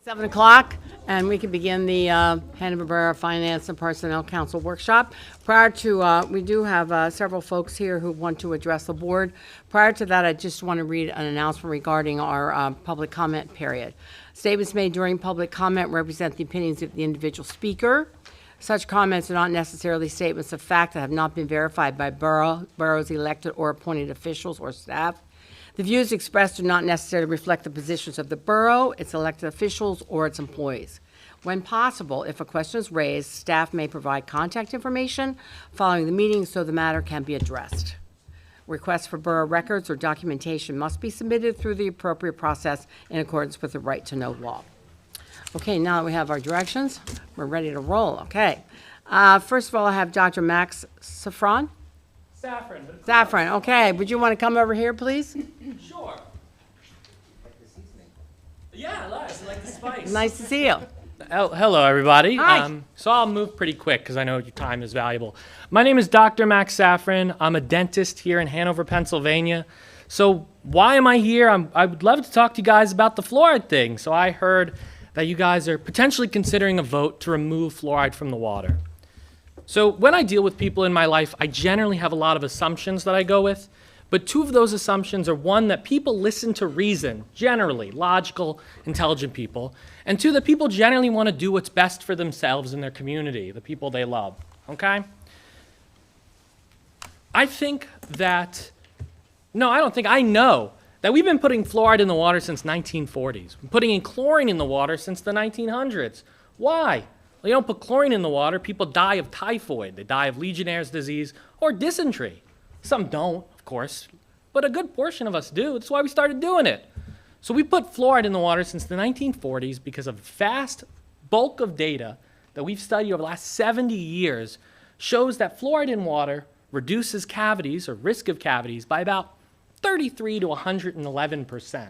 7 o'clock, and we can begin the Hanover Borough Finance and Personnel Council workshop. Prior to, we do have several folks here who want to address the board. Prior to that, I just want to read an announcement regarding our public comment period. Statements made during public comment represent the opinions of the individual speaker. Such comments are not necessarily statements of fact that have not been verified by borough's elected or appointed officials or staff. The views expressed do not necessarily reflect the positions of the borough, its elected officials, or its employees. When possible, if a question is raised, staff may provide contact information following the meeting so the matter can be addressed. Requests for borough records or documentation must be submitted through the appropriate process in accordance with the right to know law. Okay, now that we have our directions, we're ready to roll. Okay. First of all, I have Dr. Max Saffron. Saffron, okay. Would you want to come over here, please? Sure. Yeah, I like the spice. Nice to see you. Hello, everybody. Hi. So I'll move pretty quick because I know your time is valuable. My name is Dr. Max Saffron. I'm a dentist here in Hanover, Pennsylvania. So why am I here? I would love to talk to you guys about the fluoride thing. So I heard that you guys are potentially considering a vote to remove fluoride from the water. So when I deal with people in my life, I generally have a lot of assumptions that I go with, but two of those assumptions are one, that people listen to reason, generally, logical, intelligent people, and two, that people generally want to do what's best for themselves and their community, the people they love, okay? I know that we've been putting fluoride in the water since 1940s. We're putting in chlorine in the water since the 1900s. Why? Well, you don't put chlorine in the water, people die of typhoid. They die of Legionnaire's disease or dysentery. Some don't, of course, but a good portion of us do. That's why we started doing it. So we put fluoride in the water since the 1940s because a vast bulk of data that we've studied over the last 70 years shows that fluoride in water reduces cavities or risk of cavities by about 33 to 111%.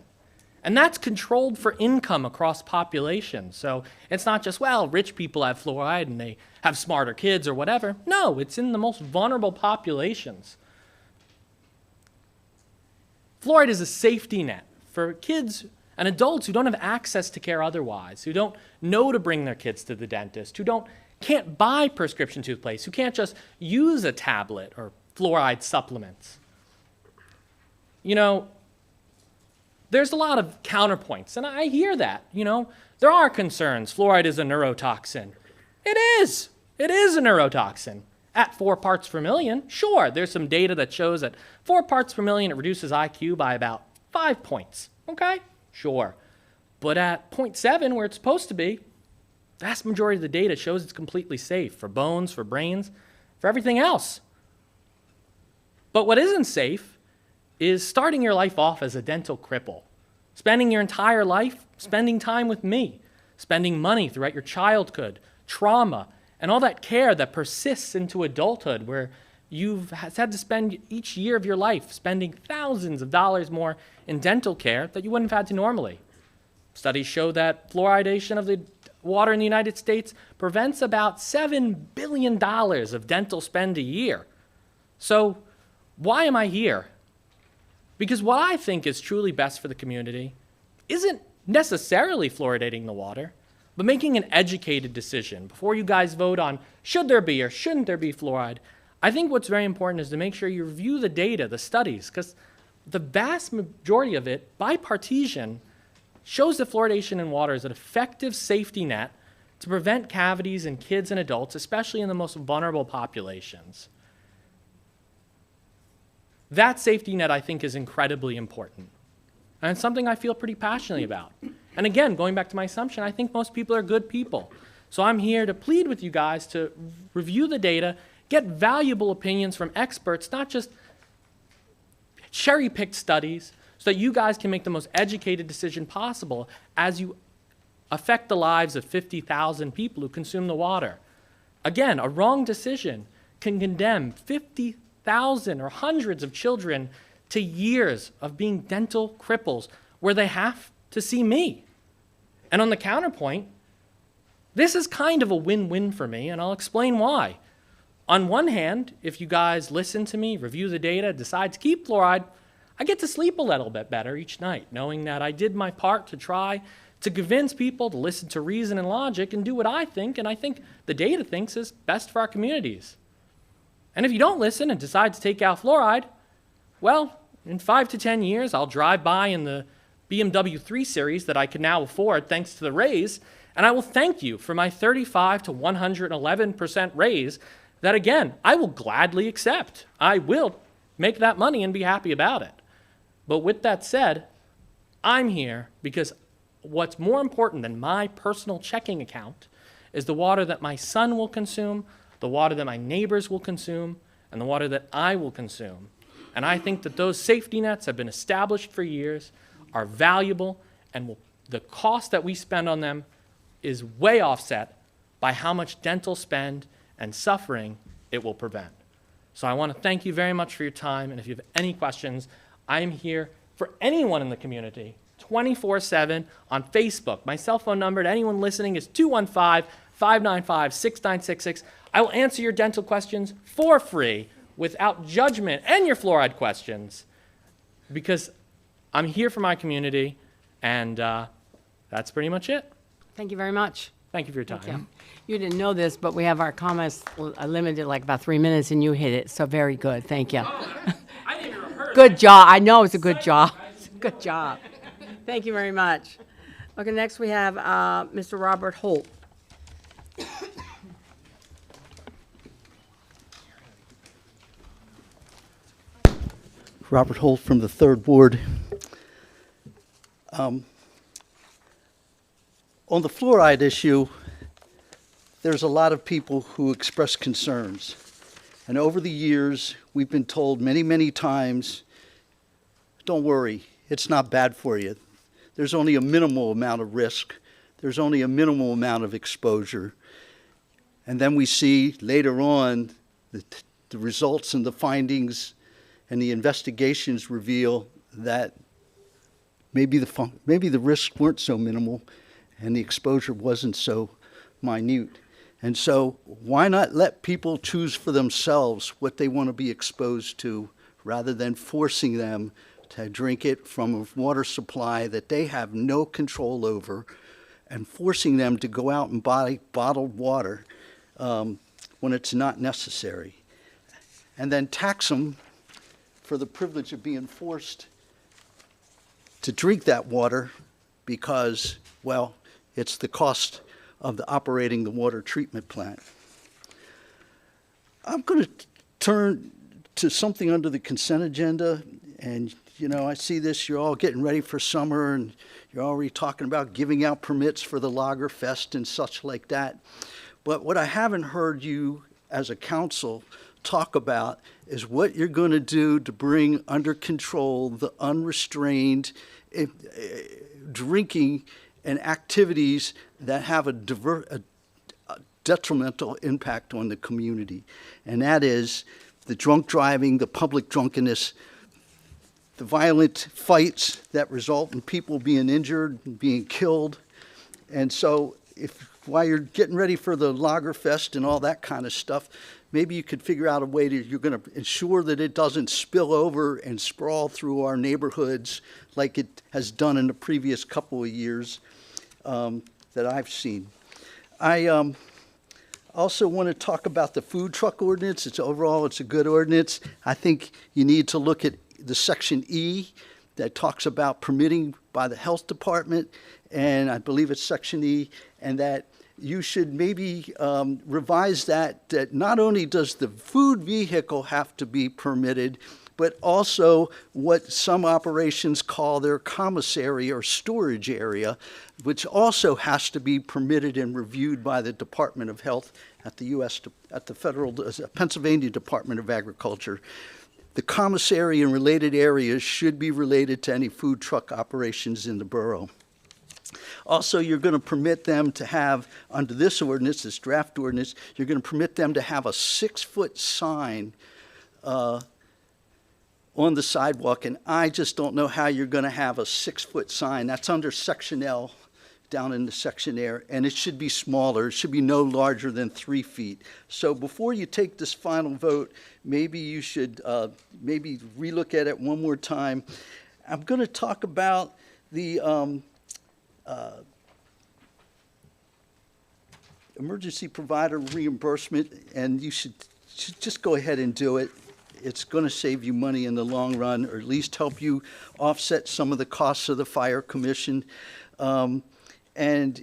And that's controlled for income across populations. So it's not just, well, rich people have fluoride and they have smarter kids or whatever. No, it's in the most vulnerable populations. Fluoride is a safety net for kids and adults who don't have access to care otherwise, who don't know to bring their kids to the dentist, who can't buy prescription toothpaste, who can't just use a tablet or fluoride supplements. You know, there's a lot of counterpoints, and I hear that, There are concerns. Fluoride is a neurotoxin. It is. It is a neurotoxin. At 4 parts per million, sure, there's some data that shows that 4 parts per million, it reduces IQ by about 5 points. Okay? Sure. But at 0.7, where it's supposed to be, the vast majority of the data shows it's completely safe for bones, for brains, for everything else. But what isn't safe is starting your life off as a dental cripple, spending your entire life spending time with me, spending money throughout your childhood, trauma, and all that care that persists into adulthood, where you've had to spend each year of your life spending thousands of dollars more in dental care that you wouldn't have had to normally. Studies show that fluoridation of the water in the United States prevents about $7 billion of dental spend a year. So why am I here? Because what I think is truly best for the community isn't necessarily fluoridating the water, but making an educated decision before you guys vote on should there be or shouldn't there be fluoride. I think what's very important is to make sure you review the data, the studies, because the vast majority of it, bipartisan, shows that fluoridation in water is an effective safety net to prevent cavities in kids and adults, especially in the most vulnerable populations. That safety net, I think, is incredibly important. And it's something I feel pretty passionately about. And again, going back to my assumption, I think most people are good people. So I'm here to plead with you guys to review the data, get valuable opinions from experts, not just cherry-picked studies, so that you guys can make the most educated decision possible as you affect the lives of 50,000 people who consume the water. Again, a wrong decision can condemn 50,000 or hundreds of children to years of being dental cripples where they have to see me. And on the counterpoint, this is kind of a win-win for me, and I'll explain why. On one hand, if you guys listen to me, review the data, decide to keep fluoride, I get to sleep a little bit better each night, knowing that I did my part to try to convince people to listen to reason and logic and do what I think, and I think the data thinks is best for our communities. And if you don't listen and decide to take out fluoride, well, in 5 to 10 years, I'll drive by in the BMW 3 Series that I can now afford thanks to the raise, and I will thank you for my 35 to 111% raise that, again, I will gladly accept. I will make that money and be happy about it. But with that said, I'm here because what's more important than my personal checking account is the water that my son will consume, the water that my neighbors will consume, and the water that I will consume. And I think that those safety nets have been established for years, are valuable, and the cost that we spend on them is way offset by how much dental spend and suffering it will prevent. So I want to thank you very much for your time, and if you have any questions, I am here for anyone in the community, 24/7 on Facebook. My cell phone number to anyone listening is 215-595-6966. I will answer your dental questions for free, without judgment, and your fluoride questions, because I'm here for my community, and that's pretty much it. Thank you very much. Thank you for your time. Thank you. You didn't know this, but we have our comments limited like about 3 minutes, and you hit it, so very good. Thank you. I didn't even rehearse. Good job. I know it's a good job. Good job. Thank you very much. Okay, next we have Mr. Robert Holt. Robert Holt from the 3rd Ward. On the fluoride issue, there's a lot of people who express concerns. And over the years, we've been told many, many times, don't worry, it's not bad for you. There's only a minimal amount of risk. There's only a minimal amount of exposure. And then we see later on the results and the findings and the investigations reveal that maybe the risks weren't so minimal and the exposure wasn't so minute. And so why not let people choose for themselves what they want to be exposed to rather than forcing them to drink it from a water supply that they have no control over and forcing them to go out and buy bottled water when it's not necessary. And then tax them for the privilege of being forced to drink that water because, well, it's the cost of operating the water treatment plant. I'm going to turn to something under the consent agenda, and I see this, you're all getting ready for summer, and you're already talking about giving out permits for the Lager Fest and such like that. But what I haven't heard you as a council talk about is what you're going to do to bring under control the unrestrained drinking and activities that have a detrimental impact on the community. And that is the drunk driving, the public drunkenness, the violent fights that result in people being injured and being killed. And so while you're getting ready for the Lagerfest and all that kind of stuff, maybe you could figure out a way you're going to ensure that it doesn't spill over and sprawl through our neighborhoods like it has done in the previous couple of years that I've seen. I also want to talk about the food truck ordinance. It's a good ordinance. I think you need to look at the section E that talks about permitting by the health department, and I believe it's section E, and that you should maybe revise that not only does the food vehicle have to be permitted, but also what some operations call their commissary or storage area, which also has to be permitted and reviewed by the Department of Health at the Pennsylvania Department of Agriculture. The commissary and related areas should be related to any food truck operations in the borough. Also, you're going to permit them to have, under this ordinance, this draft ordinance, you're going to permit them to have a 6-foot sign on the sidewalk, and I just don't know how you're going to have a 6-foot sign. That's under section L, down in the section there, and it should be smaller. It should be no larger than 3 feet. So before you take this final vote, maybe you should maybe relook at it one more time. I'm going to talk about the emergency provider reimbursement, and you should just go ahead and do it. It's going to save you money in the long run, or at least help you offset some of the costs of the fire commission. And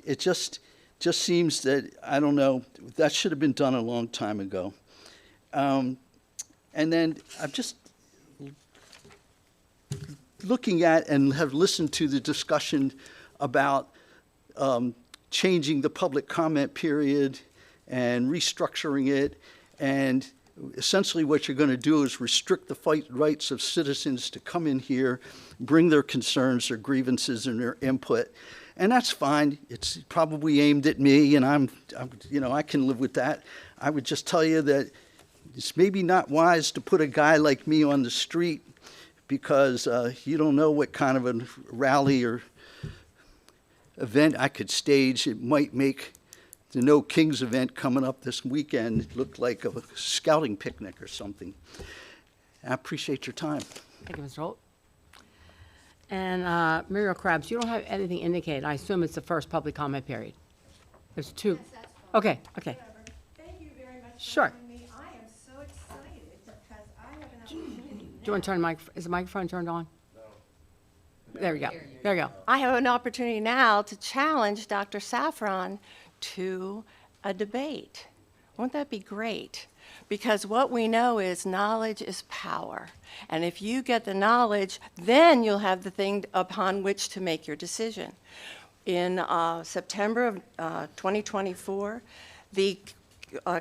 it just seems that, I don't know, that should have been done a long time ago. And then I'm just looking at and have listened to the discussion about changing the public comment period and restructuring it. And essentially what you're going to do is restrict the rights of citizens to come in here, bring their concerns, their grievances, and their input. And that's fine. It's probably aimed at me, and I'm I can live with that. I would just tell you that it's maybe not wise to put a guy like me on the street, because you don't know what kind of a rally or event I could stage. It might make the No Kings event coming up this weekend look like a scouting picnic or something. I appreciate your time. Thank you, Mr. Holt. And Muriel Krabs, you don't have anything indicated. I assume it's the first public comment period. There's two. Yes, that's fine. Okay, okay. Whatever. Thank you very much for Sure. having me. I am so excited because I have an opportunity. Do you want to turn the mic? Is the microphone turned on? No. There we go. There you go. I have an opportunity now to challenge Dr. Saffron to a debate. Won't that be great? Because what we know is knowledge is power. And if you get the knowledge, then you'll have the thing upon which to make your decision. In September of 2024, the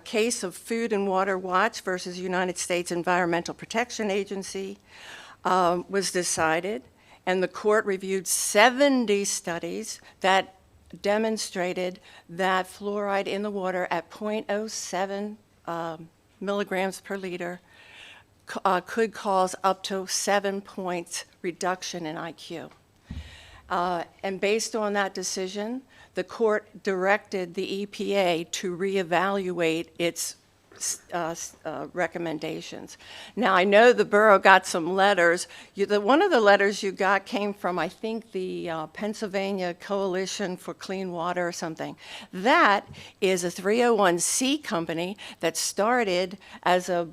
case of Food and Water Watch versus United States Environmental Protection Agency was decided, and the court reviewed 70 studies that demonstrated that fluoride in the water at 0.07 milligrams per liter could cause up to 7 points reduction in IQ. And based on that decision, the court directed the EPA to reevaluate its recommendations. Now, I know the borough got some letters. One of the letters you got came from, I think, the Pennsylvania Coalition for Clean Water or something. That is a 301c company that started as a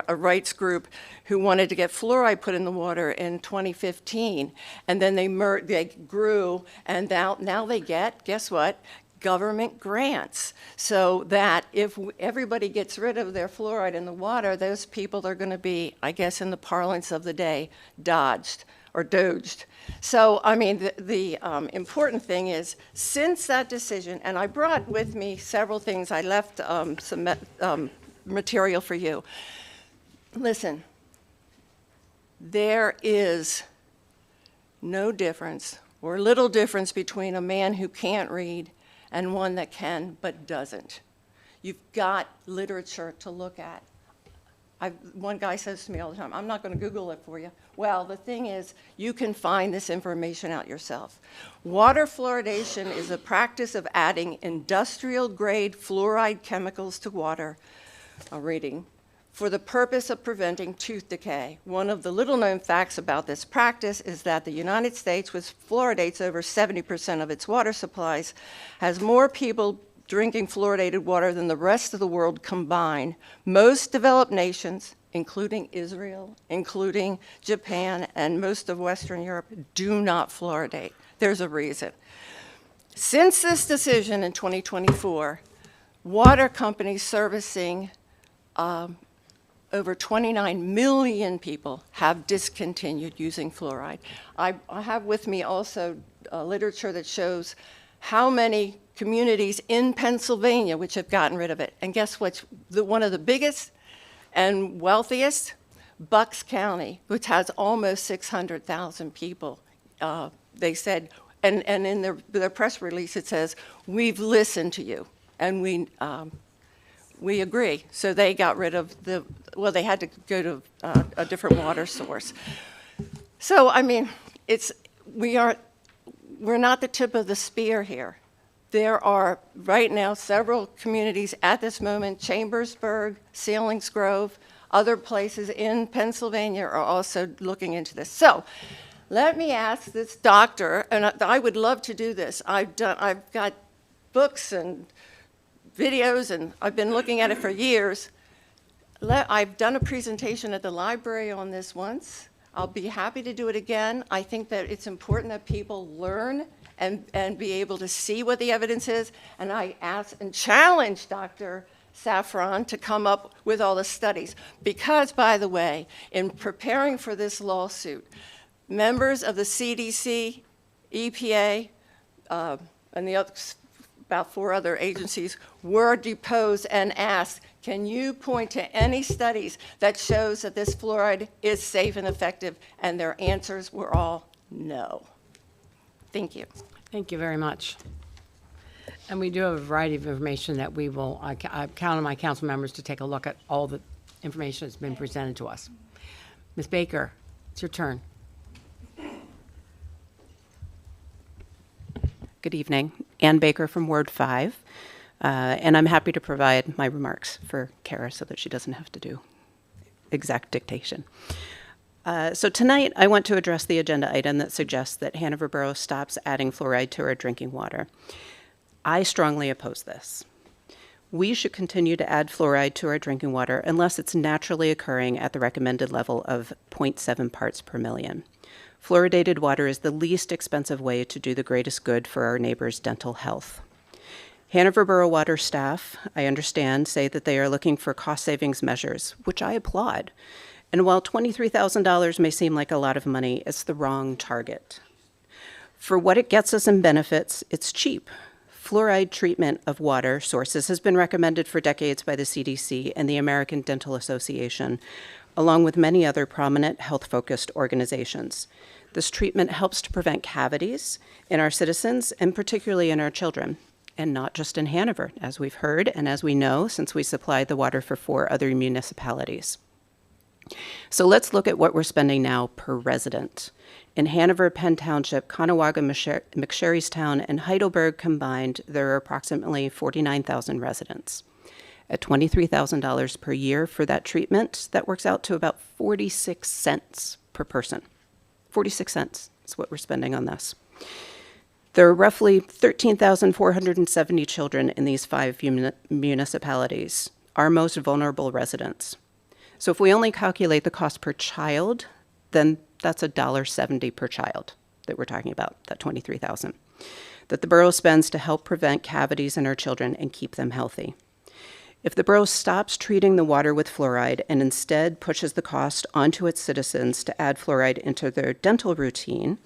rights group who wanted to get fluoride put in the water in 2015. And then they grew, and now they get, guess what? Government grants, so that if everybody gets rid of their fluoride in the water, those people are going to be, I guess in the parlance of the day, dodged or doged. So, I mean, the important thing is, since that decision, and I brought with me several things, I left some material for you. Listen, there is no difference or little difference between a man who can't read and one that can but doesn't. You've got literature to look at. One guy says to me all the time, I'm not going to Google it for you. Well, the thing is, you can find this information out yourself. Water fluoridation is a practice of adding industrial-grade fluoride chemicals to water, reading, for the purpose of preventing tooth decay. One of the little-known facts about this practice is that the United States, which fluoridates over 70% of its water supplies, has more people drinking fluoridated water than the rest of the world combined. Most developed nations, including Israel, including Japan, and most of Western Europe, do not fluoridate. There's a reason. Since this decision in 2024, water companies servicing over 29 million people have discontinued using fluoride. I have with me also literature that shows how many communities in Pennsylvania which have gotten rid of it. And guess what's one of the biggest and wealthiest? Bucks County, which has almost 600,000 people. They said, and in their press release it says, we've listened to you, and we agree. So they got rid of they had to go to a different water source. So, I mean, we're not the tip of the spear here. There are right now several communities at this moment, Chambersburg, Selinsgrove, other places in Pennsylvania are also looking into this. So Let me ask this doctor, and I would love to do this. I've got books and videos, and I've been looking at it for years. I've done a presentation at the library on this once. I'll be happy to do it again. I think that it's important that people learn and be able to see what the evidence is. And I ask and challenge Dr. Saffron to come up with all the studies. Because, by the way, in preparing for this lawsuit, members of the CDC, EPA, and the other, about 4 other agencies were deposed and asked, can you point to any studies that shows that this fluoride is safe and effective? And their answers were all no. Thank you. Thank you very much. And we do have a variety of information that we will, I count on my council members to take a look at all the information that's been presented to us. Ms. Baker, it's your turn. Good evening. Ann Baker from Ward 5. And I'm happy to provide my remarks for Kara so that she doesn't have to do exact dictation. So tonight, I want to address the agenda item that suggests that Hanover Borough stops adding fluoride to our drinking water. I strongly oppose this. We should continue to add fluoride to our drinking water unless it's naturally occurring at the recommended level of 0.7 parts per million. Fluoridated water is the least expensive way to do the greatest good for our neighbors' dental health. Hanover Borough Water staff, I understand, say that they are looking for cost savings measures, which I applaud. And while $23,000 may seem like a lot of money, it's the wrong target. For what it gets us in benefits, it's cheap. Fluoride treatment of water sources has been recommended for decades by the CDC and the American Dental Association, along with many other prominent health-focused organizations. This treatment helps to prevent cavities in our citizens and particularly in our children, and not just in Hanover, as we've heard and as we know since we supplied the water for 4 other municipalities. So let's look at what we're spending now per resident. In Hanover, Penn Township, Conewaga, McSherrystown, and Heidelberg combined, there are approximately 49,000 residents. At $23,000 per year for that treatment, that works out to about 46 cents per person. 46 cents is what we're spending on this. There are roughly 13,470 children in these 5 municipalities, our most vulnerable residents. So if we only calculate the cost per child, then that's $1.70 per child that we're talking about, that $23,000, that the borough spends to help prevent cavities in our children and keep them healthy. If the borough stops treating the water with fluoride and instead pushes the cost onto its citizens to add fluoride into their dental routine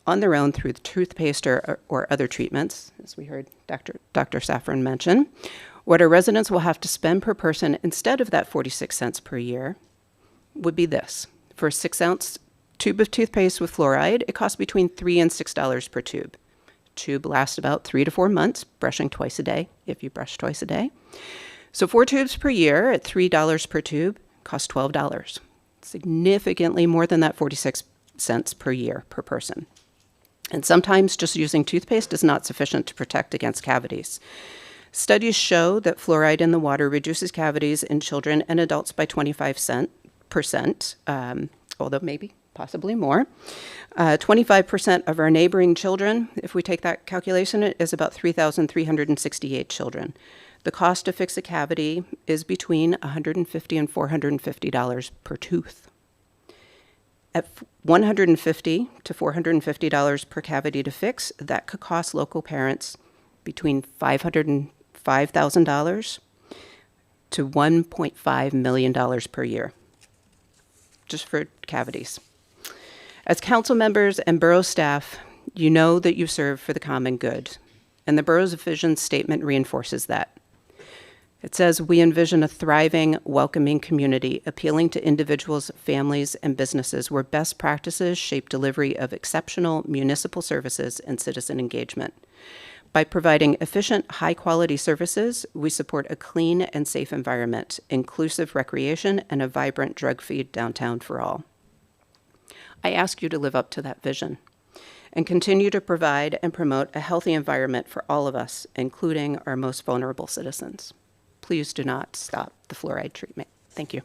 on their own through toothpaste or other treatments, as we heard Dr. Saffron mention, what our residents will have to spend per person instead of that 46 cents per year would be this. For a 6-ounce tube of toothpaste with fluoride, it costs between $3 and $6 per tube. Tube lasts about 3 to 4 months, brushing twice a day, if you brush twice a day. So 4 tubes per year at $3 per tube costs $12. Significantly more than that 46 cents per year per person. And sometimes just using toothpaste is not sufficient to protect against cavities. Studies show that fluoride in the water reduces cavities in children and adults by 25%, although maybe possibly more. 25% of our neighboring children, if we take that calculation, is about 3,368 children. The cost to fix a cavity is between $150 and $450 per tooth. At $150 to $450 per cavity to fix, that could cost local parents between $505,000 to $1.5 million per year, just for cavities. As council members and borough staff, you know that you serve for the common good, and the borough's vision statement reinforces that. It says, we envision a thriving, welcoming community appealing to individuals, families, and businesses where best practices shape delivery of exceptional municipal services and citizen engagement. By providing efficient, high-quality services, we support a clean and safe environment, inclusive recreation, and a vibrant, drug-free downtown for all. I ask you to live up to that vision and continue to provide and promote a healthy environment for all of us, including our most vulnerable citizens. Please do not stop the fluoride treatment. Thank you.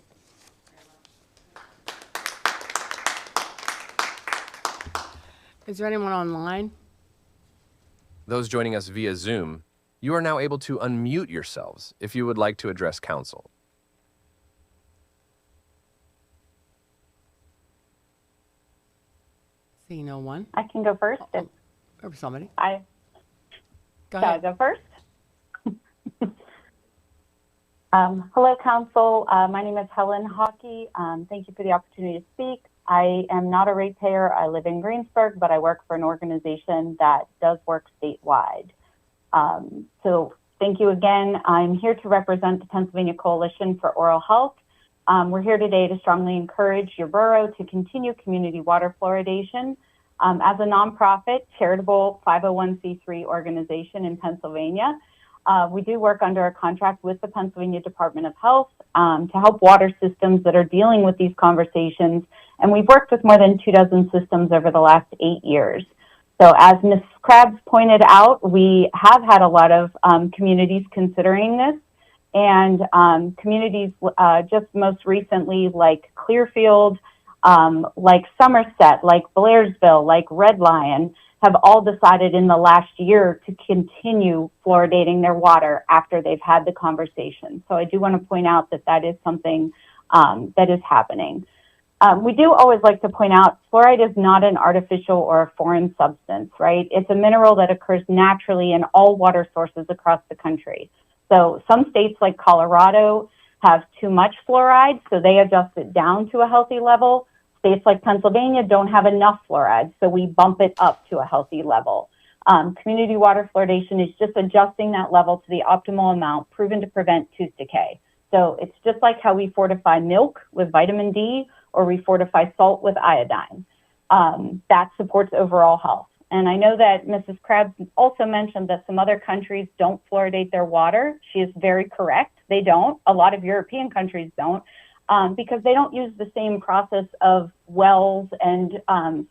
Is there anyone online? Those joining us via Zoom, you are now able to unmute yourselves if you would like to address council. See no one. I can go first. If Or somebody. Go shall I ahead. go first? Hello, Council. My name is Helen Hockey. Thank you for the opportunity to speak. I am not a ratepayer. I live in Greensburg, but I work for an organization that does work statewide. So thank you again. I'm here to represent the Pennsylvania Coalition for Oral Health. We're here today to strongly encourage your borough to continue community water fluoridation. As a nonprofit, charitable 501c3 organization in Pennsylvania, we do work under a contract with the Pennsylvania Department of Health to help water systems that are dealing with these conversations. And we've worked with more than 24 systems over the last 8 years. So as Ms. Krabs pointed out, we have had a lot of communities considering this. And communities just most recently like Clearfield, like Somerset, like Blairsville, like Red Lion, have all decided in the last year to continue fluoridating their water after they've had the conversation. So I do want to point out that that is something that is happening. We do always like to point out fluoride is not an artificial or a foreign substance, right? It's a mineral that occurs naturally in all water sources across the country. So some states like Colorado have too much fluoride, so they adjust it down to a healthy level. States like Pennsylvania don't have enough fluoride, so we bump it up to a healthy level. Community water fluoridation is just adjusting that level to the optimal amount proven to prevent tooth decay. So it's just like how we fortify milk with vitamin D or we fortify salt with iodine. That supports overall health. And I know that Mrs. Krabs also mentioned that some other countries don't fluoridate their water. She is very correct. They don't. A lot of European countries don't. Because they don't use the same process of wells and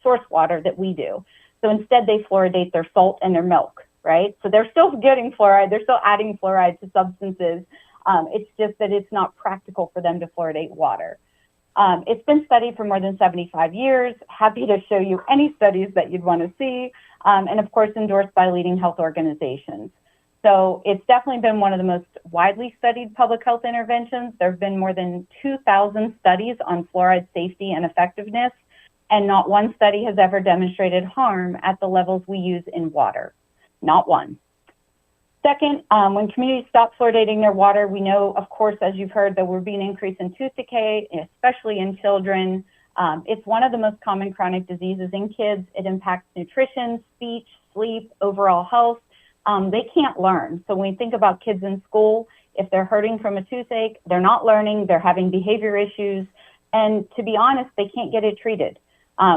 source water that we do. So instead, they fluoridate their salt and their milk, right? So they're still getting fluoride. They're still adding fluoride to substances. It's just that it's not practical for them to fluoridate water. It's been studied for more than 75 years. Happy to show you any studies that you'd want to see. And of course, endorsed by leading health organizations. So it's definitely been one of the most widely studied public health interventions. There have been more than 2,000 studies on fluoride safety and effectiveness, and not one study has ever demonstrated harm at the levels we use in water. Not one. Second, when communities stop fluoridating their water, we know, of course, as you've heard, there will be an increase in tooth decay, especially in children. It's one of the most common chronic diseases in kids. It impacts nutrition, speech, sleep, overall health. They can't learn. So when we think about kids in school, if they're hurting from a toothache, they're not learning, they're having behavior issues. And to be honest, they can't get it treated.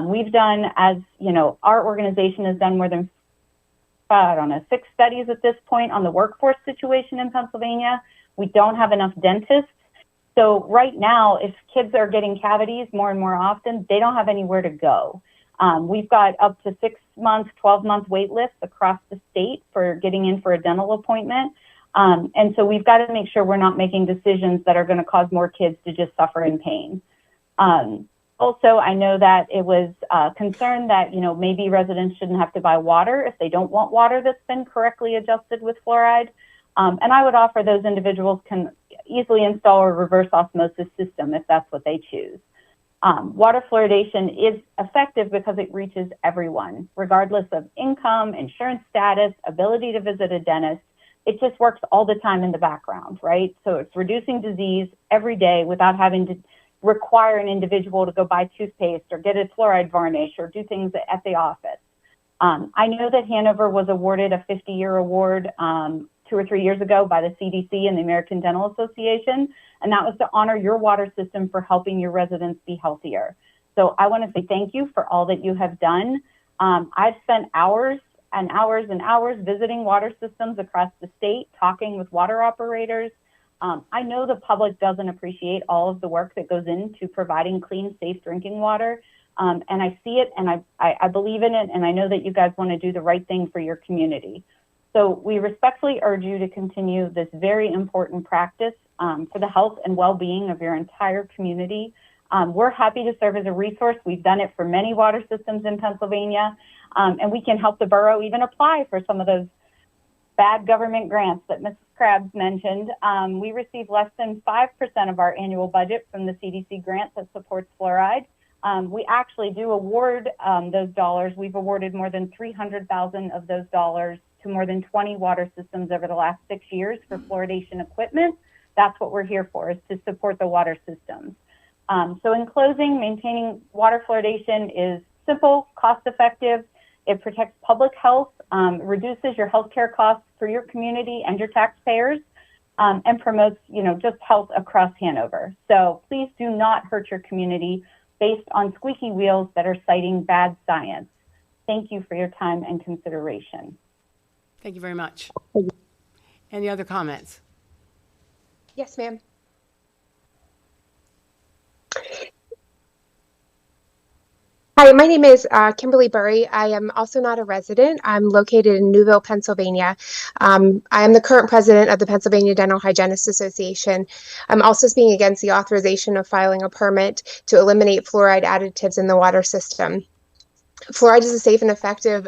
We've done, as you know, our organization has done more than, 6 studies at this point on the workforce situation in Pennsylvania. We don't have enough dentists. So right now, if kids are getting cavities more and more often, they don't have anywhere to go. We've got up to 6 months, 12-month wait lists across the state for getting in for a dental appointment. And so we've got to make sure we're not making decisions that are going to cause more kids to just suffer in pain. Also, I know that it was concerned that, you know, maybe residents shouldn't have to buy water if they don't want water that's been correctly adjusted with fluoride. And I would offer those individuals can easily install a reverse osmosis system if that's what they choose. Water fluoridation is effective because it reaches everyone, regardless of income, insurance status, ability to visit a dentist. It just works all the time in the background, right? So it's reducing disease every day without having to require an individual to go buy toothpaste or get a fluoride varnish or do things at the office. I know that Hanover was awarded a 50-year award 2 or 3 years ago by the CDC and the American Dental Association, and that was to honor your water system for helping your residents be healthier. So I want to say thank you for all that you have done. I've spent hours and hours and hours visiting water systems across the state, talking with water operators. I know the public doesn't appreciate all of the work that goes into providing clean, safe drinking water. And I see it and I believe in it, and I know that you guys want to do the right thing for your community. So we respectfully urge you to continue this very important practice for the health and well-being of your entire community. We're happy to serve as a resource. We've done it for many water systems in Pennsylvania. And we can help the borough even apply for some of those bad government grants that Mrs. Krabs mentioned. We receive less than 5% of our annual budget from the CDC grant that supports fluoride. We actually do award those dollars. We've awarded more than 300,000 of those dollars to more than 20 water systems over the last 6 years for fluoridation equipment. That's what we're here for, is to support the water systems. So in closing, maintaining water fluoridation is simple, cost-effective. It protects public health, reduces your healthcare costs for your community and your taxpayers, and promotes, just health across Hanover. So please do not hurt your community based on squeaky wheels that are citing bad science. Thank you for your time and consideration. Thank you very much. Any other comments? Yes, ma'am. Hi, my name is Kimberly Burry. I am also not a resident. I'm located in Newville, Pennsylvania. I am the current president of the Pennsylvania Dental Hygienists Association. I'm also speaking against the authorization of filing a permit to eliminate fluoride additives in the water system. Fluoride is a safe and effective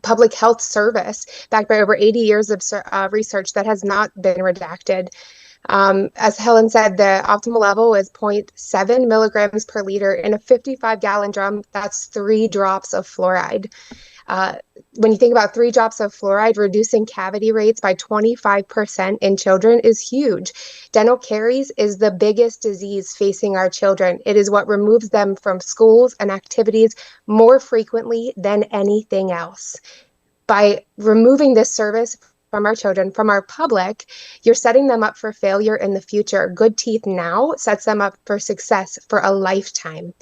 public health service backed by over 80 years of research that has not been redacted. As Helen said, the optimal level is 0.7 milligrams per liter in a 55-gallon drum. That's 3 drops of fluoride. When you think about 3 drops of fluoride, reducing cavity rates by 25% in children is huge. Dental caries is the biggest disease facing our children. It is what removes them from schools and activities more frequently than anything else. By removing this service from our children, from our public, you're setting them up for failure in the future. Good teeth now sets them up for success for a lifetime.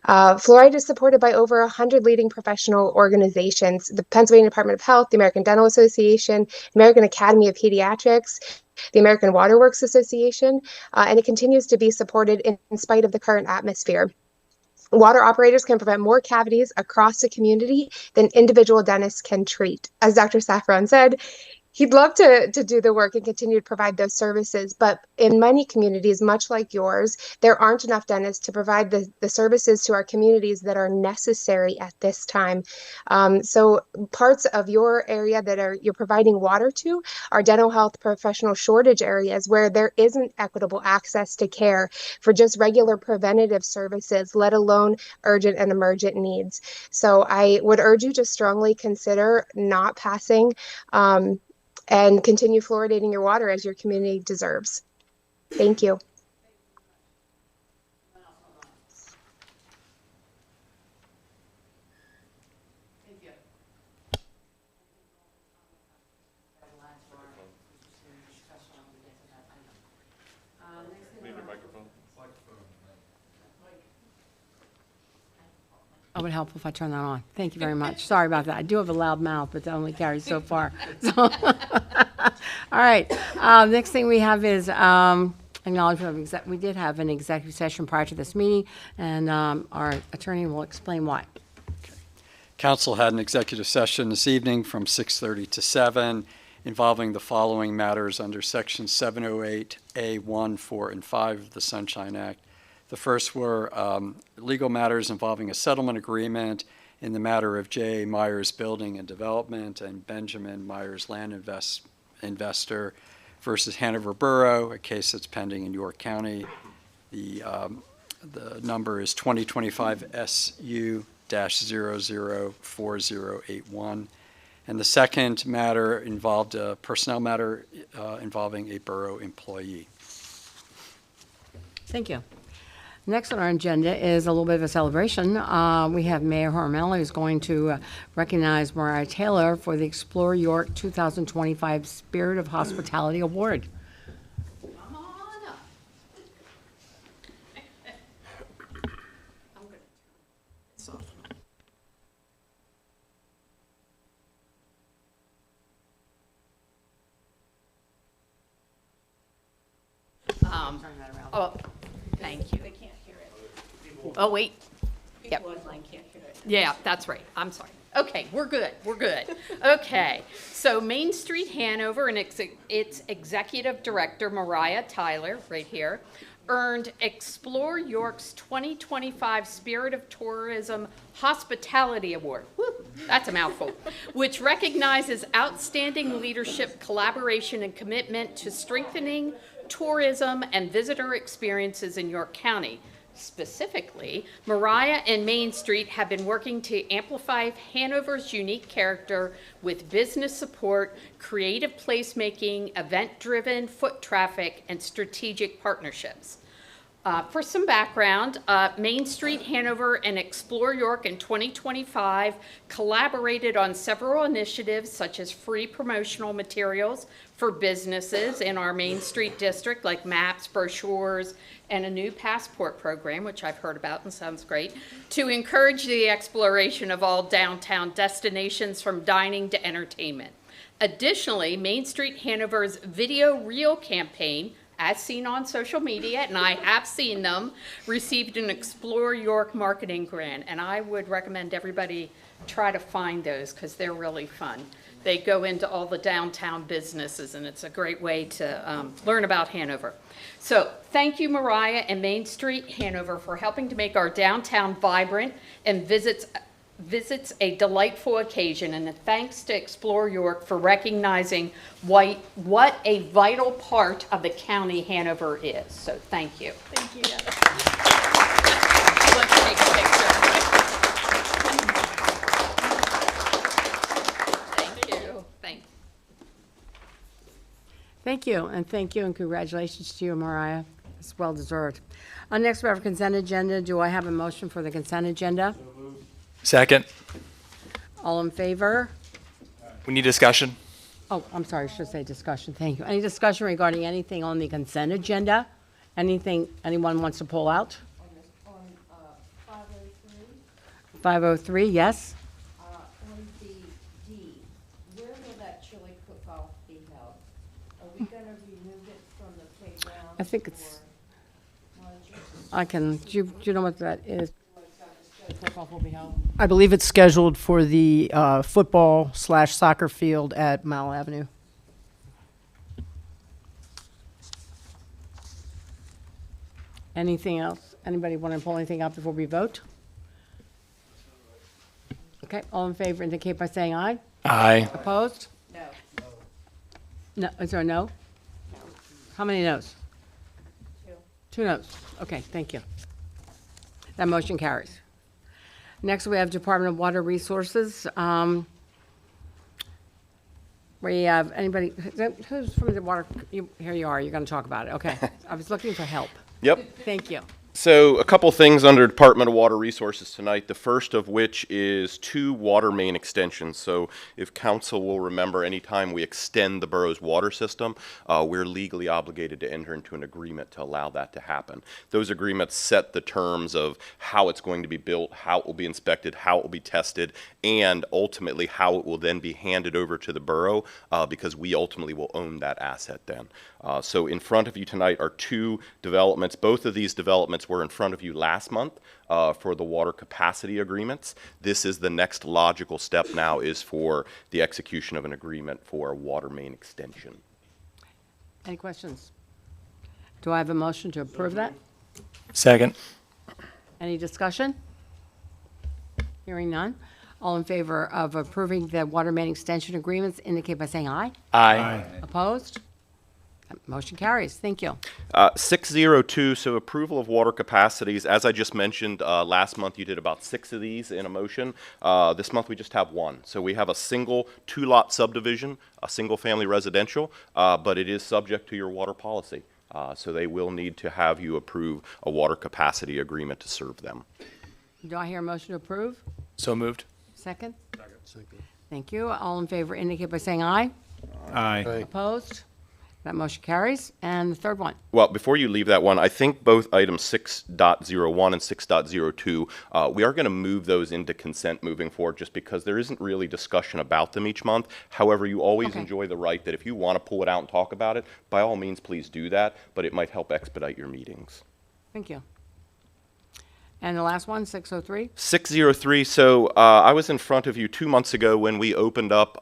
Fluoride is supported by over 100 leading professional organizations: the Pennsylvania Department of Health, the American Dental Association, American Academy of Pediatrics, the American Waterworks Association, and it continues to be supported in spite of the current atmosphere. Water operators can prevent more cavities across the community than individual dentists can treat. As Dr. Saffron said, he'd love to do the work and continue to provide those services, but in many communities, much like yours, there aren't enough dentists to provide the services to our communities that are necessary at this time. So parts of your area that you're providing water to are dental health professional shortage areas where there isn't equitable access to care for just regular preventative services, let alone urgent and emergent needs. So I would urge you to strongly consider not passing and continue fluoridating your water as your community deserves. Thank you. It would help if I turn that on. Thank you very much. Sorry about that. I do have a loud mouth, but that only carries so far. So, all right. Next thing we have is acknowledgement of we did have an executive session prior to this meeting, and our attorney will explain why. Council had an executive session this evening from 6:30 to 7 involving the following matters under Section 708A1, 4, and 5 of the Sunshine Act. The first were legal matters involving a settlement agreement in the matter of J. Myers Building and Development and Benjamin Myers Land Investor versus Hanover Borough, a case that's pending in York County. The number is 2025 SU-004081. And the second matter involved a personnel matter involving a borough employee. Thank you. Next on our agenda is a little bit of a celebration. We have Mayor Hormel, who's going to recognize Mariah Taylor for the Explore York 2025 Spirit of Hospitality Award. Come on up. I'm gonna turn this off. Turn that around. Oh, thank you. They can't hear it. Oh, wait. Yep. Yeah, that's right. I'm sorry. Okay, we're good. We're good. Okay, so Main Street Hanover and its executive director, Mariah Tyler, right here, earned Explore York's 2025 Spirit of Tourism Hospitality Award. Woo. That's a mouthful. Which recognizes outstanding leadership, collaboration, and commitment to strengthening tourism and visitor experiences in York County. Specifically, Mariah and Main Street have been working to amplify Hanover's unique character with business support, creative placemaking, event-driven foot traffic, and strategic partnerships. For some background, Main Street Hanover and Explore York in 2025 collaborated on several initiatives such as free promotional materials for businesses in our Main Street district, like maps, brochures, and a new passport program, which I've heard about and sounds great, to encourage the exploration of all downtown destinations from dining to entertainment. Additionally, Main Street Hanover's Video Reel campaign, as seen on social media, and I have seen them, received an Explore York marketing grant, and I would recommend everybody try to find those because they're really fun. They go into all the downtown businesses, and it's a great way to learn about Hanover. So thank you, Mariah and Main Street Hanover, for helping to make our downtown vibrant and visits a delightful occasion, and thanks to Explore York for recognizing what a vital part of the county Hanover is. So thank you. Thank you. Let's take a picture. Thank you. Thank you, and congratulations to you, Mariah. It's well deserved. Next, we have a consent agenda. Do I have a motion for the consent agenda? Second. All in favor? We need discussion. Oh, I'm sorry, I should say discussion, thank you. Any discussion regarding anything on the consent agenda? Anything anyone wants to pull out? On 503, 503, yes? on the D, where will that chili cook-off be held? Are we going to remove it from the playground? I think it's, or luncheon? I can, do you know what that is? Cook-off will be held. I believe it's scheduled for the football/soccer field at Mile Avenue. Anything else? Anybody want to pull anything out before we vote? Okay, all in favor indicate by saying aye. Aye. Opposed? No. No, is there a no? How many noes? 2. 2 noes. Okay, thank you. That motion carries. Next, we have Department of Water Resources. We have anybody, who's from the water, here you are, you're going to talk about it. Okay, I was looking for help. Yep. Thank you. So a couple things under Department of Water Resources tonight, the first of which is 2 water main extensions. So if council will remember, anytime we extend the borough's water system, we're legally obligated to enter into an agreement to allow that to happen. Those agreements set the terms of how it's going to be built, how it will be inspected, how it will be tested, and ultimately how it will then be handed over to the borough, because we ultimately will own that asset then. So in front of you tonight are 2 developments. Both of these developments were in front of you last month for the water capacity agreements. This is the next logical step now, is for the execution of an agreement for a water main extension. Any questions? Do I have a motion to approve that? Second. Any discussion? Hearing none. All in favor of approving the water main extension agreements indicate by saying aye. Aye. Opposed? Motion carries. Thank you. 602, so approval of water capacities. As I just mentioned, last month you did about 6 of these in a motion. This month we just have 1. So we have a single 2-lot subdivision, a single-family residential, but it is subject to your water policy. So they will need to have you approve a water capacity agreement to serve them. Do I hear a motion to approve? So moved. Second? Second. Thank you. All in favor indicate by saying aye. Aye. Opposed? That motion carries. And the third one. Well, before you leave that one, I think both items 6.01 and 6.02, we are going to move those into consent moving forward, just because there isn't really discussion about them each month. However, you always enjoy the right that if you want to pull it out and talk about it, by all means, please do that, but it might help expedite your meetings. Thank you. And the last one, 603? 603. So I was in front of you 2 months ago when we opened up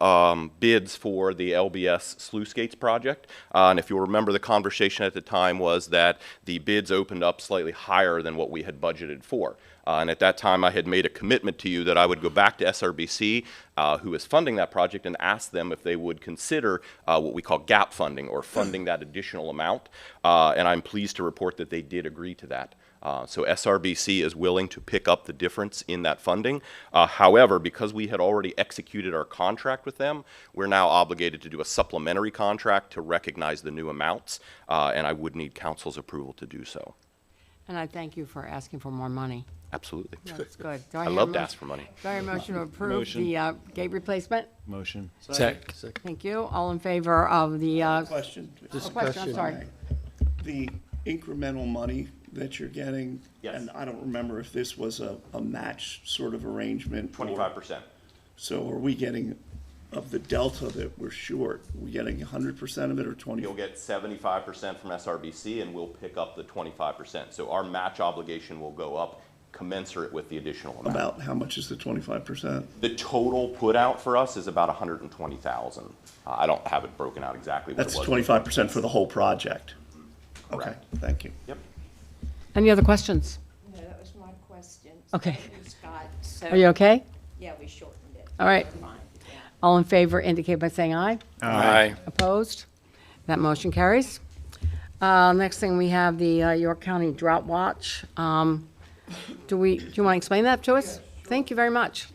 bids for the LBS Sluice Gates project. And if you'll remember, the conversation at the time was that the bids opened up slightly higher than what we had budgeted for. And at that time, I had made a commitment to you that I would go back to SRBC, who is funding that project, and ask them if they would consider what we call gap funding, or funding that additional amount. And I'm pleased to report that they did agree to that. So SRBC is willing to pick up the difference in that funding. However, because we had already executed our contract with them, we're now obligated to do a supplementary contract to recognize the new amounts, and I would need council's approval to do so. And I thank you for asking for more money. Absolutely. That's good. Do I hear a love to mo- ask for money. Do I hear a motion to approve Motion. the gate replacement? Motion. Thank you. All in favor of the, Question. question, I'm sorry. The incremental money that you're getting. Yes. And I don't remember if this was a match sort of arrangement. or- 25%. So are we getting, of the delta that we're short, are we getting 100% of it or 20? You'll get 75% from SRBC, and we'll pick up the 25%. So our match obligation will go up commensurate with the additional amount. About how much is the 25%? The total put out for us is about 120,000. I don't have it broken out exactly what That's it was. 25% for the whole project? Okay, Correct. thank you. Yep. Any other questions? No, that was my question. Okay. Thank you, Scott. So- Are you okay? Yeah, we shortened it. All right. We're fine. Yeah. All in favor indicate by saying aye. Aye. Opposed? That motion carries. Next thing, we have the York County Drought Watch. Do you want to explain that to us? Thank you very much.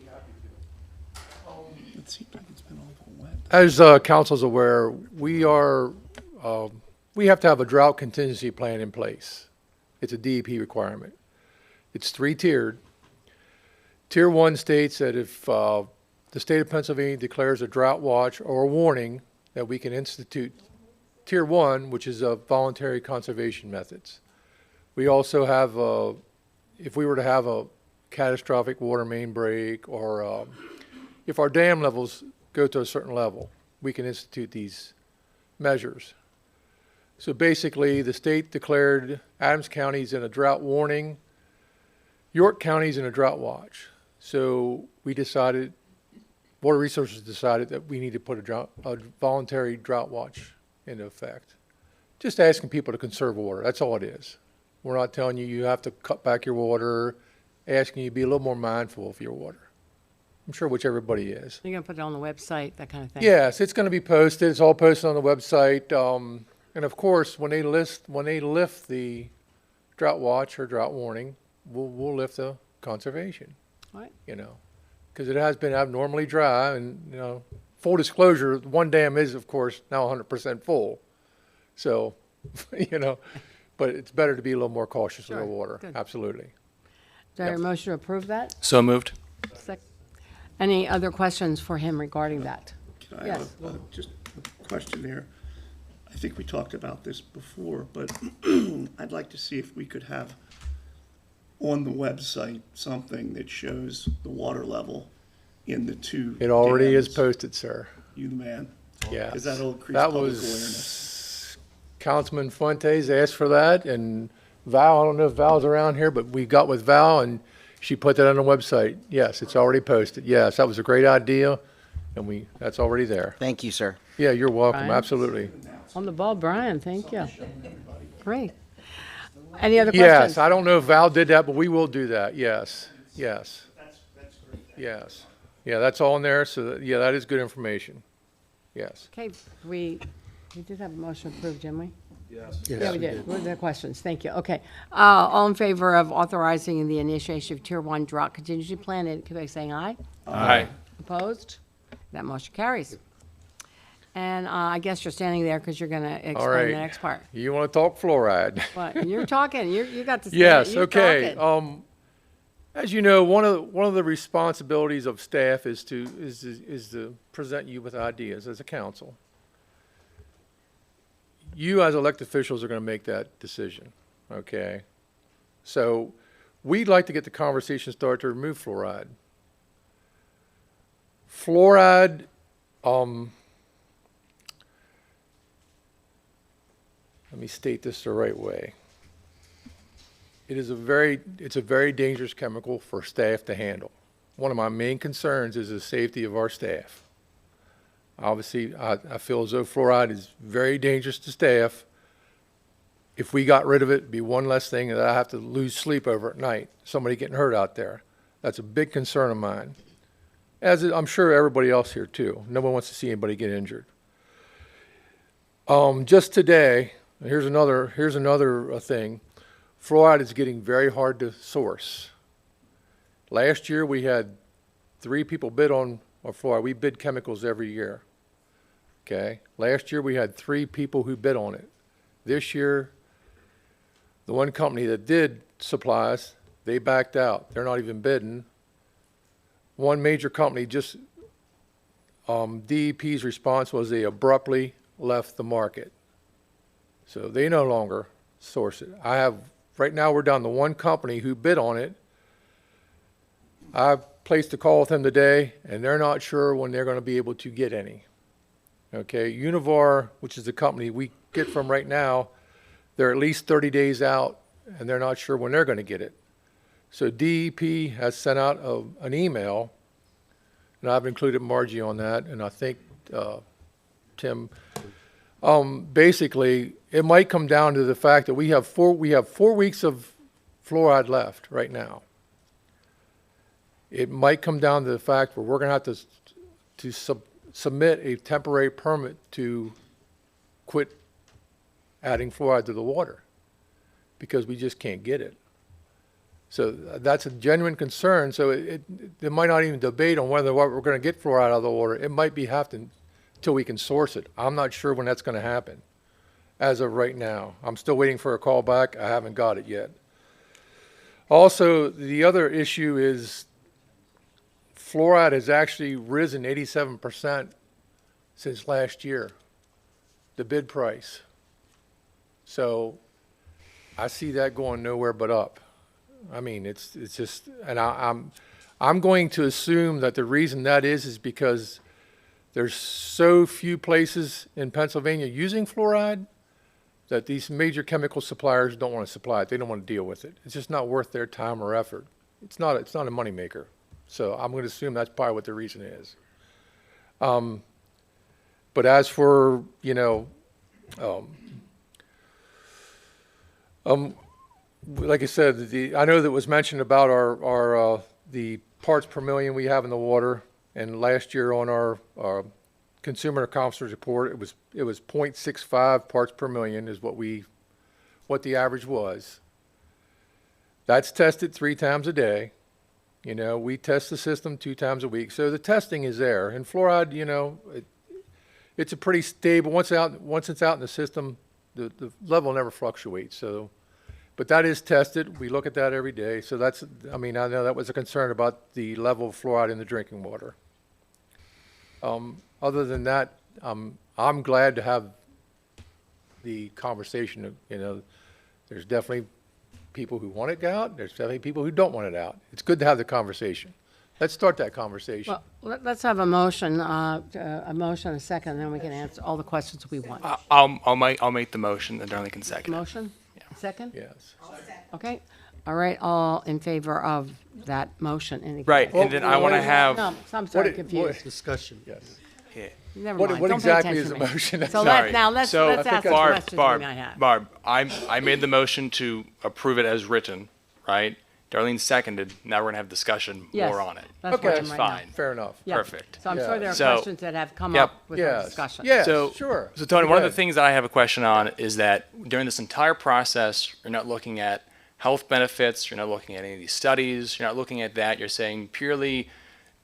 It seems like it's been all wet. As council's aware, we have to have a drought contingency plan in place. It's a DEP requirement. It's three-tiered. Tier 1 states that if the state of Pennsylvania declares a drought watch or a warning, that we can institute Tier 1, which is voluntary conservation methods. We also have, if we were to have a catastrophic water main break, or if our dam levels go to a certain level, we can institute these measures. So basically, the state declared Adams County's in a drought warning, York County's in a drought watch. So we decided, Water Resources decided that we need to put a voluntary drought watch into effect. Just asking people to conserve water, that's all it is. We're not telling you you have to cut back your water, asking you to be a little more mindful of your water. I'm sure which everybody is. You're going to put it on the website, that kind of thing? Yes, it's going to be posted. It's all posted on the website. And of course, when they lift the drought watch or drought warning, we'll lift the conservation. Right. You know, because it has been abnormally dry, and you know, full disclosure, one dam is of course now 100% full. So, you know, but it's better to be a little more cautious with Sure. the water. Good. Absolutely. Do I hear a motion to approve that? So moved. Any other questions for him regarding that? Can I Yes. have just a question here? I think we talked about this before, but I'd like to see if we could have on the website something that shows the water level in the two It already is dams. posted, sir. You the man. Yeah. Because that'll increase That public was awareness. Councilman Fuentes asked for that, and Val, I don't know if Val's around here, but we got with Val and she put that on the website. Yes, it's already posted. Yes, that was a great idea, and that's already there. Thank you, sir. Yeah, you're welcome, Brian? absolutely. On the ball, Brian, thank you. Great. Any other questions? Yes, I don't know if Val did that, but we will do that, yes, yes. Yes, yeah, that's all in there, so, yeah, that is good information, yes. Okay, we did have a motion approved, didn't we? Yes. Yeah, we did. What are the questions? Thank you. Okay. All in favor of authorizing the initiation of Tier 1 drought contingency plan, indicate by saying aye. Aye. Opposed? That motion carries. And I guess you're standing there because you're going to All explain right. the next part. You want to talk fluoride? But you're talking, you got to stand. Yes, you're okay. talking. As you know, one of the responsibilities of staff is to present you with ideas as a council. You as elected officials are going to make that decision, okay? So we'd like to get the conversation started to remove fluoride. Fluoride, let me state this the right way. it's a very dangerous chemical for staff to handle. One of my main concerns is the safety of our staff. Obviously, I feel as though fluoride is very dangerous to staff. If we got rid of it, it'd be one less thing that I have to lose sleep over at night, somebody getting hurt out there. That's a big concern of mine, as I'm sure everybody else here too. No one wants to see anybody get injured. Just today, here's another thing. Fluoride is getting very hard to source. Last year, we had 3 people bid on fluoride. We bid chemicals every year. Okay. Last year, we had 3 people who bid on it. This year, the one company that did supply us, they backed out. They're not even bidding. One major company just, DEP's response was they abruptly left the market. So they no longer source it. Right now we're down to one company who bid on it. I've placed a call with them today, and they're not sure when they're going to be able to get any. Okay, Hanover, which is the company we get from right now, they're at least 30 days out, and they're not sure when they're going to get it. So DEP has sent out an email, and I've included Margie on that, and I think Tim. Basically, it might come down to the fact that we have 4 weeks of fluoride left right now. It might come down to the fact where we're going to have to submit a temporary permit to quit adding fluoride to the water because we just can't get it. So that's a genuine concern. So there might not even debate on whether we're going to get fluoride out of the water. It might be until we can source it. I'm not sure when that's going to happen as of right now. I'm still waiting for a call back. I haven't got it yet. Also, the other issue is fluoride has actually risen 87% since last year, the bid price. So I see that going nowhere but up. I mean, it's just, and I'm going to assume that the reason that is because there's so few places in Pennsylvania using fluoride that these major chemical suppliers don't want to supply it. They don't want to deal with it. It's just not worth their time or effort. It's not a moneymaker. So I'm going to assume that's probably what the reason is. But as for, like I said, I know that was mentioned about the parts per million we have in the water. And last year on our consumer confidence report, it was 0.65 parts per million is what the average was. That's tested 3 times a day. We test the system 2 times a week. So the testing is there. And fluoride, it's a pretty stable. Once it's out in the system, the level never fluctuates. So, but that is tested. We look at that every day. So I know that was a concern about the level of fluoride in the drinking water. Other than that, I'm glad to have the conversation. There's definitely people who want it out. There's definitely people who don't want it out. It's good to have the conversation. Let's start that conversation. Well, let's have a motion, a second, and then we can answer all the questions we want. I'll make the motion, and Darlene can second. Motion? Second? Yes. Okay. All right, all in favor of that motion? Any Right, and then I want to have. No, I'm sorry, confused. Discussion. Yes. Yeah. Never What mind. Don't pay exactly attention is to the me. motion? So Sorry. let's So, ask the Barb, questions we might have. Barb, I made the motion to approve it as written, right? Darlene seconded. Now we're gonna have discussion Yes, more on it. that's where I am That's right now. fine. Fair enough. Yeah. Perfect. So I'm sure there are So- questions that have come Yep. up with our Yes. discussion. Yes, So, sure. So Tony, one of the Good. things that I have a question on is that during this entire process, you're not looking at health benefits, you're not looking at any of these studies, you're not looking at that, you're saying purely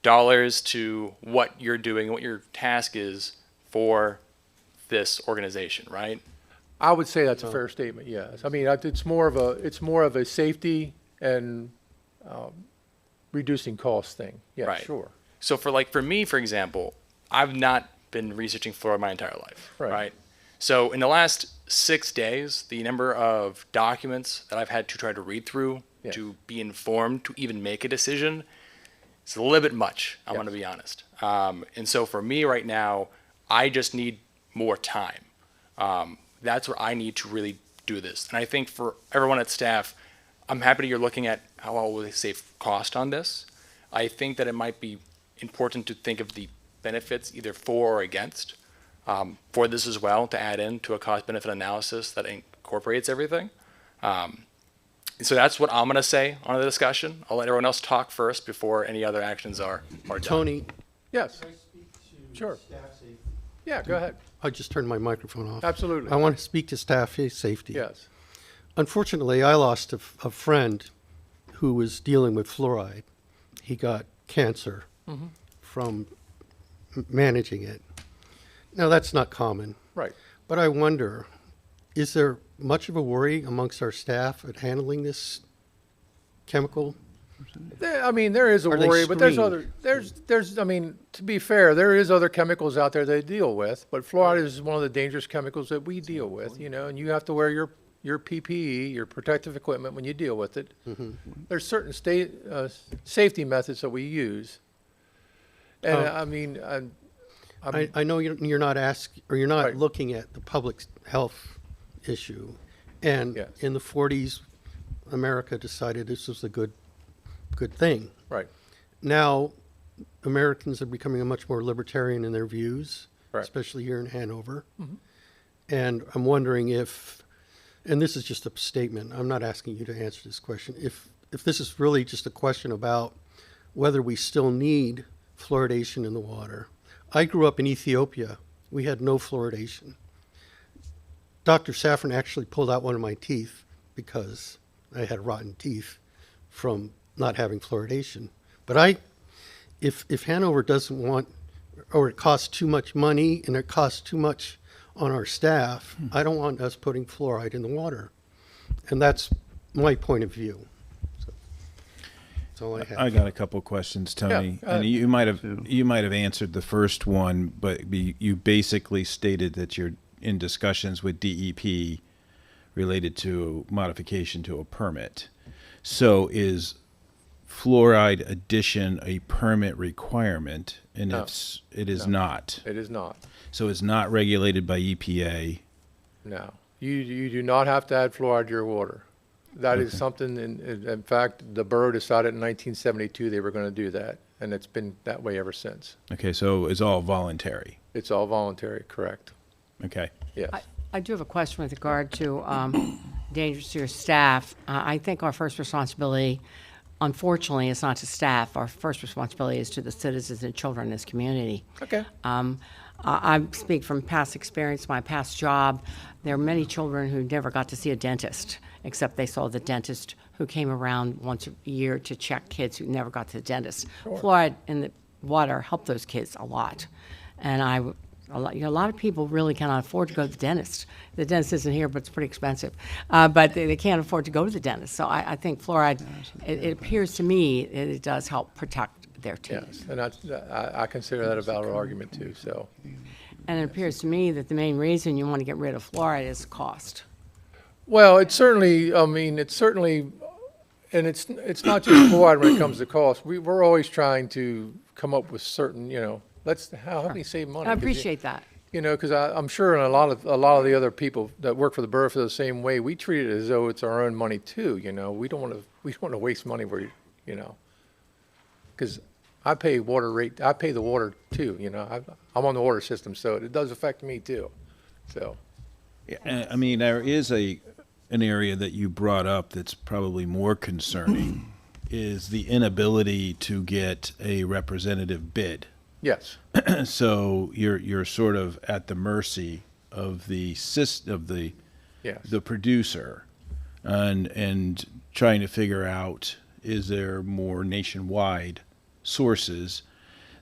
dollars to what you're doing, what your task is for this organization, right? I would say that's a fair statement, yes. I mean, it's more of a safety and reducing cost thing. Yeah, Right. sure. So for me, for example, I've not been researching fluoride my entire life, right? So in the last 6 days, the number of documents that I've had to try to read through Yes. to be informed, to even make a decision, it's a little bit much, I'm Yes. going to be honest. And so for me right now, I just need more time. That's where I need to really do this. And I think for everyone at staff, I'm happy you're looking at how well will they save cost on this. I think that it might be important to think of the benefits either for or against for this as well, to add in to a cost-benefit analysis that incorporates everything. So that's what I'm going to say on the discussion. I'll let everyone else talk first before any other actions are done. Tony, Yes. Sure. Yeah, go ahead. I just turned my microphone off. Absolutely. I want to speak to staff safety. Yes. Unfortunately, I lost a friend who was dealing with fluoride. He got cancer from managing it. Now, that's not common. Right. But I wonder, is there much of a worry amongst our staff at handling this chemical? There is a Are they worry, but there's screened? to be fair, there is other chemicals out there they deal with, but fluoride is one of the dangerous chemicals that we deal with, and you have to wear your PPE, your protective equipment when you deal with it. There's certain safety methods that we use. And I know you're not looking at the public health issue. And Yes. in the 40s, America decided this was a good thing. Right. Now, Americans are becoming much more libertarian in their views, Right. especially here in Hanover. And I'm wondering if, and this is just a statement, I'm not asking you to answer this question, if this is really just a question about whether we still need fluoridation in the water. I grew up in Ethiopia. We had no fluoridation. Dr. Saffron actually pulled out one of my teeth because I had rotten teeth from not having fluoridation. But if Hanover doesn't want, or it costs too much money and it costs too much on our staff, I don't want us putting fluoride in the water. And that's my point of view. So, that's all I have. I got a couple questions, Tony. And you might have answered the first one, but you basically stated that you're in discussions with DEP related to modification to a permit. So is fluoride addition a permit requirement? And No. it is No. not. It is not. So it's not regulated by EPA. No. You do not have to add fluoride to your water. That is something, in fact, the borough decided in 1972 they were going to do that, and it's been that way ever since. Okay, so it's all voluntary. It's all voluntary, correct? Okay. Yes. I do have a question with regard to dangers to your staff. I think our first responsibility, unfortunately, is not to staff. Our first responsibility is to the citizens and children in this community. Okay. I speak from past experience, my past job. There are many children who never got to see a dentist, except they saw the dentist who came around once a year to check kids who never got to the dentist. Sure. Fluoride in the water helped those kids a lot. And a lot of people really cannot afford to go to the dentist. The dentist isn't here, but it's pretty expensive. But they can't afford to go to the dentist. So I think fluoride, it appears to me, it does help protect their teeth. Yes, and I consider that a valid argument too, so. And it appears to me that the main reason you want to get rid of fluoride is cost. Well, it's certainly, and it's not just fluoride when it comes to cost. We're always trying to come up with certain, how we save money. I appreciate that. Because I'm sure a lot of the other people that work for the borough feel the same way. We treat it as though it's our own money too. We don't want to waste money where because I pay the water too. I'm on the water system, so it does affect me too. So. I mean, there is an area that you brought up that's probably more concerning is the inability to get a representative bid. Yes. So you're sort of at the mercy of the the producer, and trying to figure out, is there more nationwide sources?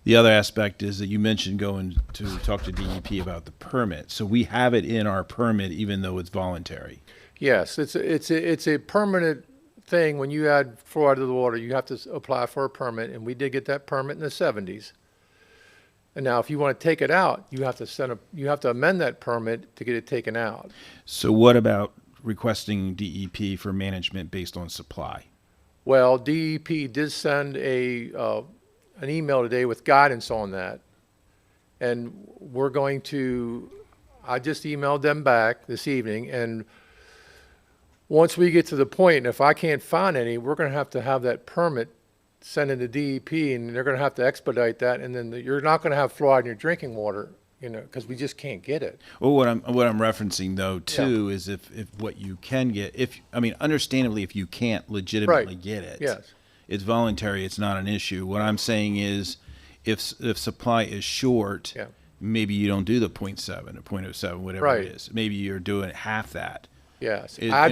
The other aspect is that you mentioned going to talk to DEP about the permit. So we have it in our permit even though it's voluntary. Yes, it's a permanent thing. When you add fluoride to the water, you have to apply for a permit, and we did get that permit in the 70s. And now, if you want to take it out, you have to amend that permit to get it taken out. So what about requesting DEP for management based on supply? Well, DEP did send an email today with guidance on that, and I just emailed them back this evening, and once we get to the point, and if I can't find any, we're going to have that permit sent into DEP, and they're going to have to expedite that, and then you're not going to have fluoride in your drinking water, because we just can't get it. Well, what I'm referencing though too is if what you can get, understandably, if you can't legitimately get it, Yes. it's voluntary. It's not an issue. What I'm saying is, if supply is short, maybe you don't do the 0.7 or 0.07, whatever Right. it is. Maybe you're doing half that. Yes. To I-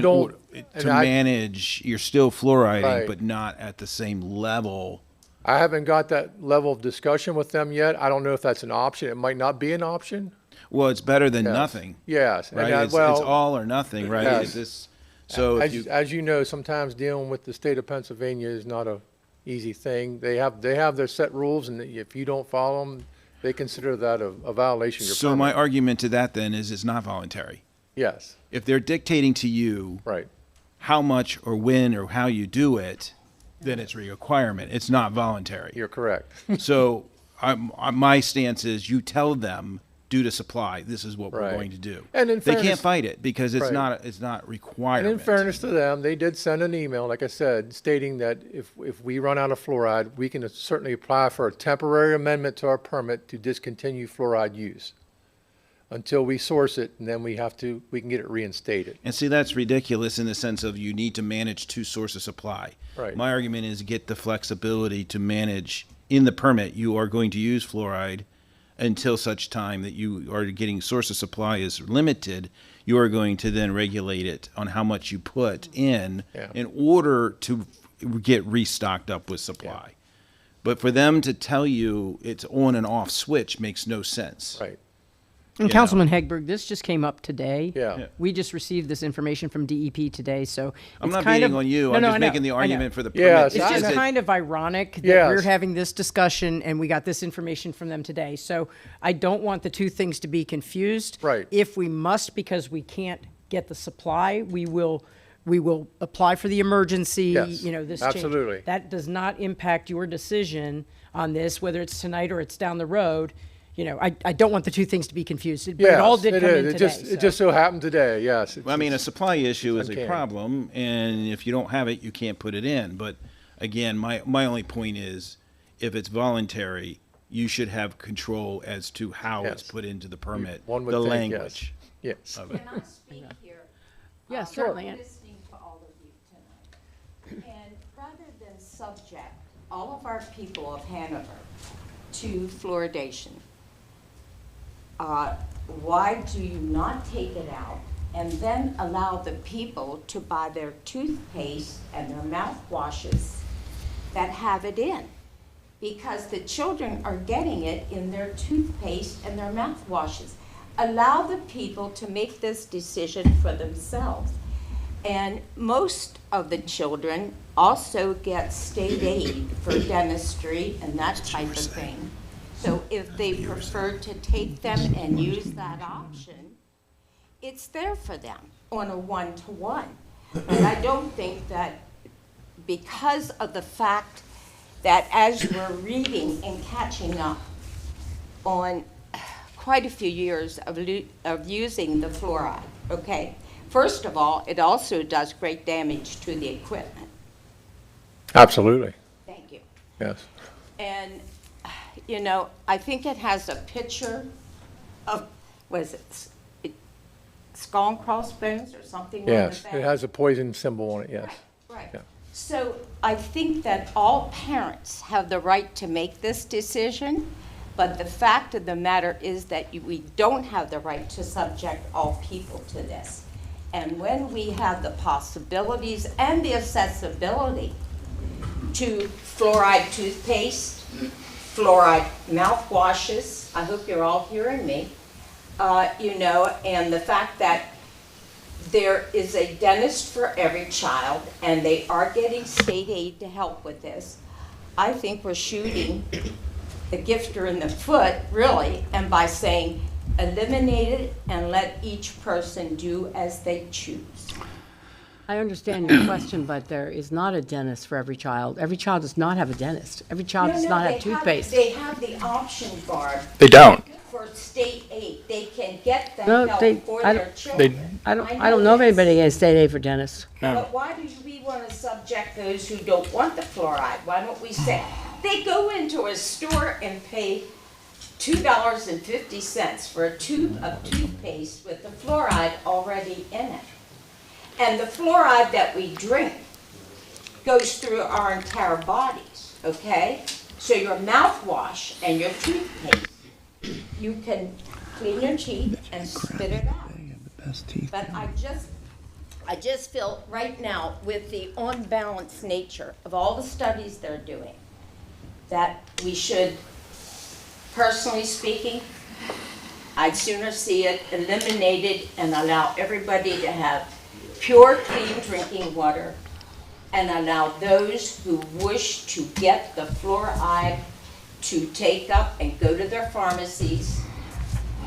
manage, you're still fluoriding, Right. but not at the same level. I haven't got that level of discussion with them yet. I don't know if that's an option. It might not be an option. Well, it's better than Yes. nothing. Yes. And Right? It's all or nothing, right? Yes. So as you know, sometimes dealing with the state of Pennsylvania is not a easy thing. They have their set rules, and if you don't follow them, they consider that a violation of your So permit. my argument to that then is it's not voluntary. Yes. If they're dictating to you how much or when or how you do it, then it's a requirement. It's not voluntary. You're correct. So my stance is you tell them, due to supply, this is what we're going to do. And in they fairness- can't fight it because it's Right. not And requirement. in fairness to them, they did send an email, like I said, stating that if we run out of fluoride, we can certainly apply for a temporary amendment to our permit to discontinue fluoride use until we source it, and then we can get it reinstated. And see, that's ridiculous in the sense of you need to manage two sources of supply. Right. My argument is get the flexibility to manage in the permit. You are going to use fluoride until such time that you are getting source of supply is limited. You are going to then regulate it on how much you put in order to get restocked up with supply. But for them to tell you it's on and off switch makes no sense. Right. And Councilman Hegberg, this just came up today. Yeah. We just received this information from DEP today, so I'm it's not kind beating of, on you. No, I'm no, just I know, making the I know. argument for the permit. Yes, It's just I- kind of ironic that Yes. we're having this discussion and we got this information from them today. So I don't want the two things to be confused. Right. If we must, because we can't get the supply, we will apply for the emergency, Yes, this change. absolutely. That does not impact your decision on this, whether it's tonight or it's down the road. I don't want the two things to be confused. But it all did come in today. It just so happened today, yes. Well, I mean, a supply issue is a uncanny. problem, and if you don't have it, you can't put it in. But again, my only point is, if it's voluntary, you should have control as to how it's Yes. put into the permit, One would the think, language. Yes. Of it. Can I speak here? Yeah, certainly. I'm listening to all of you tonight. And rather than subject all of our people of Hanover to fluoridation, why do you not take it out and then allow the people to buy their toothpaste and their mouthwashes that have it in? Because the children are getting it in their toothpaste and their mouthwashes. Allow the people to make this decision for themselves. And most of the children also get state aid for dentistry and that type of thing. So if they prefer to take them and use that option, it's there for them on a one-to-one. But I don't think that because of the fact that as we're reading and catching up on quite a few years of using the fluoride, okay? First of all, it also does great damage to the equipment. Absolutely. Thank you. Yes. And, I think it has a picture of, skull and crossbones or something on the Yes, back? it has a poison symbol on it, yes. Right. Yeah. So I think that all parents have the right to make this decision, but the fact of the matter is that we don't have the right to subject all people to this. And when we have the possibilities and the accessibility to fluoride toothpaste, fluoride mouthwashes, I hope you're all hearing me, and the fact that there is a dentist for every child, and they are getting state aid to help with this. I think we're shooting the gifter in the foot, really, and by saying eliminate it and let each person do as they choose. I understand your question, but there is not a dentist for every child. Every child does not have a dentist. Every child does not have toothpaste. They have the option, Barb. They don't. For state aid. They can can get the No, help they, for I their don't, children. I don't know of anybody getting state aid for dentists. But why do we want to subject those who don't want the fluoride? Why don't we say, they go into a store and pay $2.50 for a tube of toothpaste with the fluoride already in it. And the fluoride that we drink goes through our entire bodies, okay? So your mouthwash and your toothpaste, you can clean your teeth and spit it out. But I just feel right now, with the unbalanced nature of all the studies they're doing, that we should, personally speaking, I'd sooner see it eliminated and allow everybody to have pure, clean drinking water, and allow those who wish to get the fluoride to take up and go to their pharmacies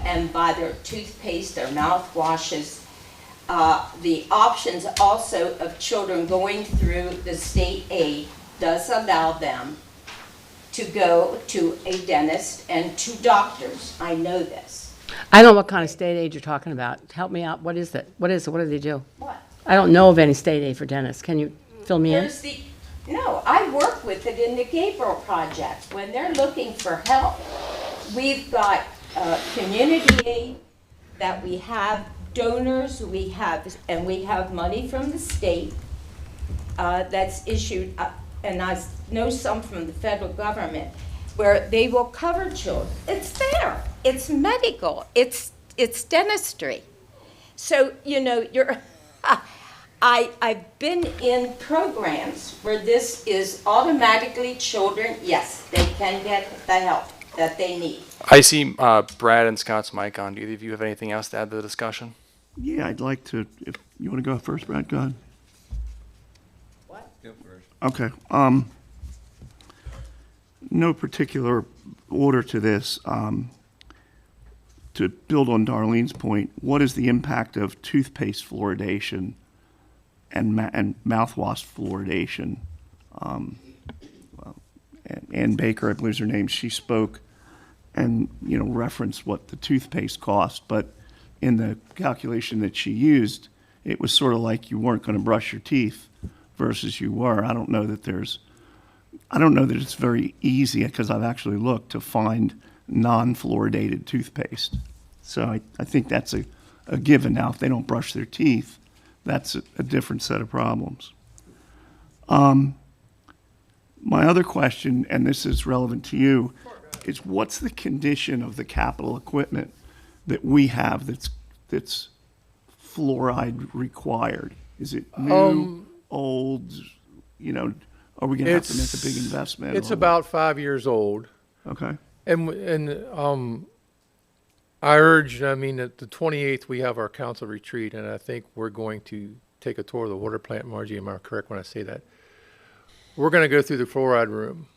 and buy their toothpaste, their mouthwashes. The options also of children going through the state aid does allow them to go to a dentist and to doctors. I know this. I don't know what kind of state aid you're talking about. Help me out. What is it? What is it? What do they do? What? I don't know of any state aid for dentists. Can you fill me in? No, I work with it in the Gabriel Project. When they're looking for help, we've got community aid that we have donors, we have money from the state that's issued, and I know some from the federal government, where they will cover children. It's there. It's medical. It's dentistry. So, you know, I've been in programs where this is automatically children, yes, they can get the help that they need. I see Brad and Scott's mic on. Do either of you have anything else to add to the discussion? Yeah, I'd like to, if you want to go first, Brad, go ahead. What? Go first. Okay. No particular order to this. To build on Darlene's point, what is the impact of toothpaste fluoridation and mouthwash fluoridation? Ann Baker, I believe is her name, she spoke and, you know, referenced what the toothpaste cost, but in the calculation that she used, it was sort of like you weren't going to brush your teeth versus you were. I don't know that it's very easy, because I've actually looked, to find non-fluoridated toothpaste. So I think that's a given. Now, if they don't brush their teeth, that's a different set of problems. My other question, and this is relevant to you, is what's the condition of the capital equipment that we have that's fluoride required? Is it new, old? You know, are we going to have to make a big investment? It's about 5 years old. Okay. And I urge, I mean, at the 28th, we have our council retreat, and I think we're going to take a tour of the water plant. Margie, am I correct when I say that? We're going to go through the fluoride room,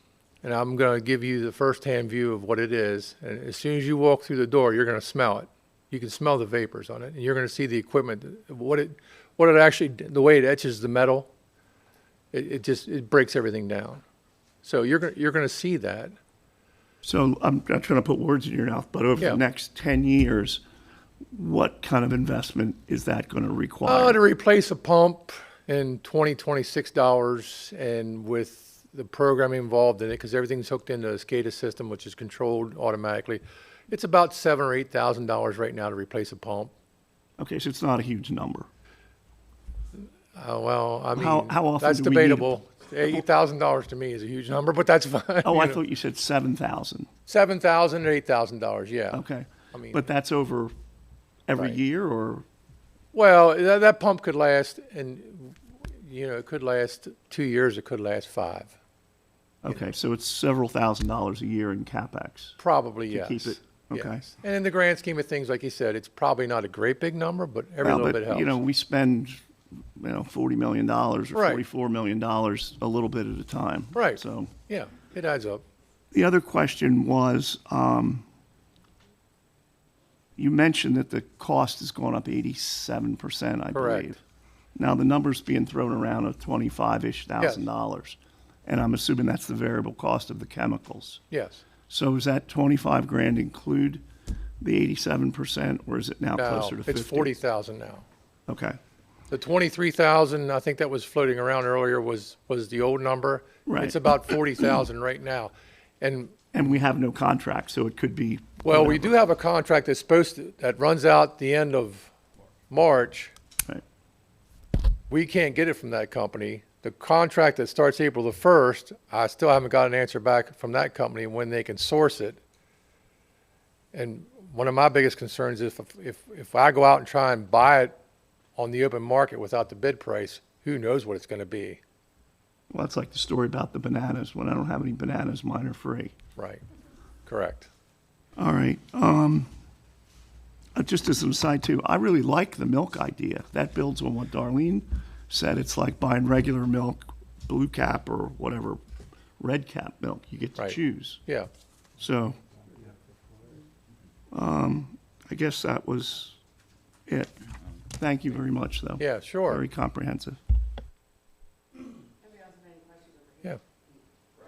and I'm going to give you the first-hand view of what it is. And as soon as you walk through the door, you're going to smell it. You can smell the vapors on it, and you're going to see the equipment, what it actually, the way it etches the metal. It breaks everything down. So you're going to see that. So I'm not trying to put words in your mouth, but over the next 10 years, what kind of investment is that going to require? To replace a pump in $26, and with the programming involved in it, because everything's hooked into a SCADA system, which is controlled automatically, it's about $7,000 or $8,000 right now to replace a pump. Okay, so it's not a huge number. Well, I mean, how often that's do we need debatable. $8,000 to me is a huge number, but that's fine. Oh, I thought you said 7,000. $7,000 or $8,000, yeah. Okay. I mean, but that's over every year, or? Well, that pump could last, and you know, it could last 2 years. It could last 5. Okay, so it's several $1,000s a year in CapEx. Probably, to yes. keep it. Okay. Yes. And in the grand scheme of things, like you said, it's probably not a great big number, but every little bit helps. You know, we spend, $40 million or $44 million a little bit at a time. Right. So yeah, it adds up. The other question was, you mentioned that the cost has gone up 87%, I Correct. believe. Now, the number's being thrown around of $25,000-ish. And I'm assuming that's the variable cost of the chemicals. Yes. So is that 25 grand include the 87%, or is it now No, closer to 50? it's 40,000 now. Okay. The 23,000, I think that was floating around earlier, was the old number. Right. It's about 40,000 right now. And we have no contract, so it could be. well, we whatever. do have a contract that runs out the end of March. Right. We can't get it from that company. The contract that starts April the 1st, I still haven't got an answer back from that company when they can source it. And one of my biggest concerns is if I go out and try and buy it on the open market without the bid price, who knows what it's going to be. Well, it's like the story about the bananas. When I don't have any bananas, mine are free. Right. Correct. All right. Just as an aside too, I really like the milk idea. That builds on what Darlene said. It's like buying regular milk, blue cap or whatever, red cap milk. You get to Right. choose. Yeah. So, I guess that was it. Thank you very much, though. Yeah, sure. Very comprehensive. Yeah.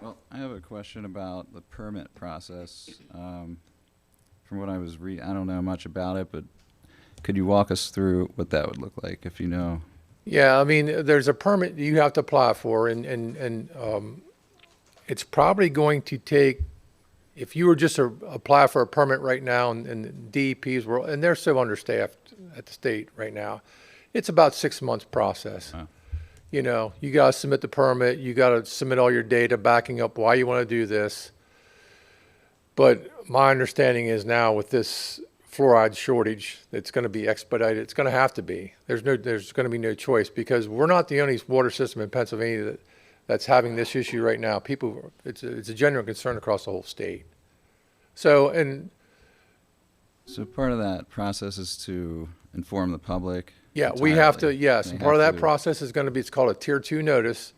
Well, I have a question about the permit process. From what I was reading, I don't know much about it, but could you walk us through what that would look like if you know? Yeah, I mean, there's a permit you have to apply for, and it's probably going to take, if you were just to apply for a permit right now, and DEP's were, and they're so understaffed at the state right now, it's about 6 months process. You know, you got to submit the permit, you got to submit all your data backing up why you want to do this. But my understanding is now with this fluoride shortage, it's going to be expedited. It's going to have to be. There's going to be no choice, because we're not the only water system in Pennsylvania that's having this issue right now. People, it's a genuine concern across the whole state. So part of that process is to inform the public. Yeah, we have to, entirely. yes. They And part of have that to- process is going to be, it's called a Tier 2 notice,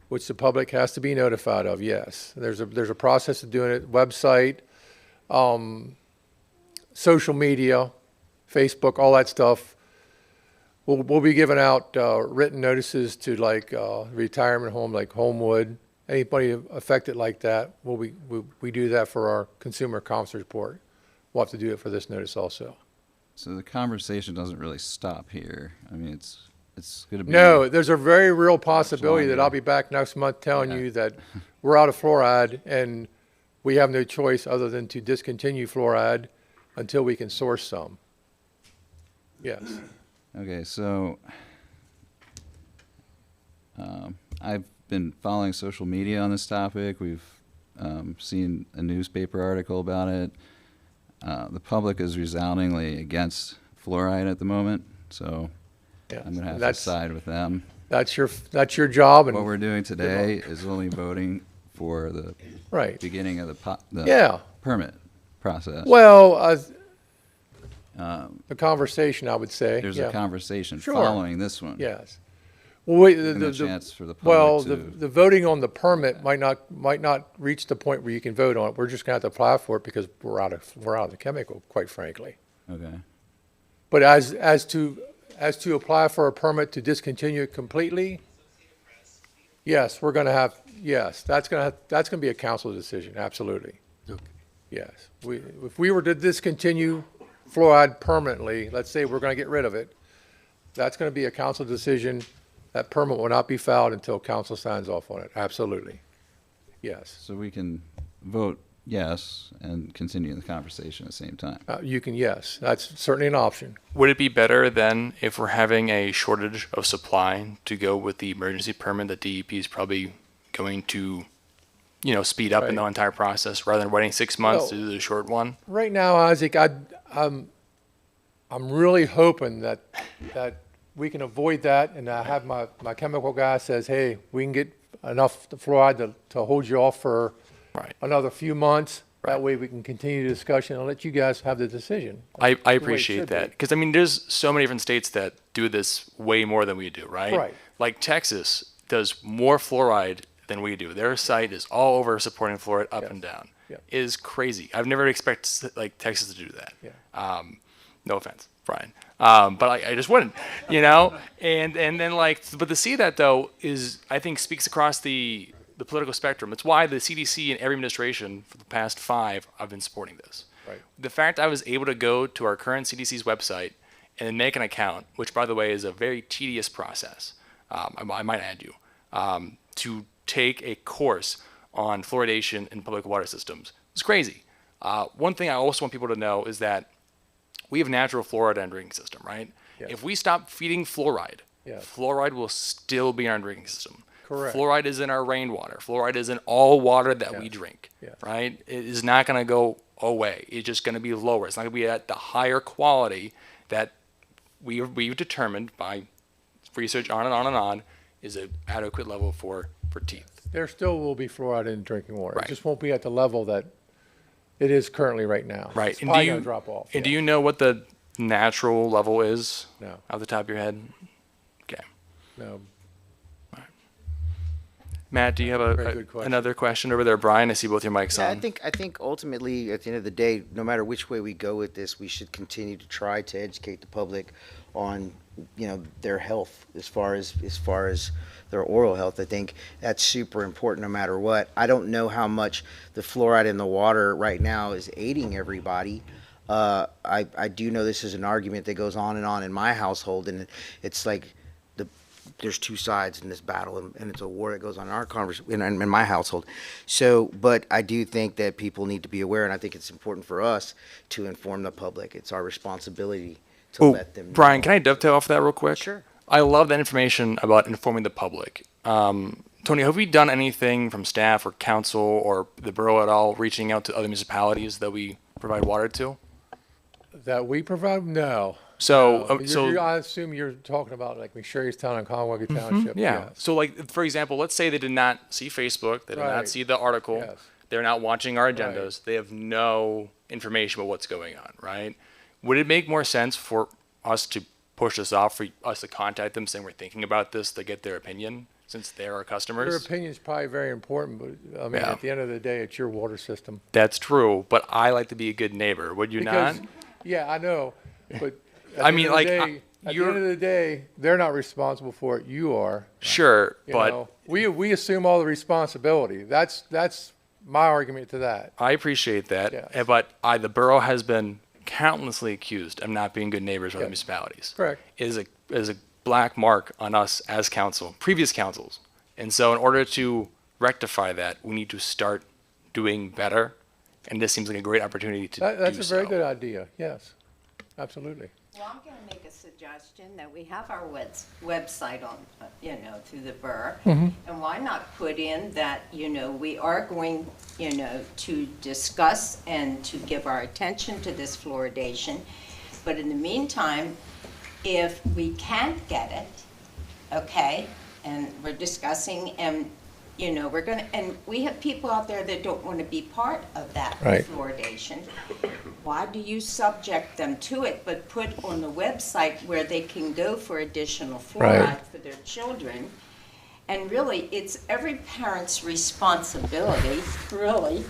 which the public has to be notified of, yes. There's a process of doing it, website, social media, Facebook, all that stuff. We'll be giving out written notices to like retirement home, like Homewood, anybody affected like that. We do that for our consumer comps report. We'll have to do it for this notice also. So the conversation doesn't really stop here. I mean, it's going to be. No, there's a very real possibility that longer. I'll be back next month telling you that we're out of fluoride and we have no choice other than to discontinue fluoride until we can source some. Yes. Okay, so I've been following social media on this topic. We've seen a newspaper article about it. The public is resoundingly against fluoride at the moment, so Yeah, I'm going to have to that's- side with them. That's your job. And What we're doing today is only voting for the Right. beginning of the Yeah. permit process. Well, the conversation, I would say. There's yeah. a conversation Sure. following this one. Yes. Well, wait, And a chance for the well, public to- the voting on the permit might not reach the point where you can vote on it. We're just going to have to apply for it because we're out of the chemical, quite frankly. Okay. But as to apply for a permit to discontinue it completely, yes, we're going to have, yes, that's going to be a council decision, absolutely. Okay. Yes. If we were to discontinue fluoride permanently, let's say we're going to get rid of it, that's going to be a council decision. That permit will not be filed until council signs off on it, absolutely. Yes. So we can vote yes and continue the conversation at the same time. You can, yes, that's certainly an option. Would it be better then if we're having a shortage of supply to go with the emergency permit that DEP is probably going to, speed up in the Right. entire process rather than waiting 6 months Well- to do the short one? Right now, Isaac, I'm really hoping that we can avoid that, and I have my chemical guy says, hey, we can get enough fluoride to hold you off for another few months. That way we can continue the discussion and let you guys have the decision. I That's the way it appreciate should that be. because there's so many different states that do this way more than we do, right? Right. Like Texas does more fluoride than we do. Their site is all over supporting fluoride up and down. Yep. It is crazy. I've never expected Texas to do that. Yeah. No offense, Brian. But I just wouldn't, and then but to see that though is, I think, speaks across the political spectrum. It's why the CDC and every administration for the past 5 have been supporting this. Right. The fact I was able to go to our current CDC's website and make an account, which by the way is a very tedious process, I might add you, to take a course on fluoridation in public water systems. It's crazy. One thing I also want people to know is that we have natural fluoride in our drinking system, right? Yes. If we stop feeding fluoride, Yes. fluoride will still be in our drinking system. Correct. Fluoride is in our rainwater. Fluoride is in all water that we drink, Yes. right? It is not going to go away. It's just going to be lower. It's not going to be at the higher quality that we've determined by research on and on and on is an adequate level for teeth. There still will be fluoride in drinking water. Right. It just won't be at the level that it is currently right now. Right. It's And probably going to drop off. And do you know what the natural level is? No. Off the top of your head? Okay. No. Matt, do you have Very good question. another question over there? Brian, I see both your mics Yeah, on. I think ultimately, at the end of the day, no matter which way we go with this, we should continue to try to educate the public on, their health as far as their oral health. I think that's super important no matter what. I don't know how much the fluoride in the water right now is aiding everybody. I do know this is an argument that goes on in my household, and it's like there's two sides in this battle, and it's a war that goes on in our in my household. So, but I do think that people need to be aware, and I think it's important for us to inform the public. It's our responsibility to let them know. Brian, can I dovetail off that real quick? Sure. I love that information about informing the public. Tony, have we done anything from staff or council or the borough at all reaching out to other municipalities that we provide water to? That we provide? No. So, No. I assume you're talking about like McSherrystown and Conway Township. Yeah. Yes. So, like, for example, let's say they did not see Facebook, they did not Right. see the article, Yes. they're not watching our agendas, they have no information about what's going on, right? Would it make more sense for us to push this off, for us to contact them saying we're thinking about this to get their opinion, since they're our customers? Your opinion is probably very important, but I mean, Yeah. at the end of the day, it's your water system. That's true, but I like to be a good neighbor. Would you Because, not? yeah, I know, but at I the mean, end of like, the day, at the end of the day, they're not responsible for it. You are. Sure, You but know, we assume all the responsibility. That's my argument to that. I appreciate that. Yes. But the borough has been countlessly accused of not being good neighbors with other municipalities. Correct. It is a black mark on us as council, previous councils. And so in order to rectify that, we need to start doing better. And this seems like a great opportunity to That's do a so. very good idea. Yes, absolutely. Well, I'm going to make a suggestion that we have our website on, through the borough. Mhm. And why not put in that, we are going, to discuss and to give our attention to this fluoridation. But in the meantime, if we can't get it, okay, and we're discussing and, we're going to, and we have people out there that don't want to be part of that Right. fluoridation. Why do you subject them to it, but put on the website where they can go for additional fluoride Right. for their children? And really, it's every parent's responsibility, really,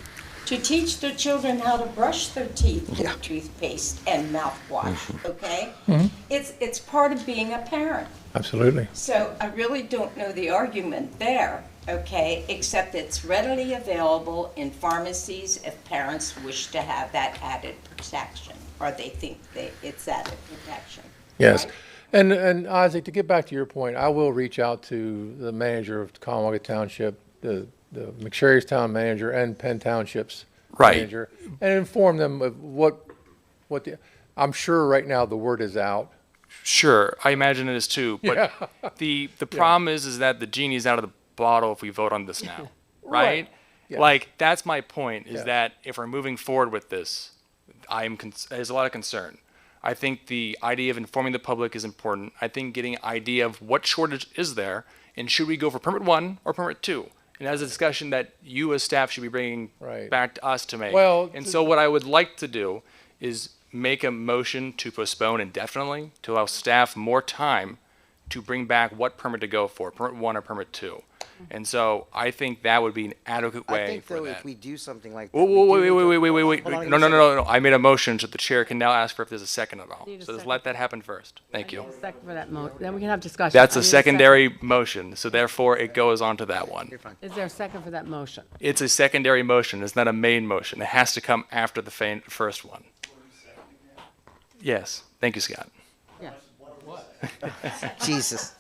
to teach their children how to brush their teeth with toothpaste and mouthwash, okay? Mhm. It's part of being a parent. Absolutely. So I really don't know the argument there, okay, except it's readily available in pharmacies if parents wish to have that added protection, or they think it's added protection. Yes. right? And Isaac, to get back to your point, I will reach out to the manager of Conway Township, the McSherrystown manager, and Penn Township's Right. manager, and inform them of what I'm sure right now the word is out. Sure, I imagine it is too. But Yeah. the problem is that the genie's out of the bottle if we vote on this now, right? Right. Yeah. Like, that's my point, is Yeah. that if we're moving forward with this, there's a lot of concern. I think the idea of informing the public is important. I think getting an idea of what shortage is there, and should we go for permit 1 or permit 2? And that's a discussion that you as staff should be bringing Right. back to us to make. Well, and so what I would like to do is make a motion to postpone indefinitely to allow staff more time to bring back what permit to go for, permit 1 or permit 2. And so I think that would be an adequate way I think, for though, that. if we do something like that. Whoa, whoa, we do wait, need wait, to- wait, wait, wait, Hold on, wait. give No, me no, a no, second. no, no. I made a motion, so the chair can now ask for if there's a second at all. Need a So let's second. let that happen first. Thank you. Second for that then we can have discussion. That's I a need secondary motion, so therefore it goes on to that one. Is there a second for that motion? It's a secondary motion. It's not a main motion. It has to come after the first one. Yes. Thank you, Scott. Yeah. Jesus.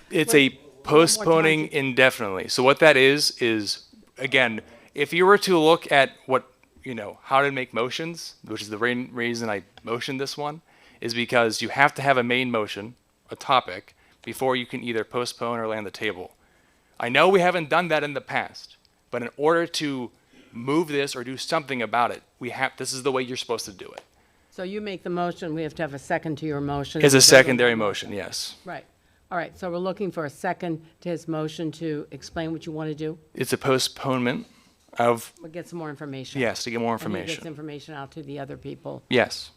It's a postponing indefinitely. So what that is again, if you were to look at what, how to make motions, which is the reason I motioned this one, is because you have to have a main motion, a topic, before you can either postpone or lay on the table. I know we haven't done that in the past, but in order to move this or do something about it, this is the way you're supposed to do it. So you make the motion, we have to have a second to your motion. It's a and vote on secondary that motion, yes. Right. All right, so we're looking for a second to his motion to explain what you want to do. It's a postponement of, We'll get some more information. yes, to get more And he gets information. information out to the other people. Yes.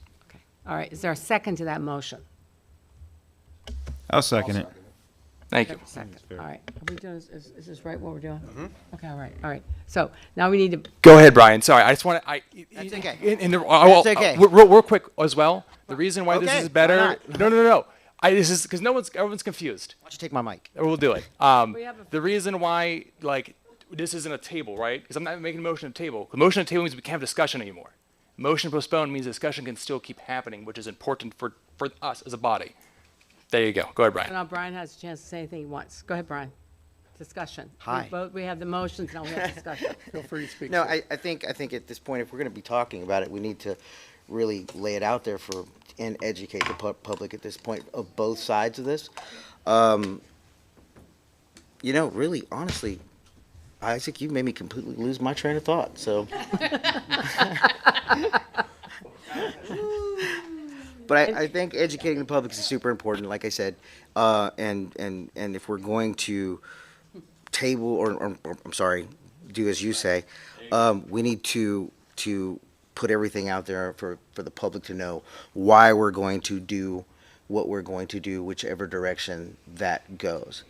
All right, is there a second to that motion? I'll second it. Thank you. Second, all right. Are we doing, is this right, what we're doing? Okay, all right. So now we need to, Go ahead, Brian. Sorry, I just want to. That's okay. That's okay. Real quick as well. The reason why this Okay, is why better. not? No. This is because everyone's confused. Why don't you take my mic? We'll do it. have a- The reason why this isn't a table, right? Because I'm not making a motion at table. The motion at table means we can't have discussion anymore. Motion postponed means discussion can still keep happening, which is important for us as a body. There you go. Go ahead, Brian. now Brian has a chance to say anything he wants. Go ahead, Brian. Discussion. Hi. We have the motions, now we have discussion. Feel free to speak. No, sir. I think at this point, if we're going to be talking about it, we need to really lay it out there and educate the public at this point of both sides of this. Really, honestly, Isaac, you made me completely lose my train of thought. So, but I think educating the public is super important. Like I said, and if we're going to table or I'm sorry, do as you say, we need to put everything out there for the public to know why we're going to do what we're going to do, whichever direction that goes.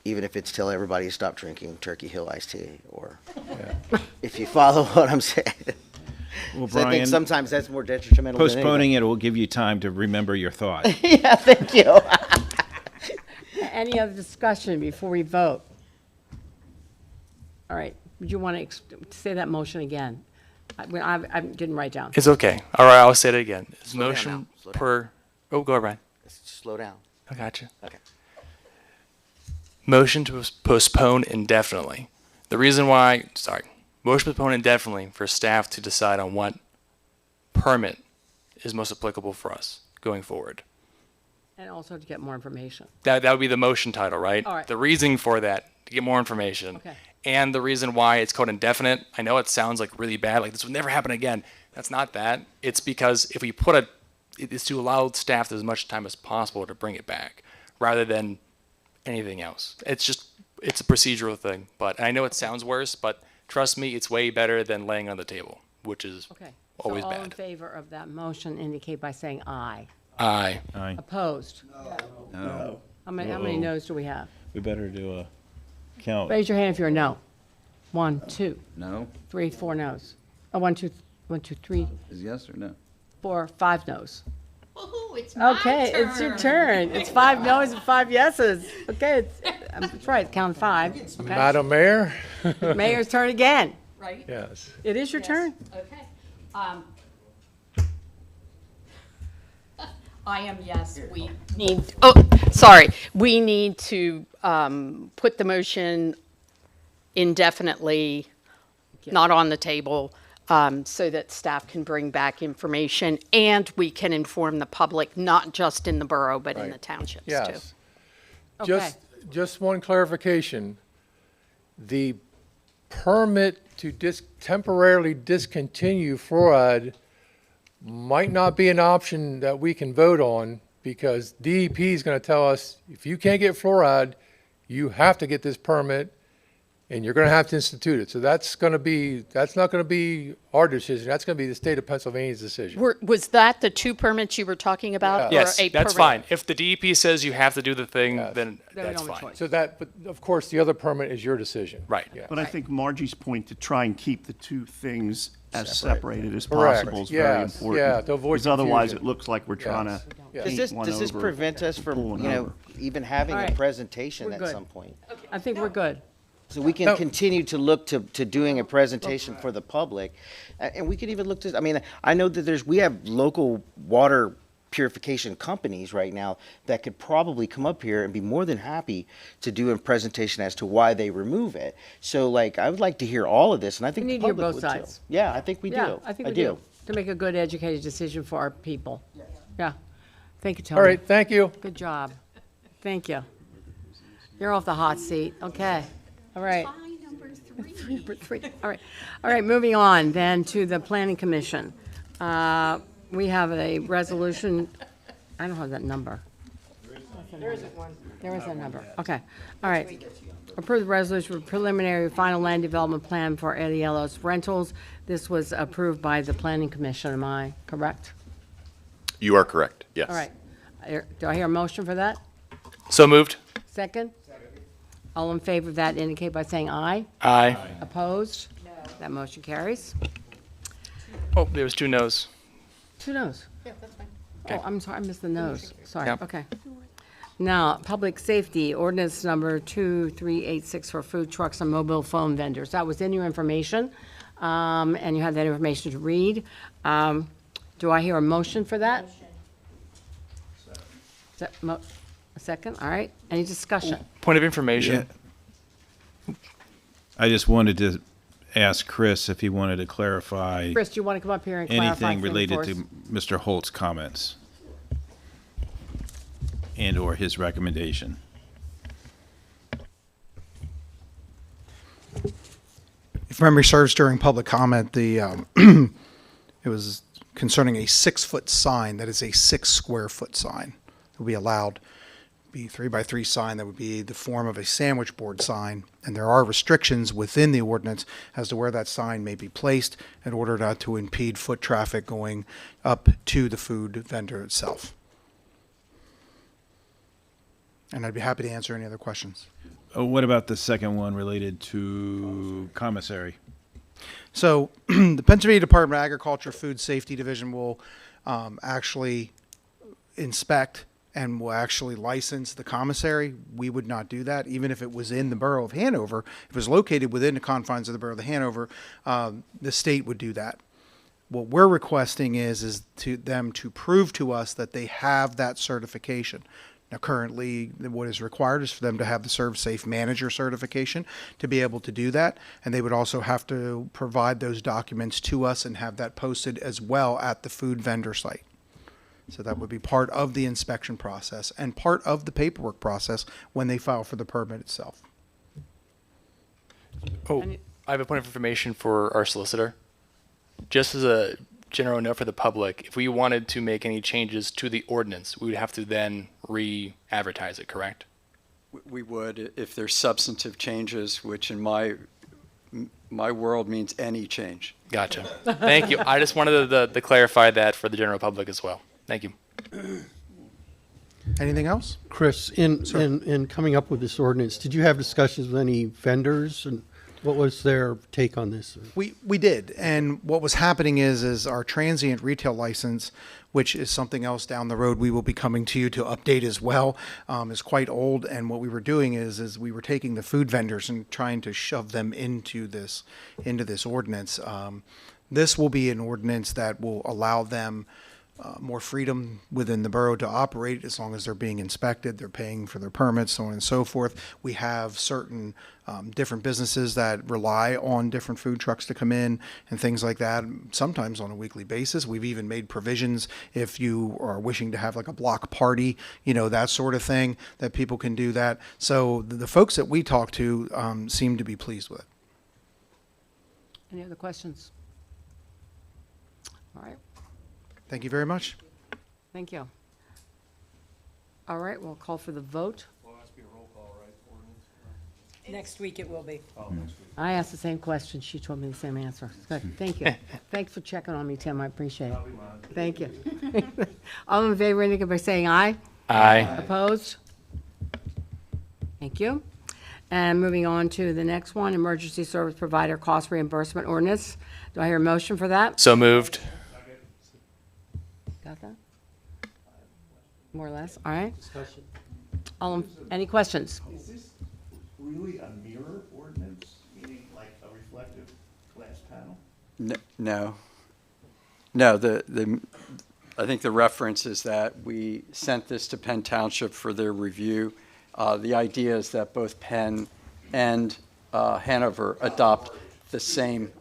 Even if it's tell everybody to stop drinking Turkey Hill iced tea, or if you follow what I'm saying. Well, So I think Brian, sometimes that's more detrimental than postponing it will give you time to remember your thought. anything. Yeah, thank you. Any other discussion before we vote? All right, would you want to say that motion again? I didn't write down. It's okay. All right, I'll say it again. It's Slow down motion now. Slow down. per. Oh, go ahead, Brian. Slow down. I got you. Okay. Motion to postpone indefinitely. The reason why, motion to postpone indefinitely for staff to decide on what permit is most applicable for us going forward. And also to get more information. That would be the motion title, right? All right. The reasoning for that, to get more information. Okay. And the reason why it's called indefinite. I know it sounds like really bad, like this would never happen again. That's not that. It's because if we it's to allow staff as much time as possible to bring it back, rather than anything else. It's a procedural thing. But I know it sounds worse, but trust me, it's way better than laying on the table, which is Okay. always So all in bad. favor of that motion indicate by saying aye. Aye. Aye. Opposed? No. How many Whoa. noes do we have? We better do a count. Raise your hand if you're a no. 1, 2, No? 3, 4 noes. 1, 2, 3, Is yes or no? 4, 5 noes. Ooh, it's my Okay, it's your turn. It's 5 noes and 5 yeses. Okay, that's right, count 5. Okay. Madam Mayor? Mayor's turn again. Right? Yes. It is your turn. Okay. I am yes. We need, we need to put the motion indefinitely, not on the table, so that staff can bring back information and we can inform the public, not just in the borough, but in the townships too. Yes. Okay. Just one clarification. The permit to temporarily discontinue fluoride might not be an option that we can vote on, because DEP is going to tell us, if you can't get fluoride, you have to get this permit and you're going to have to institute it. So that's not going to be our decision. That's going to be the state of Pennsylvania's decision. Was that the 2 permits you were talking about? Yes, or a that's permit? fine. If the DEP says you have to do the thing, then that's fine. So but of course, the other permit is your decision. Right. Yeah. But I think Margie's point to try and keep the two things as separated as Correct. possible is very Yes, important. yeah, to avoid Because otherwise confusion. it looks like we're trying to Yes. paint one Does this over, prevent us from, pull one you know, over. even having All a right. presentation We're at good. some point? I think we're good. So we can continue to look to doing a presentation for the public. And we could even look to, I mean, I know that we have local water purification companies right now that could probably come up here and be more than happy to do a presentation as to why they remove it. So like, I would like to hear all of this, and I think We the need to hear public both would too. sides. Yeah, I think we Yeah, do. I think we do. To make a good educated decision for our people. Yeah. Thank you, Tony. All right, thank you. Good job. Thank you. You're off the hot seat. Okay. All right. Number three. All right. All right, moving on then to the Planning Commission. We have a resolution, I don't have that number. There isn't one. There is a number. Okay. All right. Approve the resolution for preliminary final land development plan for Ellos Rentals. This was approved by the Planning Commission. Am I correct? You are correct, yes. All right. Do I hear a motion for that? So moved. Second? All in favor of that indicate by saying aye. Aye. Opposed? No. That motion carries. Oh, there was 2 no's. 2 noes. Yeah, that's fine. Oh, I'm sorry, I missed the nose. Sorry, Yep. okay. Now, public safety, ordinance number 2386 for food trucks and mobile phone vendors. That was in your information, and you had that information to read. Do I hear a motion for that? A second, all right. Any discussion? Point of information. I just wanted to ask Chris if he wanted to clarify Chris, do you want to come up here and clarify anything things related for us? to Mr. Holt's comments and/or his recommendation. If memory serves, during public comment, it was concerning a 6-foot sign that is a 6 square foot sign that would be allowed. Be 3x3 sign that would be the form of a sandwich board sign, and there are restrictions within the ordinance as to where that sign may be placed in order not to impede foot traffic going up to the food vendor itself. And I'd be happy to answer any other questions. What about the second one related to commissary? So the Pennsylvania Department of Agriculture Food Safety Division will actually inspect and will actually license the commissary. We would not do that, even if it was in the Borough of Hanover. If it was located within the confines of the Borough of Hanover, the state would do that. What we're requesting is to them to prove to us that they have that certification. Now, currently, what is required is for them to have the Serve Safe Manager certification to be able to do that, and they would also have to provide those documents to us and have that posted as well at the food vendor site. So that would be part of the inspection process and part of the paperwork process when they file for the permit itself. Oh, I have a point of information for our solicitor. Just as a general note for the public, if we wanted to make any changes to the ordinance, we would have to then re-advertise it, correct? We would, if there's substantive changes, which in my world means any change. Gotcha. Thank you. I just wanted to clarify that for the general public as well. Thank you. Anything else? Chris, in coming up with this ordinance, did you have discussions with any vendors, and what was their take on this? We did, and what was happening is our transient retail license, which is something else down the road we will be coming to you to update as well, is quite old. And what we were doing is we were taking the food vendors and trying to shove them into this ordinance. This will be an ordinance that will allow them more freedom within the borough to operate as long as they're being inspected, they're paying for their permits, so on and so forth. We have certain different businesses that rely on different food trucks to come in and things like that, sometimes on a weekly basis. We've even made provisions if you are wishing to have like a block party, that sort of thing, that people can do that. So the folks that we talk to seem to be pleased with it. Any other questions? All right. Thank you very much. Thank you. All right, we'll call for the vote. Next week it will be. I asked the same question. She told me the same answer. Good, thank you. Thanks for checking on me, Tim. I appreciate it. Thank you. All in favor, indicate by saying aye. Aye. Opposed? Thank you. And moving on to the next one, emergency service provider cost reimbursement ordinance. Do I hear a motion for that? So moved. Got that? More or less, all right. Any questions? Is this really a mirror ordinance, meaning like a reflective glass panel? No. I think the reference is that we sent this to Penn Township for their review. The idea is that both Penn and Hanover adopt the same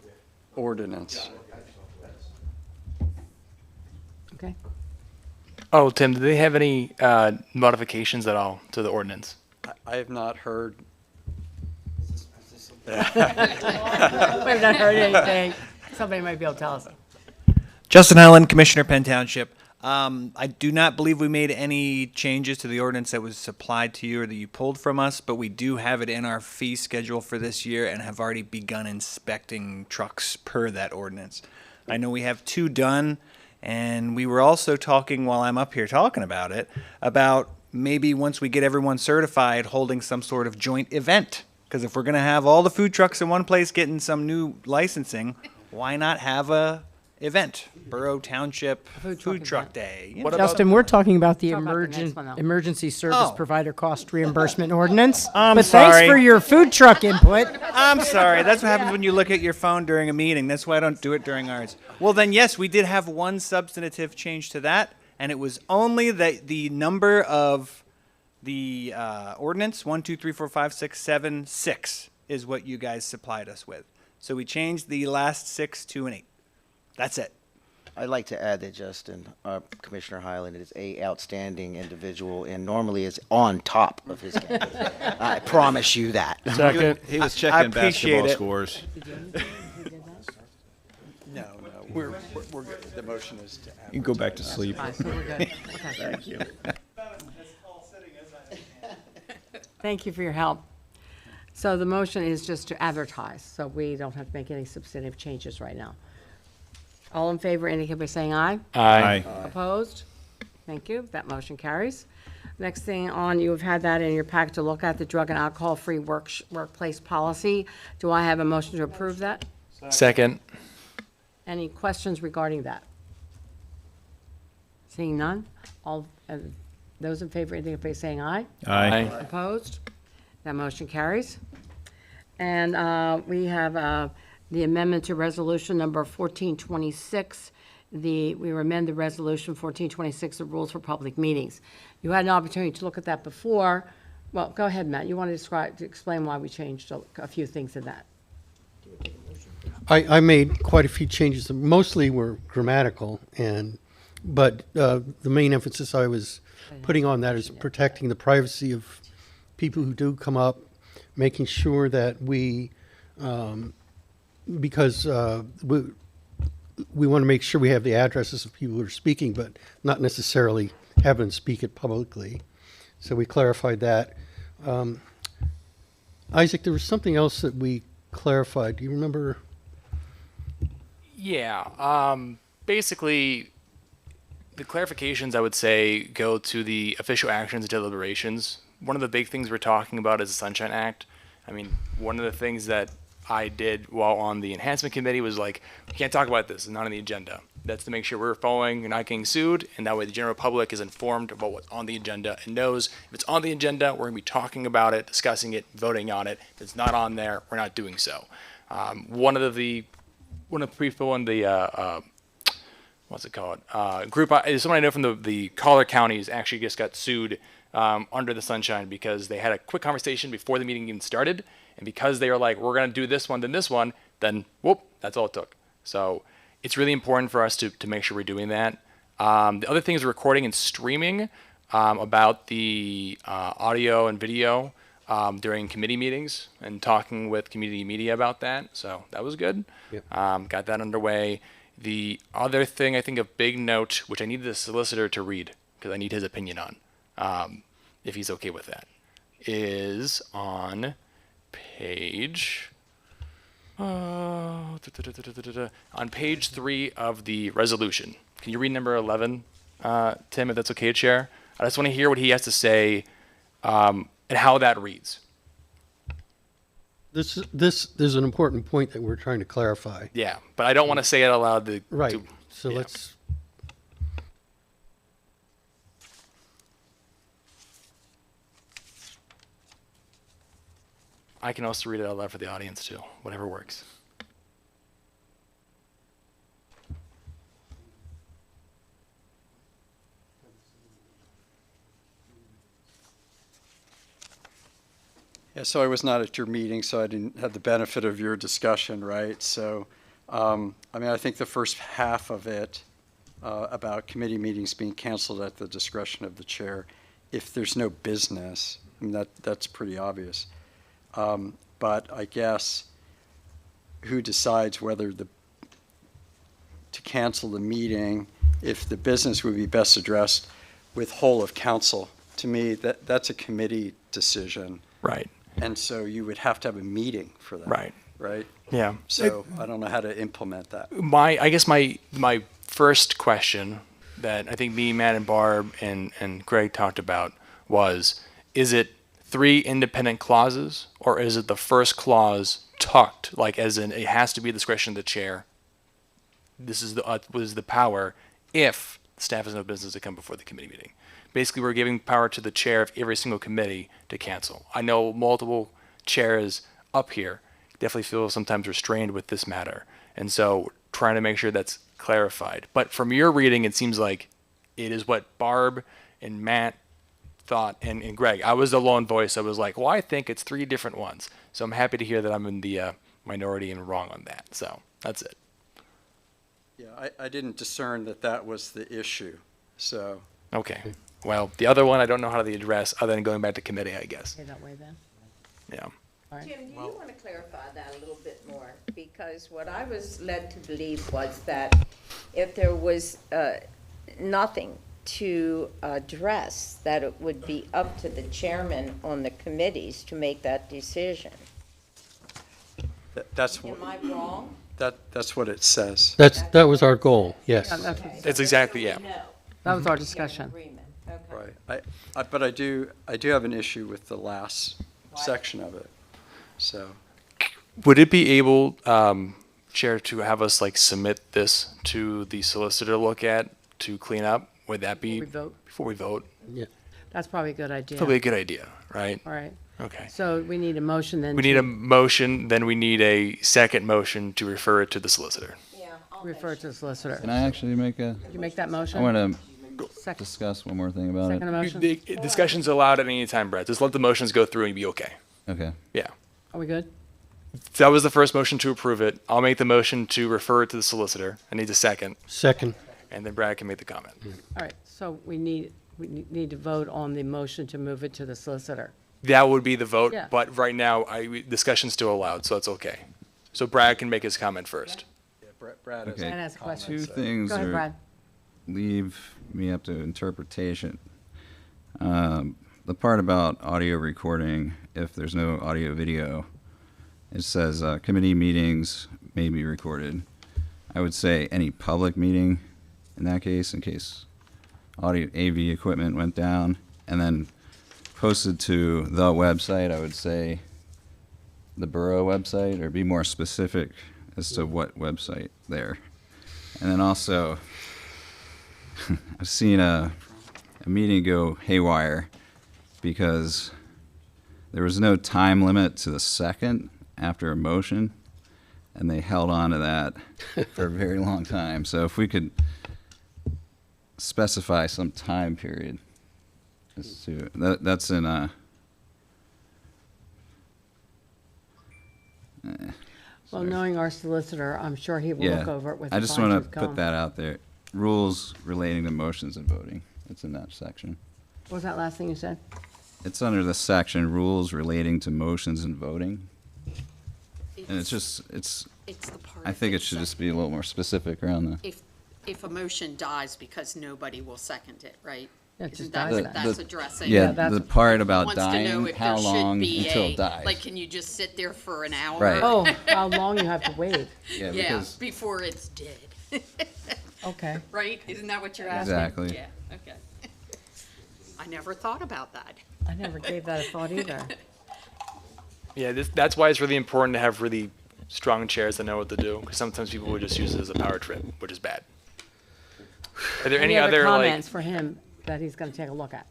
ordinance. Okay. Oh, Tim, do they have any modifications at all to the ordinance? I have not heard. We've not heard anything. Somebody might be able to tell us. Justin Helen, Commissioner, Penn Township. I do not believe we made any changes to the ordinance that was supplied to you or that you pulled from us, but we do have it in our fee schedule for this year and have already begun inspecting trucks per that ordinance. I know we have 2 done, and we were also talking while I'm up here talking about it, about maybe once we get everyone certified, holding some sort of joint event. Because if we're going to have all the food trucks in one place getting some new licensing, why not have a event? Borough Township Food Truck Day. You know. Justin, we're talking about the Talk about the next one, though. emergency service provider cost reimbursement ordinance. I'm but sorry. Thanks for your food truck input. I'm sorry. That's what happens when you look at your phone during a meeting. That's why I don't do it during ours. Well, then, yes, we did have one substantive change to that, and it was only that the number of the ordinance, 1, 2, 3, 4, 5, 6, 7, 6 is what you guys supplied us with. So we changed the last 6 to an 8. That's it. I'd like to add that Justin, Commissioner Highland, is a outstanding individual and normally is on top of his game. I promise you that. Second. He was I checking appreciate basketball it. scores. No, we're good. The motion is to add. You can go back to sleep. Fine, so we're good. Okay. Thank you. Thank you for your help. So the motion is just to advertise, so we don't have to make any substantive changes right now. All in favor indicate by saying aye. Aye. Opposed? Thank you. That motion carries. Next thing on, you have had that in your pack to look at, the drug and alcohol-free workplace policy. Do I have a motion to approve that? Second. Any questions regarding that? Seeing none? All, those in favor indicate by saying aye. Aye. Opposed? That motion carries. And we have the amendment to resolution number 1426. We amend the resolution 1426, the rules for public meetings. You had an opportunity to look at that before. Well, go ahead, Matt. You want to explain why we changed a few things in that? I made quite a few changes. Mostly were grammatical, but the main emphasis I was putting on that is protecting the privacy of people who do come up, making sure that because we want to make sure we have the addresses of people who are speaking, but not necessarily have them speak it publicly. So we clarified that. Isaac, there was something else that we clarified. Do you remember? Yeah. Basically, the clarifications, I would say, go to the official actions and deliberations. One of the big things we're talking about is the Sunshine Act. I mean, one of the things that I did while on the enhancement committee was like, we can't talk about this, it's not on the agenda. That's to make sure we're following, you're not getting sued, and that way the general public is informed about what's on the agenda and knows if it's on the agenda, we're going to be talking about it, discussing it, voting on it. If it's not on there, we're not doing so. One of the people in the what's it called? Group, someone I know from the Collier counties actually just got sued under the Sunshine because they had a quick conversation before the meeting even started. And because they were like, we're going to do this one, then whoop, that's all it took. So it's really important for us to make sure we're doing that. The other thing is recording and streaming about the audio and video during committee meetings and talking with community media about that. So that was good. Yep. Got that underway. The other thing, I think, of big note, which I need the solicitor to read because I need his opinion on, if he's okay with that, is on page. On page 3 of the resolution. Can you read number 11, Tim, if that's okay, Chair? I just want to hear what he has to say and how that reads. This is an important point that we're trying to clarify. Yeah, but I don't want to say it aloud. Right. So let's. I can also read it out loud for the audience too, whatever works. Yeah, so I was not at your meeting, so I didn't have the benefit of your discussion, right? So, I mean, I think the first half of it about committee meetings being canceled at the discretion of the chair, if there's no business, I mean, that's pretty obvious. But I guess who decides whether to cancel the meeting if the business would be best addressed with whole of council? To me, that's a committee decision. Right. And so you would have to have a meeting for that. Right. Right? Yeah. So I don't know how to implement that. I guess my first question that I think me, Matt, and Barb and Greg talked about was, is it 3 independent clauses, or is it the first clause tucked, like as in it has to be discretion of the chair? This is the power if staff has no business to come before the committee meeting. Basically, we're giving power to the chair of every single committee to cancel. I know multiple chairs up here definitely feel sometimes restrained with this matter. And so trying to make sure that's clarified. But from your reading, it seems like it is what Barb and Matt thought, and Greg. I was the lone voice. I was like, well, I think it's 3 different ones. So I'm happy to hear that I'm in the minority and wrong on that. So that's it. Yeah, I didn't discern that was the issue. So. Okay. Well, the other one, I don't know how to address other than going back to committee, I guess. Okay, that way then. Yeah. Jim, do you want to clarify that a little bit more? Because what I was led to believe was that if there was nothing to address, that it would be up to the chairman on the committees to make that decision. That's what. Am I wrong? That's what it says. That was our goal. Yes. That's exactly, yeah. That was our discussion. Right. But I do have an issue with the last section of it. So. Would it be able, Chair, to have us submit this to the solicitor to look at to clean up? Would that be before we vote? Yeah. That's probably a good idea. Probably a good idea, right? All right. Okay. So we need a motion then. We need a motion, then we need a second motion to refer it to the solicitor. Refer it to the solicitor. Can I actually make a? Did you make that motion? I want to discuss one more thing about Second it. motion? Discussion's allowed at any time, Brett. Just let the motions go through and be okay. Okay. Yeah. Are we good? That was the first motion to approve it. I'll make the motion to refer it to the solicitor. I need a second. Second. And then Brad can make the comment. All right, so we need to vote on the motion to move it to the solicitor. That would be the vote, Yeah. but right now, discussion's still allowed, so it's okay. So Brad can make his comment first. Yeah, Brad has Okay. Brad has a question. Two things Go ahead, are- Brad. leave me up to interpretation. The part about audio recording, if there's no audio video, it says committee meetings may be recorded. I would say any public meeting in that case, in case audio AV equipment went down, and then posted to the website, I would say the Borough website, or be more specific as to what website there. And then also, I've seen a meeting go haywire because there was no time limit to the second after a motion, and they held on to that for a very long time. So if we could specify some time period as to that's in Well, knowing our solicitor, I'm sure he will look over it with. I just want to put that out there. Rules relating to motions and voting. It's in that section. What was that last thing you said? It's under the section rules relating to motions and voting. And it's the part I think it should just be a little more specific around the. If a motion dies because nobody will second it, right? That's just That's, dies then. that's addressing. Yeah, that's- the part about Wants to know dying, if how there should long be until a, it dies. like, can you just sit there for an hour? Right. Oh, how long you have to wait. Yeah, Yeah, because before it's dead. Okay. Right? Isn't that what you're asking? Exactly. Yeah, okay. I never thought about that. I never gave that a thought either. Yeah, that's why it's really important to have really strong chairs that know what to do, because sometimes people would just use it as a power trip, which is bad. Are there any other comments for him that he's going to take a look at?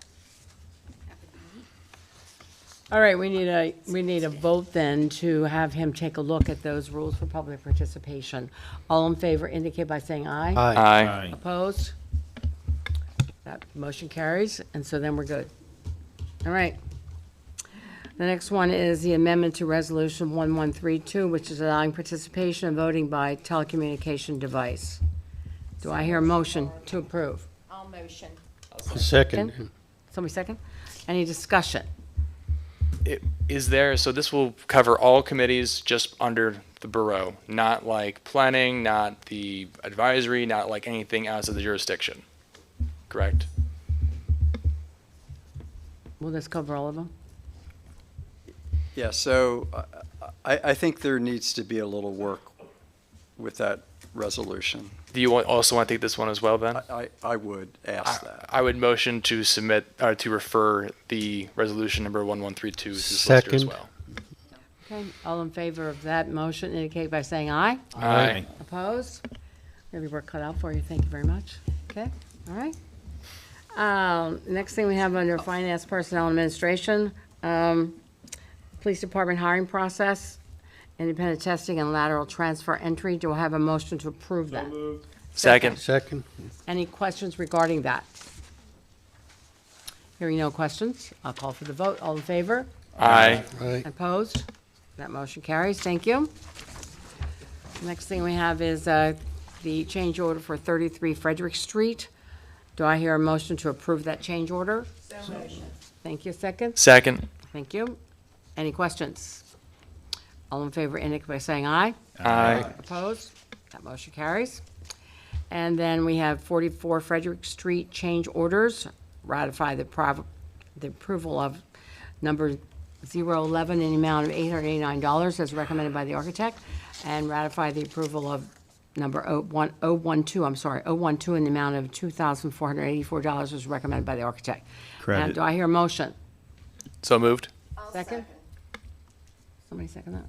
All right, we need a vote then to have him take a look at those rules for public participation. All in favor indicate by saying aye. Aye. Opposed? That motion carries, and so then we're good. All right. The next one is the amendment to Resolution 1132, which is allowing participation and voting by telecommunication device. Do I hear a motion to approve? I'll motion. Second. Somebody second? Any discussion? Is there, so this will cover all committees just under the borough, not like planning, not the advisory, not like anything outside the jurisdiction, correct? Will this cover all of them? Yeah, so I think there needs to be a little work with that resolution. Do you also want to take this one as well, then? I would ask that. I would motion to submit, or to refer the resolution number 1132 to the solicitor as Second. well. Okay, all in favor of that motion indicate by saying aye. Aye. Opposed? Maybe work cut out for you. Thank you very much. Okay, all right. Next thing we have under Finance, Personnel, and Administration, Police Department hiring process, independent testing and lateral transfer entry. Do I have a motion to approve that? Second. Second. Any questions regarding that? Hearing no questions, I'll call for the vote. All in favor? Aye. Aye. Opposed? That motion carries. Thank you. Next thing we have is the change order for 33 Frederick Street. Do I hear a motion to approve that change order? So motion. Thank you. Second? Second. Thank you. Any questions? All in favor indicate by saying aye. Aye. Opposed? That motion carries. And then we have 44 Frederick Street change orders. Ratify the approval of number 011 in the amount of $889 as recommended by the architect, and ratify the approval of number 012 in the amount of $2,484 as recommended by the architect. Credit. Now, do I hear a motion? So moved. Second? Somebody second that?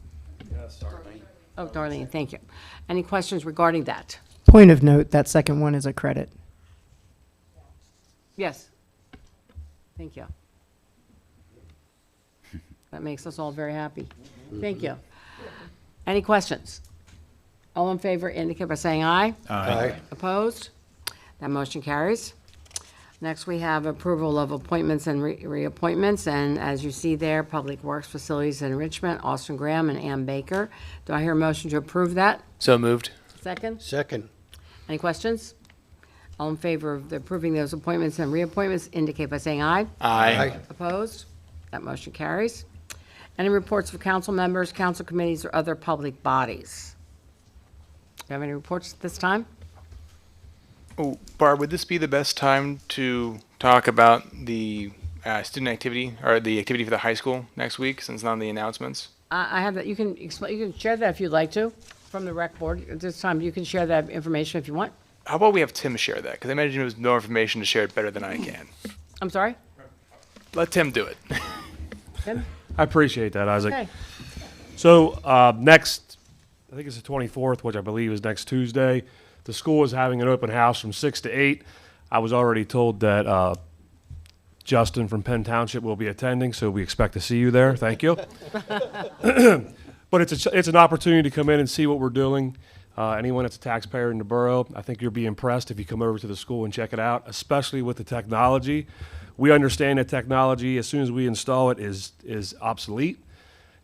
Yes, Darlene. Oh, Darlene, thank you. Any questions regarding that? Point of note, that second one is a credit. Yes. Thank you. That makes us all very happy. Thank you. Any questions? All in favor indicate by saying aye. Aye. Opposed? That motion carries. Next, we have approval of appointments and reappointments, and as you see there, Public Works Facilities and Enrichment, Austin Graham and Ann Baker. Do I hear a motion to approve that? So moved. Second? Second. Any questions? All in favor of approving those appointments and reappointments indicate by saying aye. Aye. Opposed? That motion carries. Any reports of council members, council committees, or other public bodies? Do you have any reports at this time? Oh, Barb, would this be the best time to talk about the student activity, or the activity for the high school next week, since none of the announcements? I have that. You can explain. You can share that if you'd like to from the rec board. At this time, you can share that information if you want. How about we have Tim share that? Because I imagine there's more information to share it better than I can. I'm sorry? Let Tim do it. Tim? I appreciate that, Isaac. Okay. So next, I think it's the 24th, which I believe is next Tuesday, the school is having an open house from 6 to 8. I was already told that Justin from Penn Township will be attending, so we expect to see you there. Thank you. But it's an opportunity to come in and see what we're doing. Anyone that's a taxpayer in the borough, I think you'll be impressed if you come over to the school and check it out, especially with the technology. We understand that technology, as soon as we install it, is obsolete,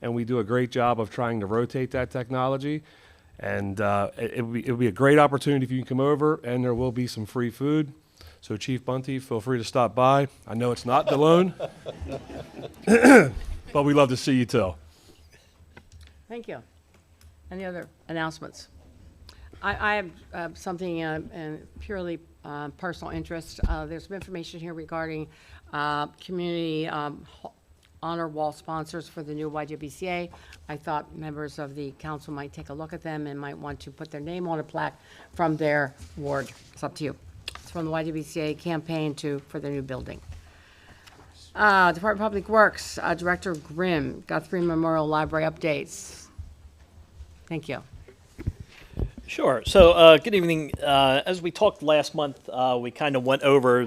and we do a great job of trying to rotate that technology. And it'll be a great opportunity if you can come over, and there will be some free food. So Chief Bunty, feel free to stop by. I know it's not Delone, but we'd love to see you too. Thank you. Any other announcements? I have something purely personal interest. There's some information here regarding community honor wall sponsors for the new YWCA. I thought members of the council might take a look at them and might want to put their name on a plaque from their ward. It's up to you. It's from the YWCA campaign for their new building. Department of Public Works, Director Grimm, Guthrie Memorial Library updates. Thank you. Sure. So, good evening. As we talked last month, we kind of went over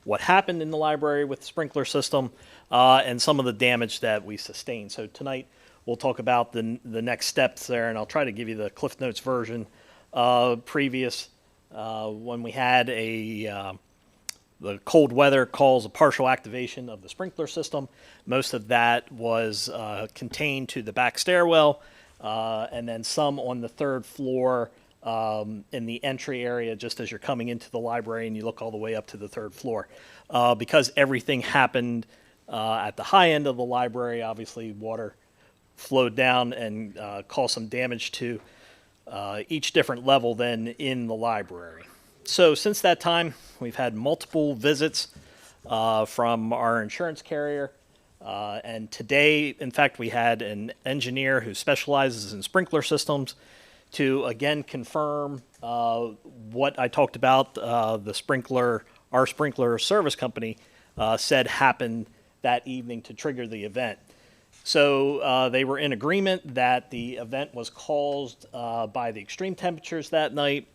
what happened in the library with the sprinkler system and some of the damage that we sustained. So tonight we'll talk about the next steps there, and I'll try to give you the Cliff Notes version. Previous, when we had the cold weather caused a partial activation of the sprinkler system. Most of that was contained to the back stairwell, and then some on the third floor in the entry area, just as you're coming into the library and you look all the way up to the third floor. Because everything happened at the high end of the library, obviously water flowed down and caused some damage to each different level then in the library. So since that time, we've had multiple visits from our insurance carrier. And today, in fact, we had an engineer who specializes in sprinkler systems to again confirm what I talked about. Our sprinkler service company said happened that evening to trigger the event. So they were in agreement that the event was caused by the extreme temperatures that night,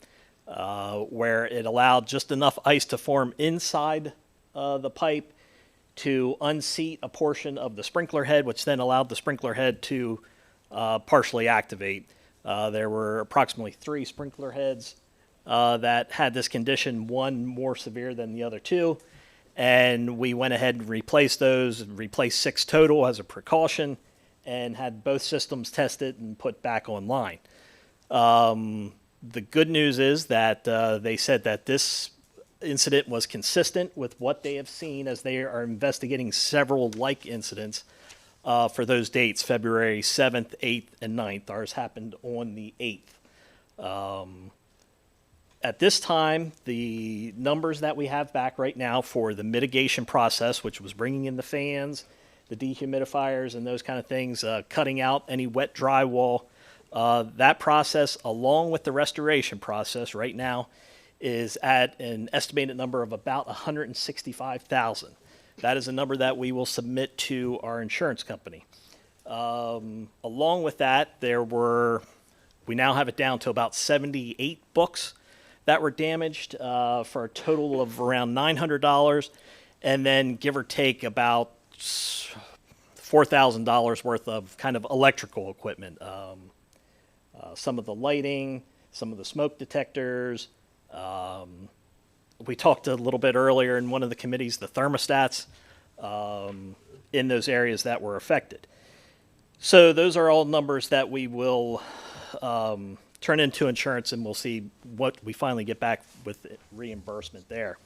where it allowed just enough ice to form inside the pipe to unseat a portion of the sprinkler head, which then allowed the sprinkler head to partially activate. There were approximately 3 sprinkler heads that had this condition, one more severe than the other 2. And we went ahead and replaced those, replaced 6 total as a precaution, and had both systems tested and put back online. The good news is that they said that this incident was consistent with what they have seen, as they are investigating several like incidents for those dates, February 7th, 8th, and 9th. Ours happened on the 8th. At this time, the numbers that we have back right now for the mitigation process, which was bringing in the fans, the dehumidifiers, and those kind of things, cutting out any wet drywall, that process, along with the restoration process right now, is at an estimated number of about $165,000. That is a number that we will submit to our insurance company. Along with that, we now have it down to about 78 books that were damaged for a total of around $900, and then give or take about $4,000 worth of kind of electrical equipment. Some of the lighting, some of the smoke detectors. We talked a little bit earlier in one of the committees, the thermostats in those areas that were affected. So those are all numbers that we will turn into insurance, and we'll see what we finally get back with reimbursement there.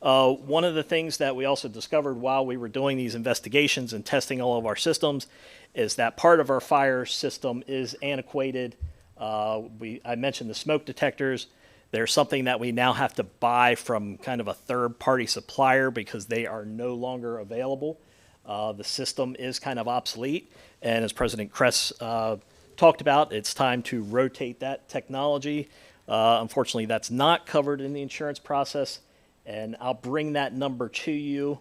One of the things that we also discovered while we were doing these investigations and testing all of our systems is that part of our fire system is antiquated. I mentioned the smoke detectors. There's something that we now have to buy from kind of a third-party supplier because they are no longer available. The system is kind of obsolete, and as President Kress talked about, it's time to rotate that technology. Unfortunately, that's not covered in the insurance process, and I'll bring that number to you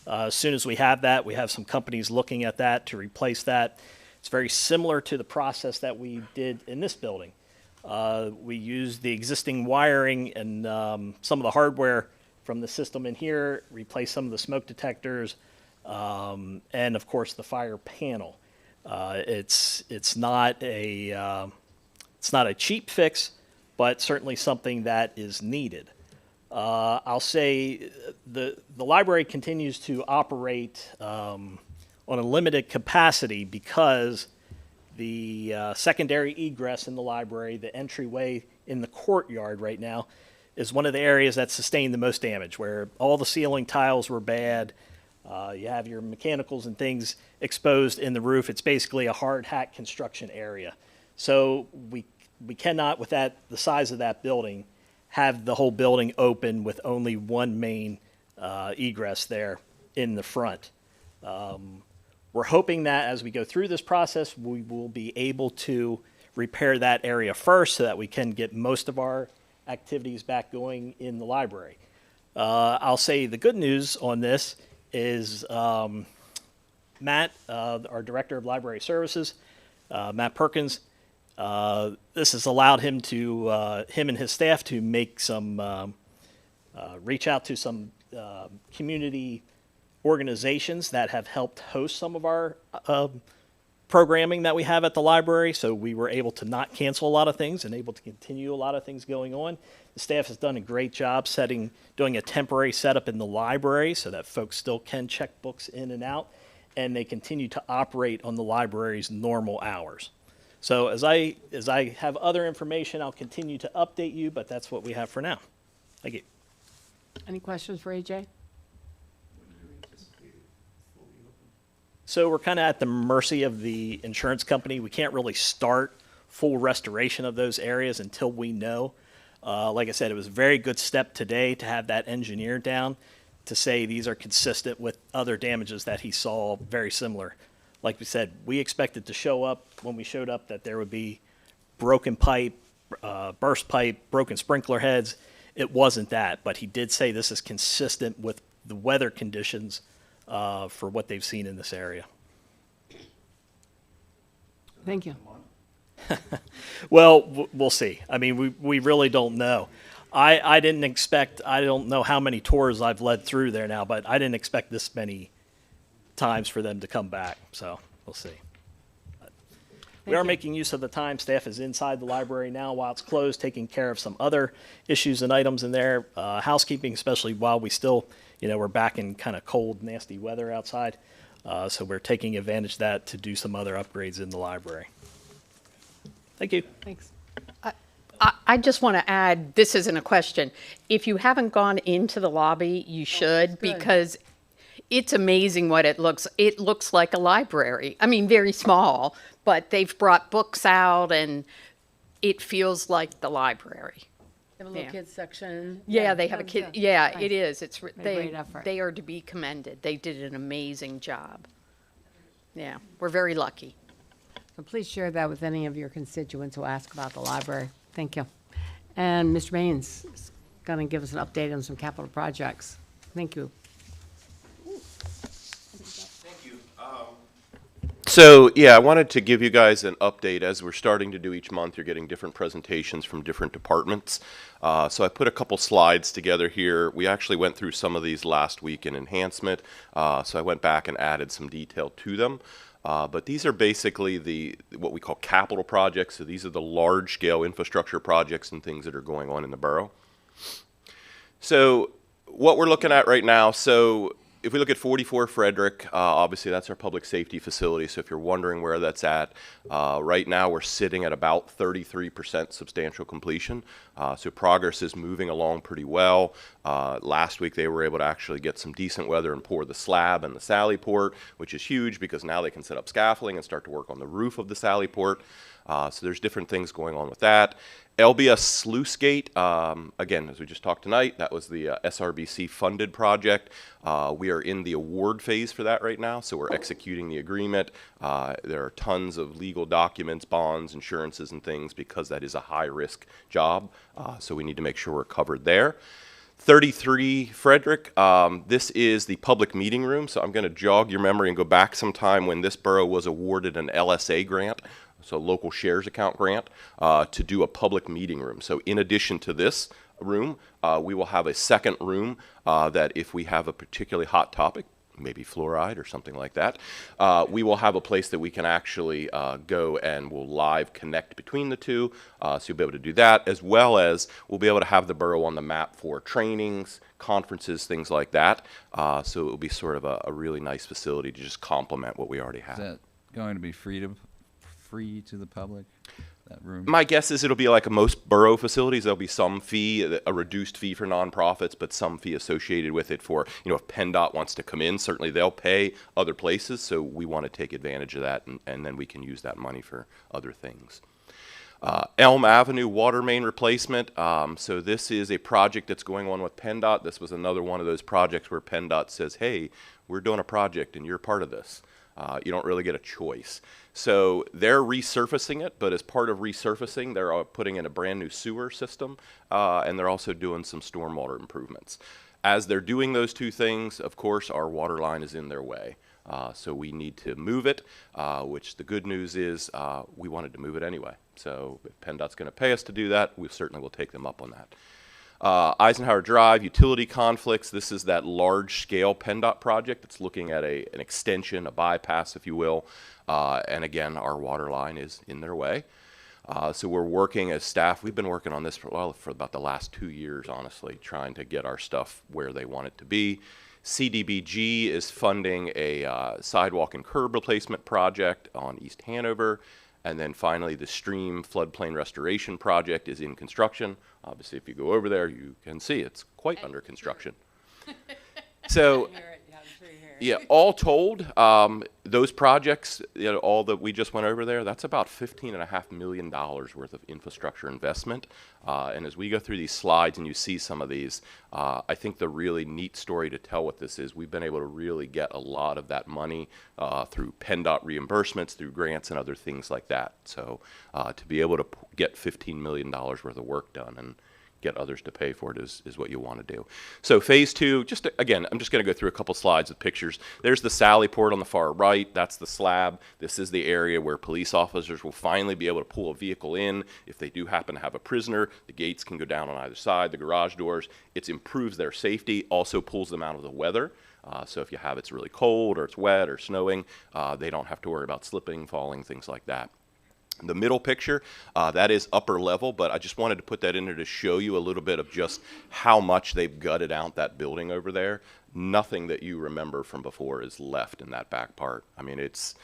as soon as we have that. We have some companies looking at that to replace that. It's very similar to the process that we did in this building. We used the existing wiring and some of the hardware from the system in here, replaced some of the smoke detectors, and of course the fire panel. It's not a cheap fix, but certainly something that is needed. I'll say the library continues to operate on a limited capacity because the secondary egress in the library, the entryway in the courtyard right now, is one of the areas that sustained the most damage, where all the ceiling tiles were bad. You have your mechanicals and things exposed in the roof. It's basically a hard hat construction area. So we cannot, with the size of that building, have the whole building open with only one main egress there in the front. We're hoping that as we go through this process, we will be able to repair that area first so that we can get most of our activities back going in the library. I'll say the good news on this is Matt, our Director of Library Services, Matt Perkins, this has allowed him to, him and his staff to make some, reach out to some community organizations that have helped host some of our programming that we have at the library. So we were able to not cancel a lot of things and able to continue a lot of things going on. The staff has done a great job doing a temporary setup in the library so that folks still can check books in and out, and they continue to operate on the library's normal hours. So as I have other information, I'll continue to update you, but that's what we have for now. Thank you. Any questions for AJ? So we're kind of at the mercy of the insurance company. We can't really start full restoration of those areas until we know. Like I said, it was a very good step today to have that engineer down to say these are consistent with other damages that he saw very similar. Like we said, we expected to show up when we showed up that there would be broken pipe, burst pipe, broken sprinkler heads. It wasn't that, but he did say this is consistent with the weather conditions for what they've seen in this area. Thank you. Well, we'll see. I mean, we really don't know. I didn't expect, I don't know how many tours I've led through there now, but I didn't expect this many times for them to come back. So we'll see. But we are making use of the time. Staff is inside the library now while it's closed, taking care of some other issues and items in there. Housekeeping, especially while we still, we're back in kind of cold, nasty weather outside. So we're taking advantage of that to do some other upgrades in the library. Thank you. Thanks. I just want to add, this isn't a question. If you haven't gone into the lobby, you should, because it's amazing what it looks. It looks like a library. I mean, very small, but they've brought books out and it feels like the library. They have a little kids section. Yeah, they have a kid. Yeah, Nice. it is. It's Made a they great effort. they are to be commended. They did an amazing job. Yeah, we're very lucky. So please share that with any of your constituents who ask about the library. Thank you. And Mr. Baines is going to give us an update on some capital projects. Thank you. So, yeah, I wanted to give you guys an update. As we're starting to do each month, you're getting different presentations from different departments. So I put a couple slides together here. We actually went through some of these last week in enhancement, so I went back and added some detail to them. But these are basically what we call capital projects. So these are the large-scale infrastructure projects and things that are going on in the borough. So what we're looking at right now, so if we look at 44 Frederick, obviously that's our public safety facility. So if you're wondering where that's at, right now we're sitting at about 33% substantial completion. So progress is moving along pretty well. Last week they were able to actually get some decent weather and pour the slab and the sally port, which is huge because now they can set up scaffolding and start to work on the roof of the sally port. So there's different things going on with that. LBS Sluice Gate, again, as we just talked tonight, that was the SRBC funded project. We are in the award phase for that right now, so we're executing the agreement. There are tons of legal documents, bonds, insurances, and things because that is a high-risk job, so we need to make sure we're covered there. 33 Frederick, this is the public meeting room, so I'm going to jog your memory and go back some time when this borough was awarded an LSA grant, so local shares account grant, to do a public meeting room. So in addition to this room, we will have a second room that if we have a particularly hot topic, maybe fluoride or something like that, we will have a place that we can actually go and we'll live connect between the two. So you'll be able to do that, as well as we'll be able to have the borough on the map for trainings, conferences, things like that. So it will be sort of a really nice facility to just complement what we already have. Is that going to be free to the public, that room? My guess is it'll be like most borough facilities. There'll be some fee, a reduced fee for nonprofits, but some fee associated with it for, if PennDOT wants to come in, certainly they'll pay other places. So we want to take advantage of that, and then we can use that money for other things. Elm Avenue water main replacement. So this is a project that's going on with PennDOT. This was another one of those projects where PennDOT says, hey, we're doing a project and you're part of this. You don't really get a choice. So they're resurfacing it, but as part of resurfacing, they're putting in a brand new sewer system, and they're also doing some stormwater improvements. As they're doing those two things, of course, our water line is in their way. So we need to move it, which the good news is we wanted to move it anyway. So if PennDOT's going to pay us to do that, we certainly will take them up on that. Eisenhower Drive, utility conflicts. This is that large-scale PennDOT project that's looking at an extension, a bypass, if you will. And again, our water line is in their way. So we're working as staff. We've been working on this for about the last 2 years, honestly, trying to get our stuff where they want it to be. CDBG is funding a sidewalk and curb replacement project on East Hanover. And then finally, the stream floodplain restoration project is in construction. Obviously, if you go over there, you can see it's quite under construction. So, yeah, all told, those projects, all that we just went over there, that's about $15.5 million worth of infrastructure investment. And as we go through these slides and you see some of these, I think the really neat story to tell what this is, we've been able to really get a lot of that money through PennDOT reimbursements, through grants and other things like that. So to be able to get $15 million worth of work done and get others to pay for it is what you want to do. So phase two, again, I'm just going to go through a couple slides with pictures. There's the Sally Port on the far right. That's the slab. This is the area where police officers will finally be able to pull a vehicle in. If they do happen to have a prisoner, the gates can go down on either side, the garage doors. It improves their safety, also pulls them out of the weather. So if you have it's really cold or it's wet or snowing, they don't have to worry about slipping, falling, things like that. The middle picture, that is upper level, but I just wanted to put that in there to show you a little bit of just how much they've gutted out that building over there. Nothing that you remember from before is left in that back part. I mean, it's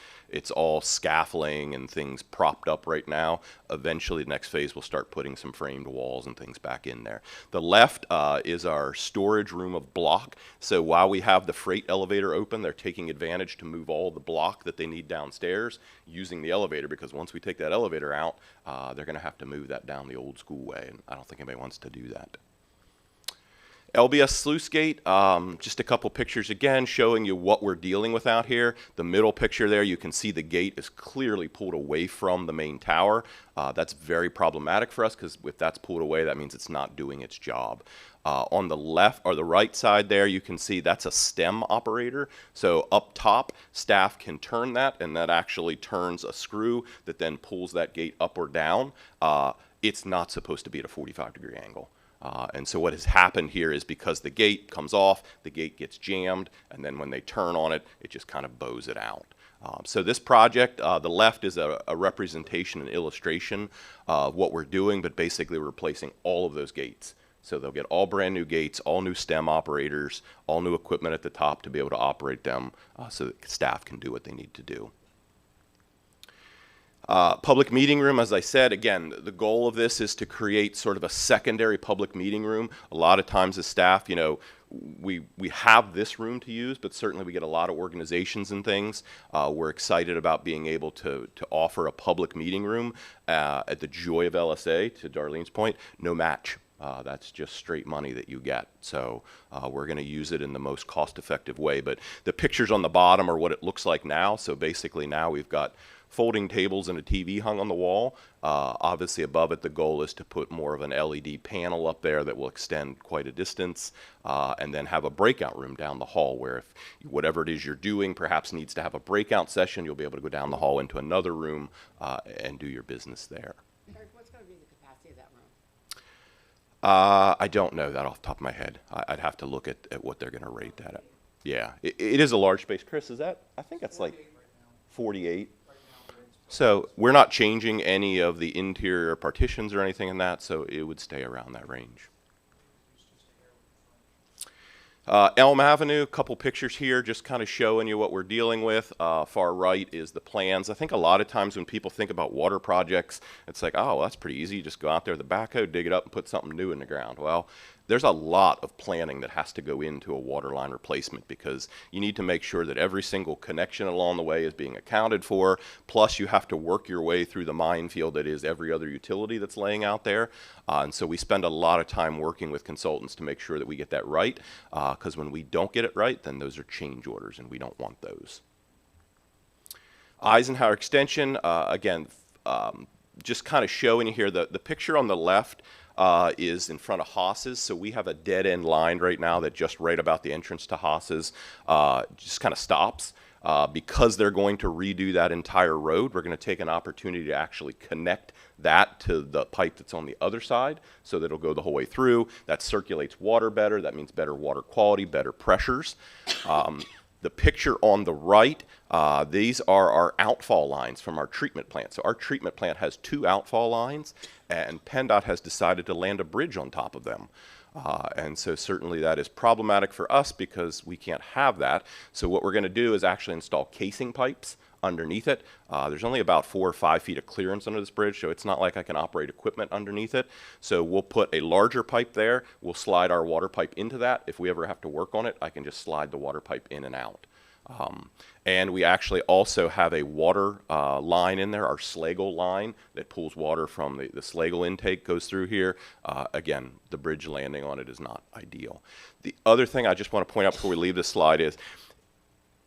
all scaffolding and things propped up right now. Eventually, the next phase will start putting some framed walls and things back in there. The left is our storage room of block. So while we have the freight elevator open, they're taking advantage to move all the block that they need downstairs using the elevator, because once we take that elevator out, they're going to have to move that down the old school way, and I don't think anybody wants to do that. LBS sluice gate, just a couple pictures again showing you what we're dealing with out here. The middle picture there, you can see the gate is clearly pulled away from the main tower. That's very problematic for us, because if that's pulled away, that means it's not doing its job. On the left or the right side there, you can see that's a stem operator. So up top, staff can turn that, and that actually turns a screw that then pulls that gate up or down. It's not supposed to be at a 45-degree angle. And so what has happened here is, because the gate comes off, the gate gets jammed, and then when they turn on it, it just kind of bows it out. So this project, the left is a representation and illustration of what we're doing, but basically we're replacing all of those gates. So they'll get all brand new gates, all new stem operators, all new equipment at the top to be able to operate them, so that staff can do what they need to do. Public meeting room, as I said, again, the goal of this is to create sort of a secondary public meeting room. A lot of times as staff, we have this room to use, but certainly we get a lot of organizations and things. We're excited about being able to offer a public meeting room at the joy of LSA, to Darlene's point, no match. That's just straight money that you get. So we're going to use it in the most cost-effective way. But the pictures on the bottom are what it looks like now. So basically now we've got folding tables and a TV hung on the wall. Obviously above it, the goal is to put more of an LED panel up there that will extend quite a distance, and then have a breakout room down the hall, where if whatever it is you're doing perhaps needs to have a breakout session, you'll be able to go down the hall into another room and do your business there. Eric, what's going to be the capacity of that room? I don't know that off the top of my head. I'd have to look at what they're going to rate that at. Yeah, it is a large space. Chris, is that? I think that's like 48. So we're not changing any of the interior partitions or anything in that, so it would stay around that range. Elm Avenue, a couple pictures here just kind of showing you what we're dealing with. Far right is the plans. I think a lot of times when people think about water projects, it's like, oh, well, that's pretty easy. You just go out there with the backhoe, dig it up, and put something new in the ground. Well, there's a lot of planning that has to go into a water line replacement, because you need to make sure that every single connection along the way is being accounted for. Plus, you have to work your way through the minefield that is every other utility that's laying out there. And so we spend a lot of time working with consultants to make sure that we get that right, because when we don't get it right, then those are change orders, and we don't want those. Eisenhower Extension, again, just kind of showing you here, the picture on the left is in front of Haas's. So we have a dead end line right now that just right about the entrance to Haas's just kind of stops. Because they're going to redo that entire road, we're going to take an opportunity to actually connect that to the pipe that's on the other side, so that it'll go the whole way through. That circulates water better. That means better water quality, better pressures. The picture on the right, these are our outfall lines from our treatment plant. So our treatment plant has 2 outfall lines, and PennDOT has decided to land a bridge on top of them. And so certainly that is problematic for us, because we can't have that. So what we're going to do is actually install casing pipes underneath it. There's only about 4 or 5 feet of clearance under this bridge, so it's not like I can operate equipment underneath it. So we'll put a larger pipe there. We'll slide our water pipe into that. If we ever have to work on it, I can just slide the water pipe in and out. And we actually also have a water line in there, our Slagle line that pulls water from the Slagle intake, goes through here. Again, the bridge landing on it is not ideal. The other thing I just want to point out before we leave this slide is,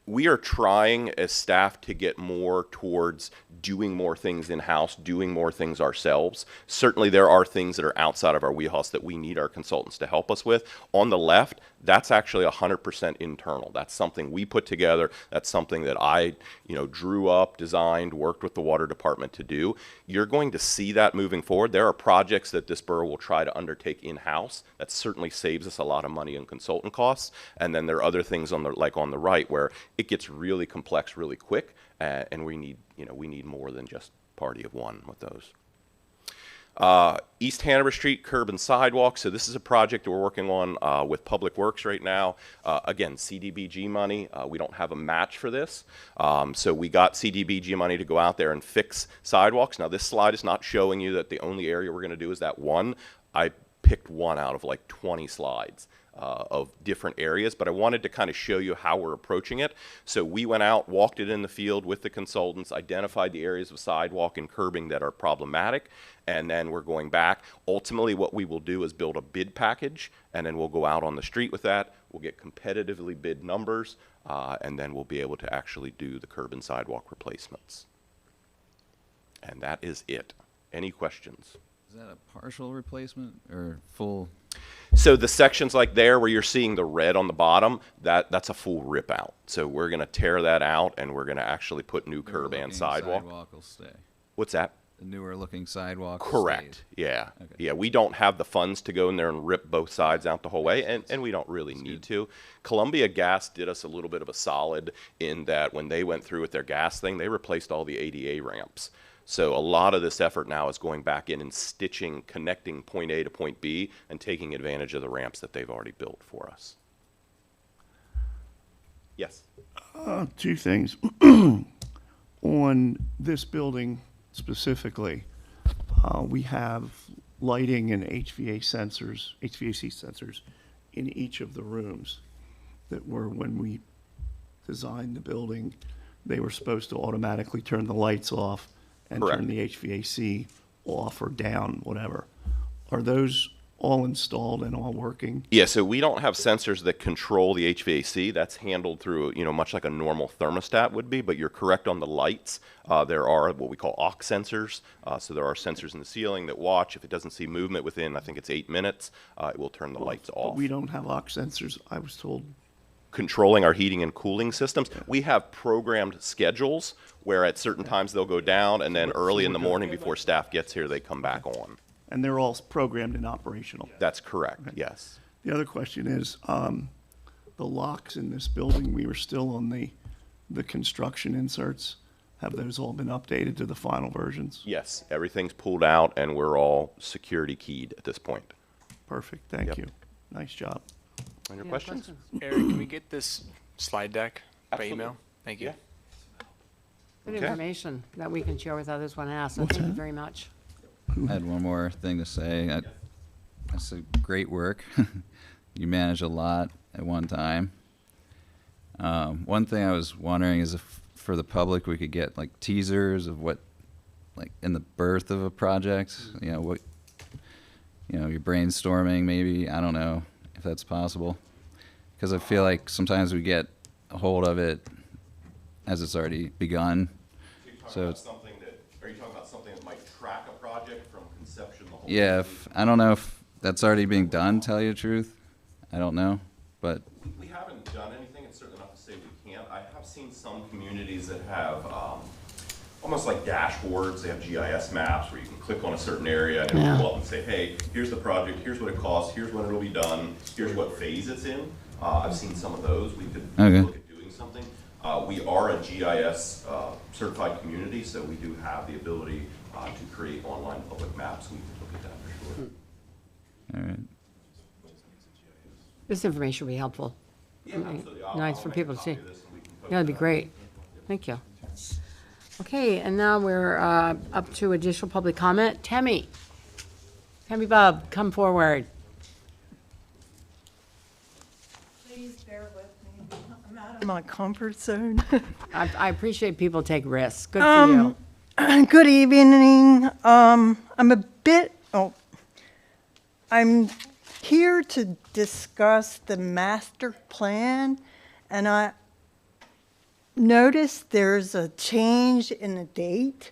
we are trying as staff to get more towards doing more things in-house, doing more things ourselves. Certainly there are things that are outside of our wheelhouse that we need our consultants to help us with. On the left, that's actually 100% internal. That's something we put together. That's something that I, drew up, designed, worked with the water department to do. You're going to see that moving forward. There are projects that this borough will try to undertake in-house. That certainly saves us a lot of money in consultant costs. And then there are other things on the right where it gets really complex really quick, and we need more than just party of one with those. East Hanover Street curb and sidewalk. So this is a project that we're working on with Public Works right now. Again, CDBG money. We don't have a match for this. So we got CDBG money to go out there and fix sidewalks. Now this slide is not showing you that the only area we're going to do is that one. I picked one out of like 20 slides. Of different areas, but I wanted to kind of show you how we're approaching it. So we went out, walked it in the field with the consultants, identified the areas of sidewalk and curbing that are problematic, and then we're going back. Ultimately, what we will do is build a bid package, and then we'll go out on the street with that. We'll get competitively bid numbers, and then we'll be able to actually do the curb and sidewalk replacements. And that is it. Any questions? Is that a partial replacement or full? So the sections like there where you're seeing the red on the bottom, that's a full rip out. So we're going to tear that out, and we're going to actually put new curb and sidewalk. Sidewalk will stay. What's that? The newer looking sidewalk. Correct. Stays. Yeah. Okay. Yeah. We don't have the funds to go in there and rip both sides out the whole way, and we don't really need to. Columbia Gas did us a little bit of a solid in that when they went through with their gas thing, they replaced all the ADA ramps. So a lot of this effort now is going back in and stitching, connecting point A to point B, and taking advantage of the ramps that they've already built for us. Yes? 2 things. On this building specifically, we have lighting and HVAC sensors in each of the rooms that were, when we designed the building, they were supposed to automatically turn the lights off and Correct. turn the HVAC off or down, whatever. Are those all installed and all working? Yeah, so we don't have sensors that control the HVAC. That's handled through, much like a normal thermostat would be, but you're correct on the lights. There are what we call aux sensors. So there are sensors in the ceiling that watch. If it doesn't see movement within, I think it's 8 minutes, it will turn the lights off. But we don't have aux sensors, I was told. Controlling our heating and cooling systems. We have programmed schedules where at certain times they'll go down, and then early in the morning before staff gets here, they come back on. And they're all programmed and operational? That's correct, yes. The other question is, the locks in this building, we were still on the construction inserts. Have those all been updated to the final versions? Yes, everything's pulled out, and we're all security keyed at this point. Perfect, thank Yep. you. Nice job. Any questions? Eric, can we get this slide deck by Absolutely. email? Thank you. Yeah. Good Okay. information that we can share with others when asked. So thank you very much. I had one more thing to say. That's a great work. You manage a lot at one time. One thing I was wondering is if for the public we could get like teasers of what, like in the birth of a project, you know, what, you know, you're brainstorming maybe, I don't know if that's possible. Because I feel like sometimes we get a hold of it as it's already begun. So it's, Are you talking about something that might track a project from conception the whole yeah, I don't know if that's already being done, tell you the truth. I don't know, but. We haven't done anything. It's certainly not to say we can't. I have seen some communities that have almost like dashboards. They have GIS maps where you can click on a certain area and it'll go up and say, hey, here's the project, here's what it costs, here's when it'll be done, here's what phase it's in. I've seen some of those. We could look at doing something. We are a GIS certified community, so we do have the ability to create online public maps. We could look at that for sure. All right. This information will be helpful. Yeah, absolutely. Nice I'll for make people a to copy see. of this and we can Yeah, that'd be great. Thank you. Okay, and now we're up to additional public comment. Tammy Bub, come forward. Please bear with me. I'm out of my comfort zone. I appreciate people take risks. Good for you. Good evening. I'm here to discuss the master plan, and I noticed there's a change in the date.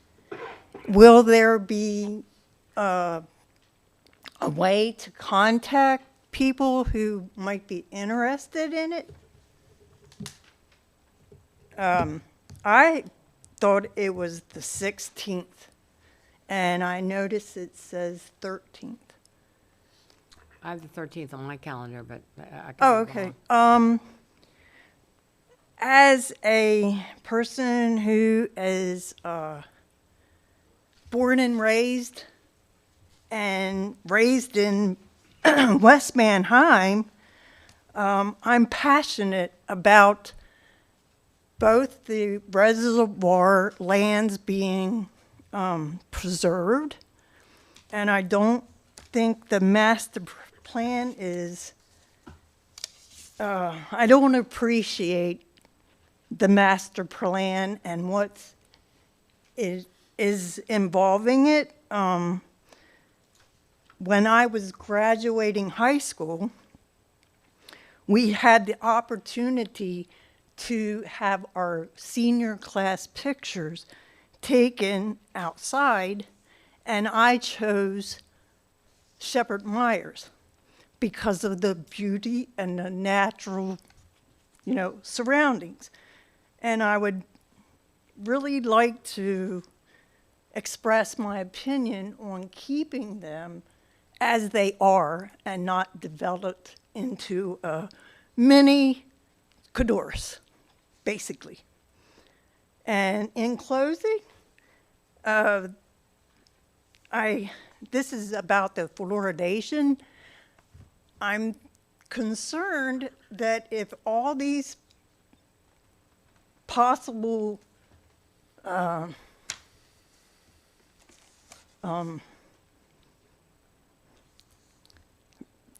Will there be a way to contact people who might be interested in it? I thought it was the 16th, and I noticed it says 13th. I have the 13th on my calendar, but I can. Oh, okay. As a person who is born and raised in West Manheim, I'm passionate about both the reservoir lands being preserved, and I don't think the master plan is, I don't appreciate the master plan and what is involving it. When I was graduating high school, we had the opportunity to have our senior class pictures taken outside, and I chose Shepherd Myers because of the beauty and the natural, surroundings. And I would really like to express my opinion on keeping them as they are and not developed into a mini Cadorus, basically. And in closing, this is about the fluoridation. I'm concerned that if all these possible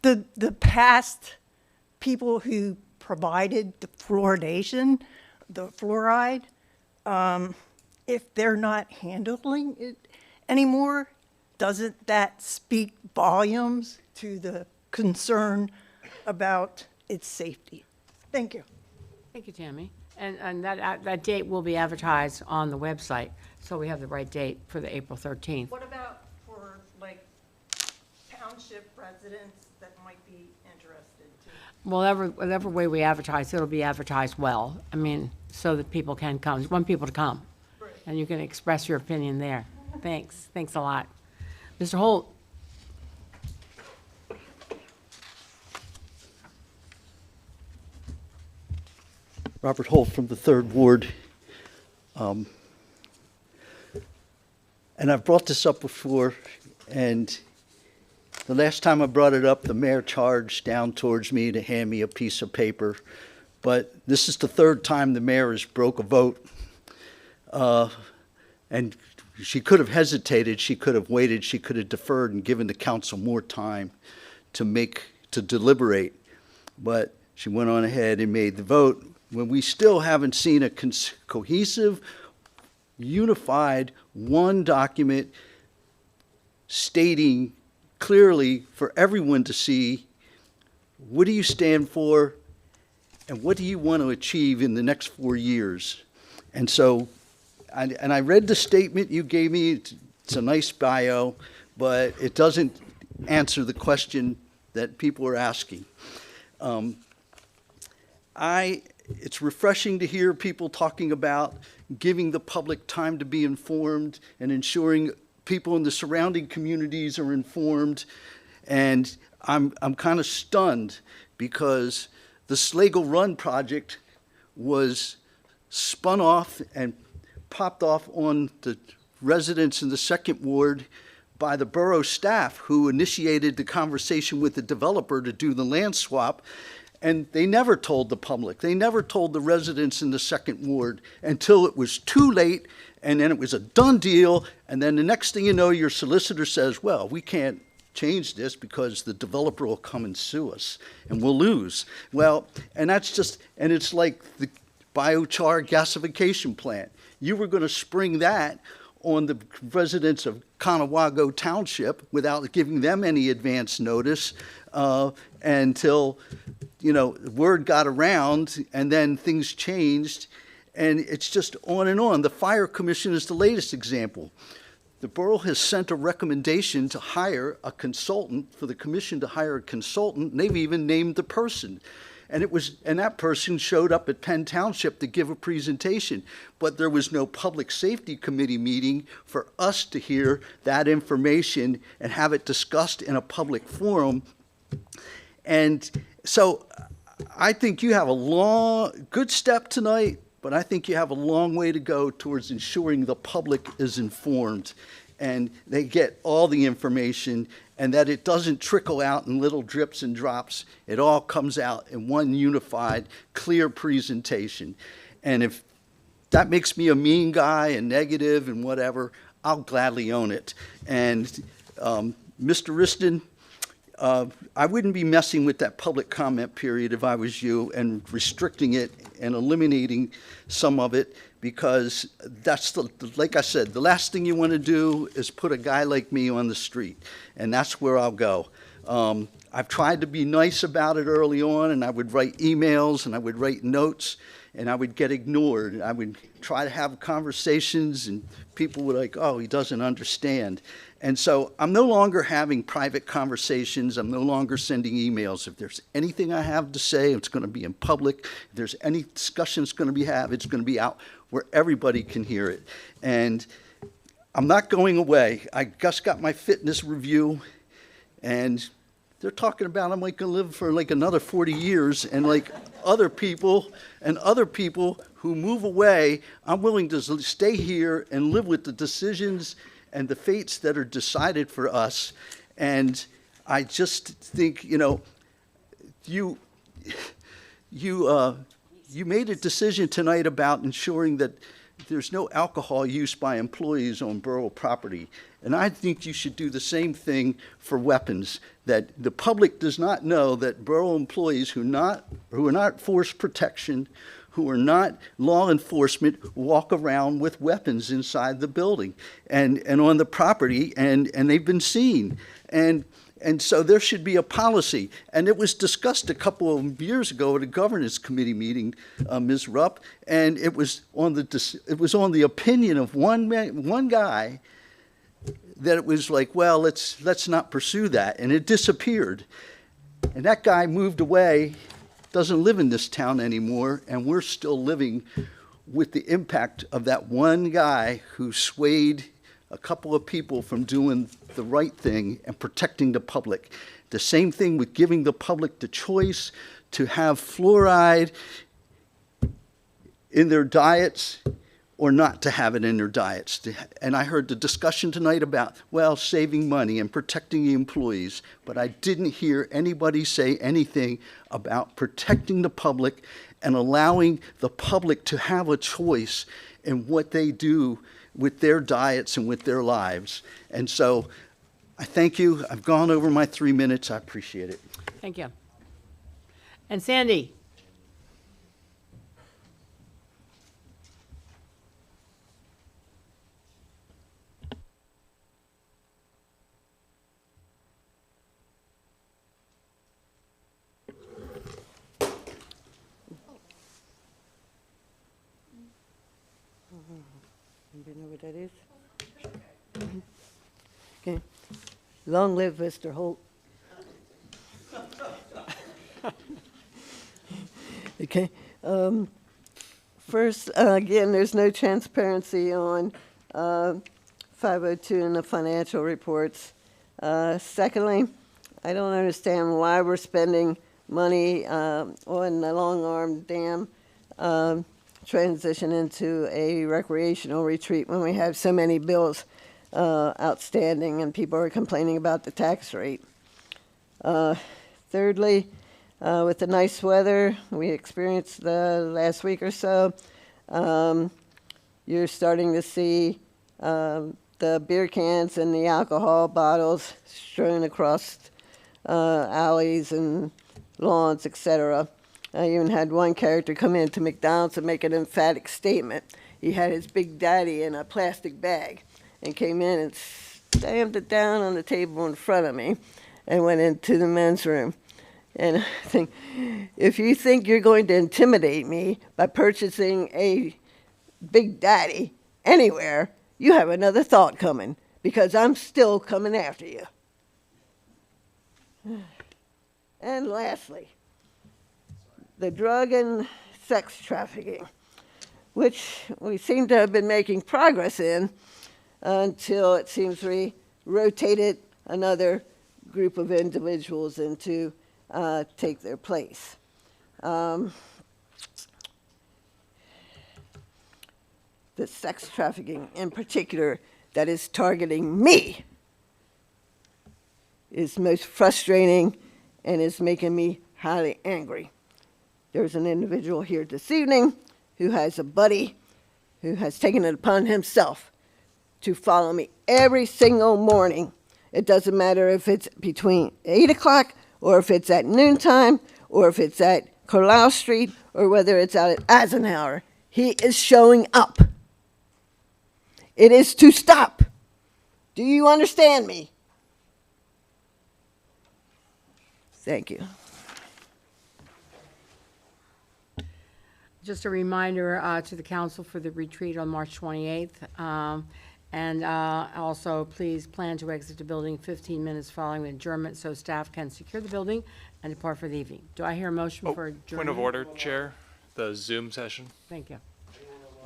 the past people who provided the fluoridation, the fluoride, if they're not handling it anymore, doesn't that speak volumes to the concern about its safety? Thank you. Thank you, Tammy. And that date will be advertised on the website, so we have the right date for the April 13th. What about for township residents that might be interested too? Well, whatever way we advertise, it'll be advertised well. I mean, so that people can come. We want people to come. Right. And you can express your opinion there. Thanks. Thanks a lot. Mr. Holt. Robert Holt from the 3rd Ward. And I've brought this up before, and the last time I brought it up, the mayor charged down towards me to hand me a piece of paper. But this is the 3rd time the mayor has broke a vote. And she could have hesitated, she could have waited, she could have deferred and given the council more time. to deliberate. But she went on ahead and made the vote when we still haven't seen a cohesive, unified, one document stating clearly for everyone to see, what do you stand for and what do you want to achieve in the next 4 years? And so, I read the statement you gave me. It's a nice bio, but it doesn't answer the question that people are asking. It's refreshing to hear people talking about giving the public time to be informed and ensuring people in the surrounding communities are informed. And I'm kind of stunned because the Slagle Run project was spun off and popped off on the residents in the second ward by the borough staff who initiated the conversation with the developer to do the land swap. And they never told the public. They never told the residents in the second ward until it was too late, and then it was a done deal. And then the next thing you know, your solicitor says, well, we can't change this because the developer will come and sue us and we'll lose. Well, and it's like the biochar gasification plant. You were going to spring that on the residents of Conewago Township without giving them any advance notice until, word got around and then things changed, and it's just on and on. The Fire Commission is the latest example. The borough has sent a recommendation to hire a consultant, for the commission to hire a consultant, and they've even named the person. And that person showed up at Penn Township to give a presentation, but there was no public safety committee meeting for us to hear that information and have it discussed in a public forum. And so I think you have a good step tonight, but I think you have a long way to go towards ensuring the public is informed and they get all the information, and that it doesn't trickle out in little drips and drops. It all comes out in one unified, clear presentation. And if that makes me a mean guy and negative and whatever, I'll gladly own it. And Mr. Riston, I wouldn't be messing with that public comment period if I was you and restricting it and eliminating some of it, because that's like I said, the last thing you want to do is put a guy like me on the street, and that's where I'll go. I've tried to be nice about it early on, and I would write emails and I would write notes, and I would get ignored. I would try to have conversations, and people were like, oh, he doesn't understand. And so I'm no longer having private conversations. I'm no longer sending emails. If there's anything I have to say, it's going to be in public. If there's any discussion it's going to it's going to be out where everybody can hear it. And I'm not going away. I just got my fitness review, and they're talking about I'm like going to live for like another 40 years, and like other people who move away, I'm willing to stay here and live with the decisions and the fates that are decided for us. And I just think, you made a decision tonight about ensuring that there's no alcohol use by employees on borough property. And I think you should do the same thing for weapons, that the public does not know that borough employees who are not force protection, who are not law enforcement, walk around with weapons inside the building and on the property, and they've been seen. And so there should be a policy. And it was discussed a couple of years ago at a governance committee meeting, Ms. Rupp, and it was on the opinion of one guy that it was like, well, let's not pursue that, and it disappeared. And that guy moved away, doesn't live in this town anymore, and we're still living with the impact of that one guy who swayed a couple of people from doing the right thing and protecting the public. The same thing with giving the public the choice to have fluoride in their diets or not to have it in their diets. And I heard the discussion tonight about, well, saving money and protecting the employees, but I didn't hear anybody say anything about protecting the public and allowing the public to have a choice in what they do with their diets and with their lives. And so I thank you. I've gone over my 3 minutes. I appreciate it. Thank you. And Sandy? Anybody know what that is? Okay. Long live Mr. Holt. Okay. First, again, there's no transparency on 502 in the financial reports. Secondly, I don't understand why we're spending money on the Long Arm Dam transition into a recreational retreat when we have so many bills outstanding and people are complaining about the tax rate. Thirdly, with the nice weather we experienced the last week or so, you're starting to see the beer cans and the alcohol bottles strewn across alleys and lawns, etc. I even had one character come into McDonald's and make an emphatic statement. He had his Big Daddy in a plastic bag and came in and slammed it down on the table in front of me and went into the men's room. And I think, if you think you're going to intimidate me by purchasing a Big Daddy anywhere, you have another thought coming, because I'm still coming after you. And lastly, the drug and sex trafficking, which we seem to have been making progress in until it seems we rotated another group of individuals in to take their place. The sex trafficking in particular that is targeting me is most frustrating and is making me highly angry. There's an individual here this evening who has a buddy who has taken it upon himself to follow me every single morning. It doesn't matter if it's between 8 o'clock or if it's at noontime or if it's at Carlisle Street or whether it's out at Eisenhower. He is showing up. It is to stop. Do you understand me? Thank you. Just a reminder to the council for the retreat on March 28th. And also, please plan to exit the building 15 minutes following the adjournment so staff can secure the building and depart for the evening. Do I hear a motion for adjournment? Point of order, Chair. The Zoom session. Thank you.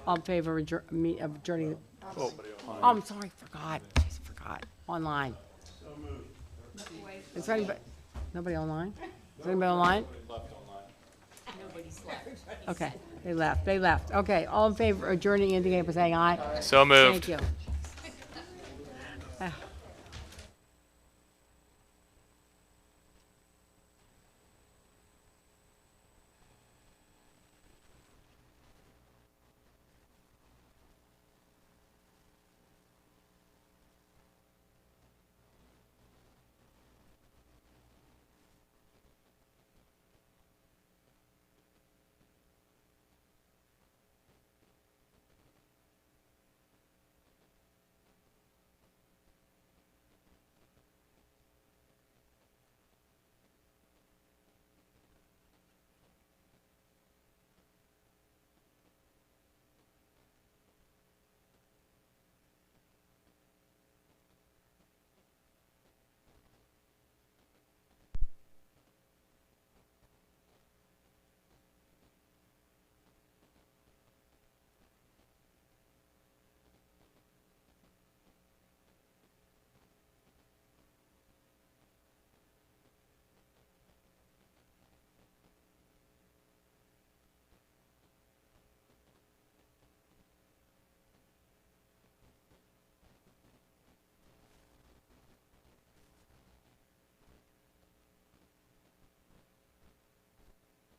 All in favor of adjourning? Oh, I'm sorry, forgot. Just forgot. Online. Is there anybody? Nobody online? Is anybody online? Okay, they left. Okay, all in favor of adjourning, indicate by saying aye. So moved. Thank you.